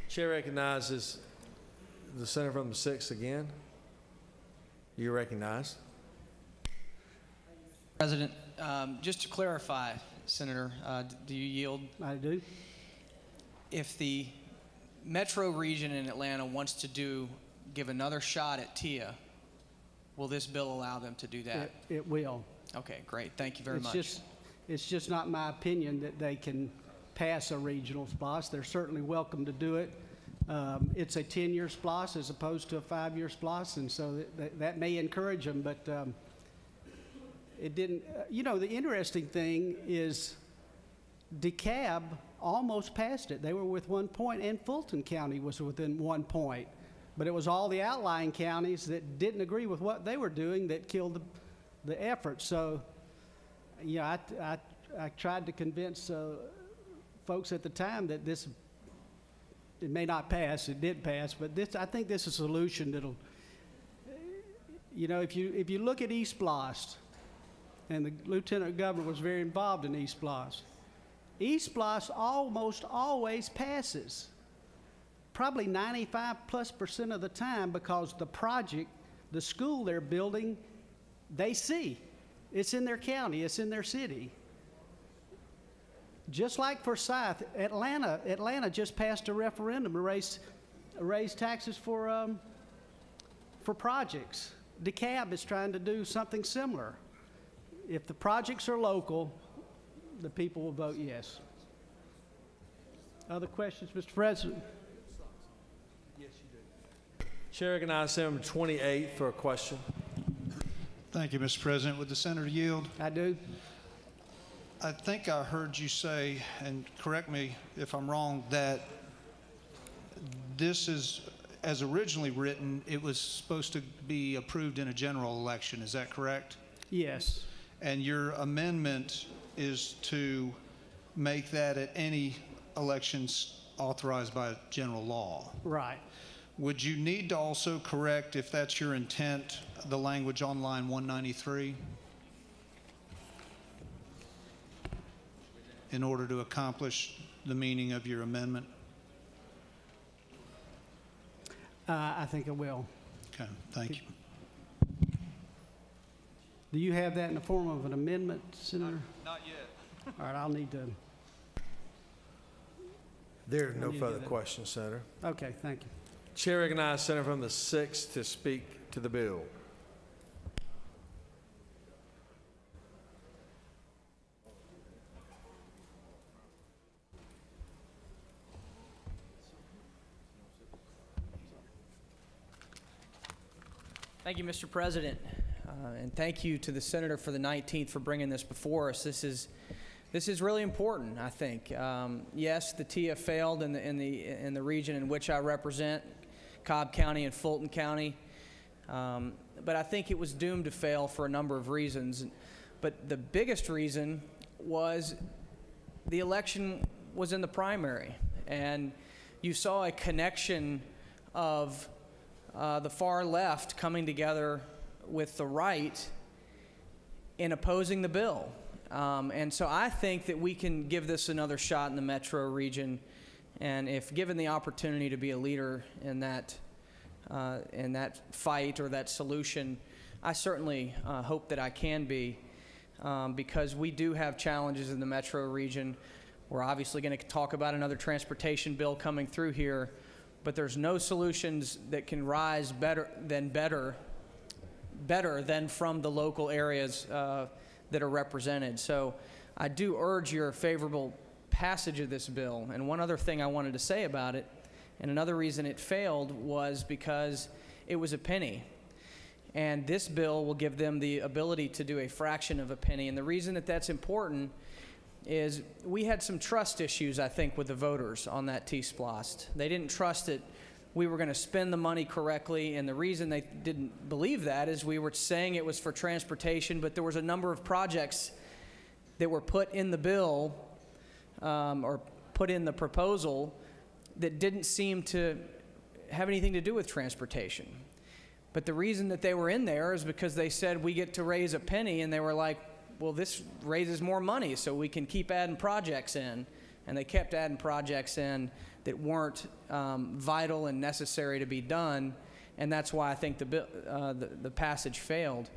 Chair recognizes the senator from the 6th again. You recognize. President, just to clarify, Senator, do you yield? I do. If the metro region in Atlanta wants to give another shot at TIA, will this bill allow them to do that? It will. Okay, great. Thank you very much. It's just not my opinion that they can pass a regional SPLOST. They're certainly welcome to do it. It's a 10-year SPLOST as opposed to a 5-year SPLOST, and so that may encourage them, but it didn't. The interesting thing is DeKalb almost passed it. They were with 1 point, and Fulton County was within 1 point. But it was all the outlying counties that didn't agree with what they were doing that killed the effort. So, I tried to convince folks at the time that it may not pass. It did pass, but I think this is a solution that'll, if you look at East SPLOST, and the lieutenant governor was very involved in East SPLOST. East SPLOST almost always passes, probably 95+% of the time, because the project, the school they're building, they see. It's in their county, it's in their city. Just like Forsyth, Atlanta just passed a referendum to raise taxes for projects. DeKalb is trying to do something similar. If the projects are local, the people will vote yes. Other questions, Mr. President? Yes, you do. Chair recognizes Senator 28 for a question. Thank you, Mr. President. Would the senator yield? I do. I think I heard you say, and correct me if I'm wrong, that this is, as originally written, it was supposed to be approved in a general election. Is that correct? Yes. And your amendment is to make that at any elections authorized by general law. Right. Would you need to also correct, if that's your intent, the language on line 193 in order to accomplish the meaning of your amendment? I think I will. Okay, thank you. Do you have that in the form of an amendment, Senator? Not yet. All right, I'll need to. There are no need to further get that. questions, Senator. Okay, thank you. Chair recognizes Senator from the 6th to speak to the bill. Thank you, Mr. President, and thank you to the senator for the 19th for bringing this before us. This is really important, I think. Yes, the TIA failed in the region in which I represent, Cobb County and Fulton County, but I think it was doomed to fail for a number of reasons. But the biggest reason was the election was in the primary, and you saw a connection of the far left coming together with the right in opposing the bill. And so I think that we can give this another shot in the metro region, and if given the opportunity to be a leader in that fight or that solution, I certainly hope that I can be, because we do have challenges in the metro region. We're obviously going to talk about another transportation bill coming through here, but there's no solutions that can rise better than from the local areas that are represented. So I do urge your favorable passage of this bill. And one other thing I wanted to say about it, and another reason it failed, was because it was a penny. And this bill will give them the ability to do a fraction of a penny. And the reason that that's important is we had some trust issues, I think, with the voters on that T-SPLOST. They didn't trust that we were going to spend the money correctly, and the reason they didn't believe that is we were saying it was for transportation, but there was a number of projects that were put in the bill or put in the proposal that didn't seem to have anything to do with transportation. But the reason that they were in there is because they said we get to raise a penny, and they were like, well, this raises more money, so we can keep adding projects in. And they kept adding projects in that weren't vital and necessary to be done, and that's why I think the passage failed.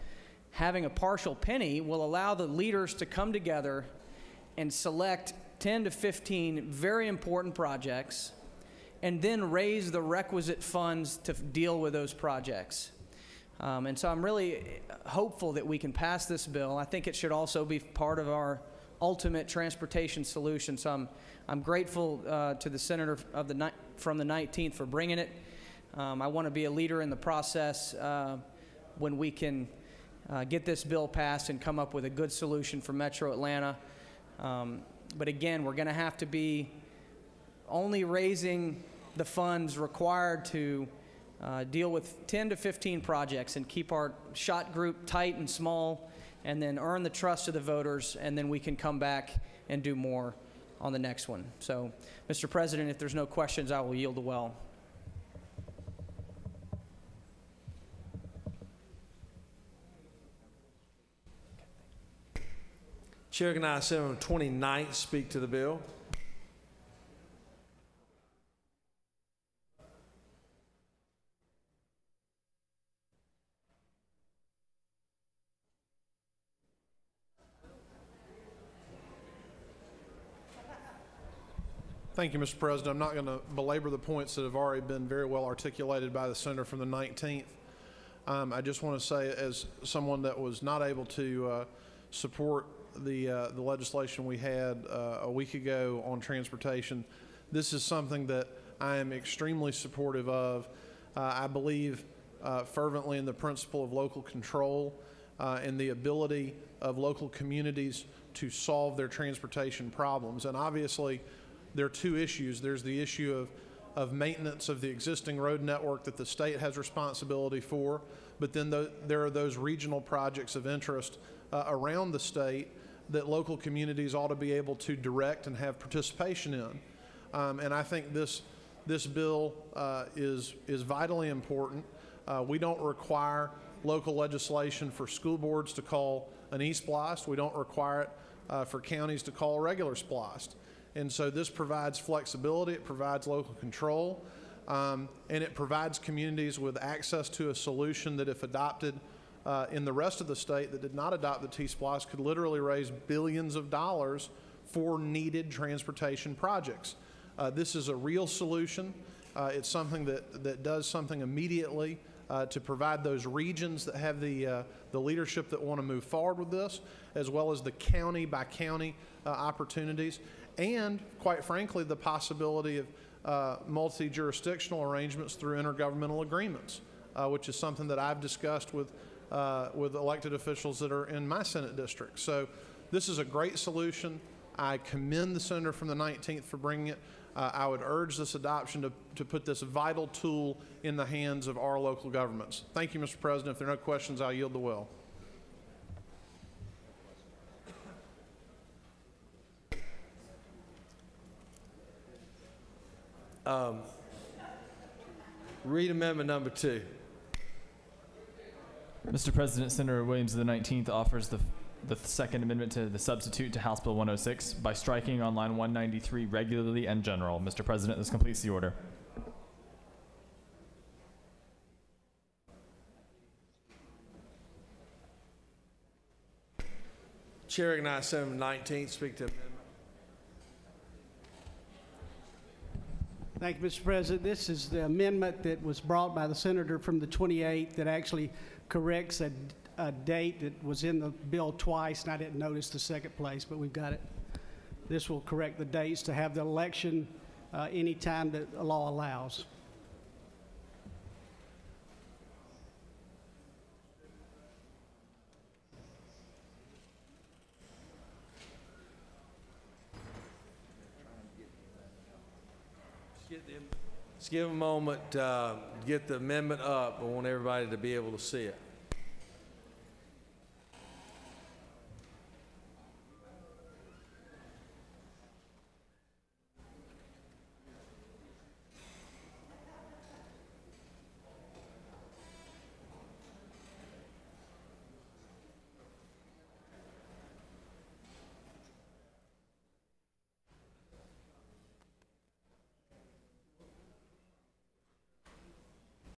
Having a partial penny will allow the leaders to come together and select 10 to 15 very important projects, and then raise the requisite funds to deal with those projects. And so I'm really hopeful that we can pass this bill. I think it should also be part of our ultimate transportation solution. So I'm grateful to the senator from the 19th for bringing it. I want to be a leader in the process when we can get this bill passed and come up with a good solution for Metro Atlanta. But again, we're going to have to be only raising the funds required to deal with 10 to 15 projects and keep our shot group tight and small, and then earn the trust of the voters, and then we can come back and do more on the next one. So, Mr. President, if there's no questions, I will yield the well. Chair recognizes Senator from 29th speak to the bill. Thank you, Mr. President. I'm not going to belabor the points that have already been very well articulated by the senator from the 19th. I just want to say, as someone that was not able to support the legislation we had a week ago on transportation, this is something that I am extremely supportive of. I believe fervently in the principle of local control and the ability of local communities to solve their transportation problems. And obviously, there are two issues. There's the issue of maintenance of the existing road network that the state has responsibility for, but then there are those regional projects of interest around the state that local communities ought to be able to direct and have participation in. And I think this bill is vitally important. We don't require local legislation for school boards to call an e-splost. We don't require it for counties to call a regular splost. And so this provides flexibility, it provides local control, and it provides communities with access to a solution that, if adopted in the rest of the state that did not adopt the T-Splost, could literally raise billions of dollars for needed transportation projects. This is a real solution. It's something that does something immediately to provide those regions that have the leadership that want to move forward with this, as well as the county by county opportunities, and quite frankly, the possibility of multi-jurisdictional arrangements through intergovernmental agreements, which is something that I've discussed with elected officials that are in my Senate district. So this is a great solution. I commend the senator from the 19th for bringing it. I would urge this adoption to put this vital tool in the hands of our local governments. Thank you, Mr. President. If there are no questions, I'll yield the will. Read amendment number 2. Mr. President, Senator Williams of the 19th offers the second amendment to the substitute to House Bill 106 by striking on line 193 regularly and general. Mr. President, this completes the order. Chair recognizes Senator from the 19th. Speak to amendment. Thank you, Mr. President. This is the amendment that was brought by the senator from the 28th that actually corrects a date that was in the bill twice, and I didn't notice the second place, but we've got it. This will correct the dates to have the election any time that the law allows. Let's give a moment to get the amendment up. I want everybody to be able to see it.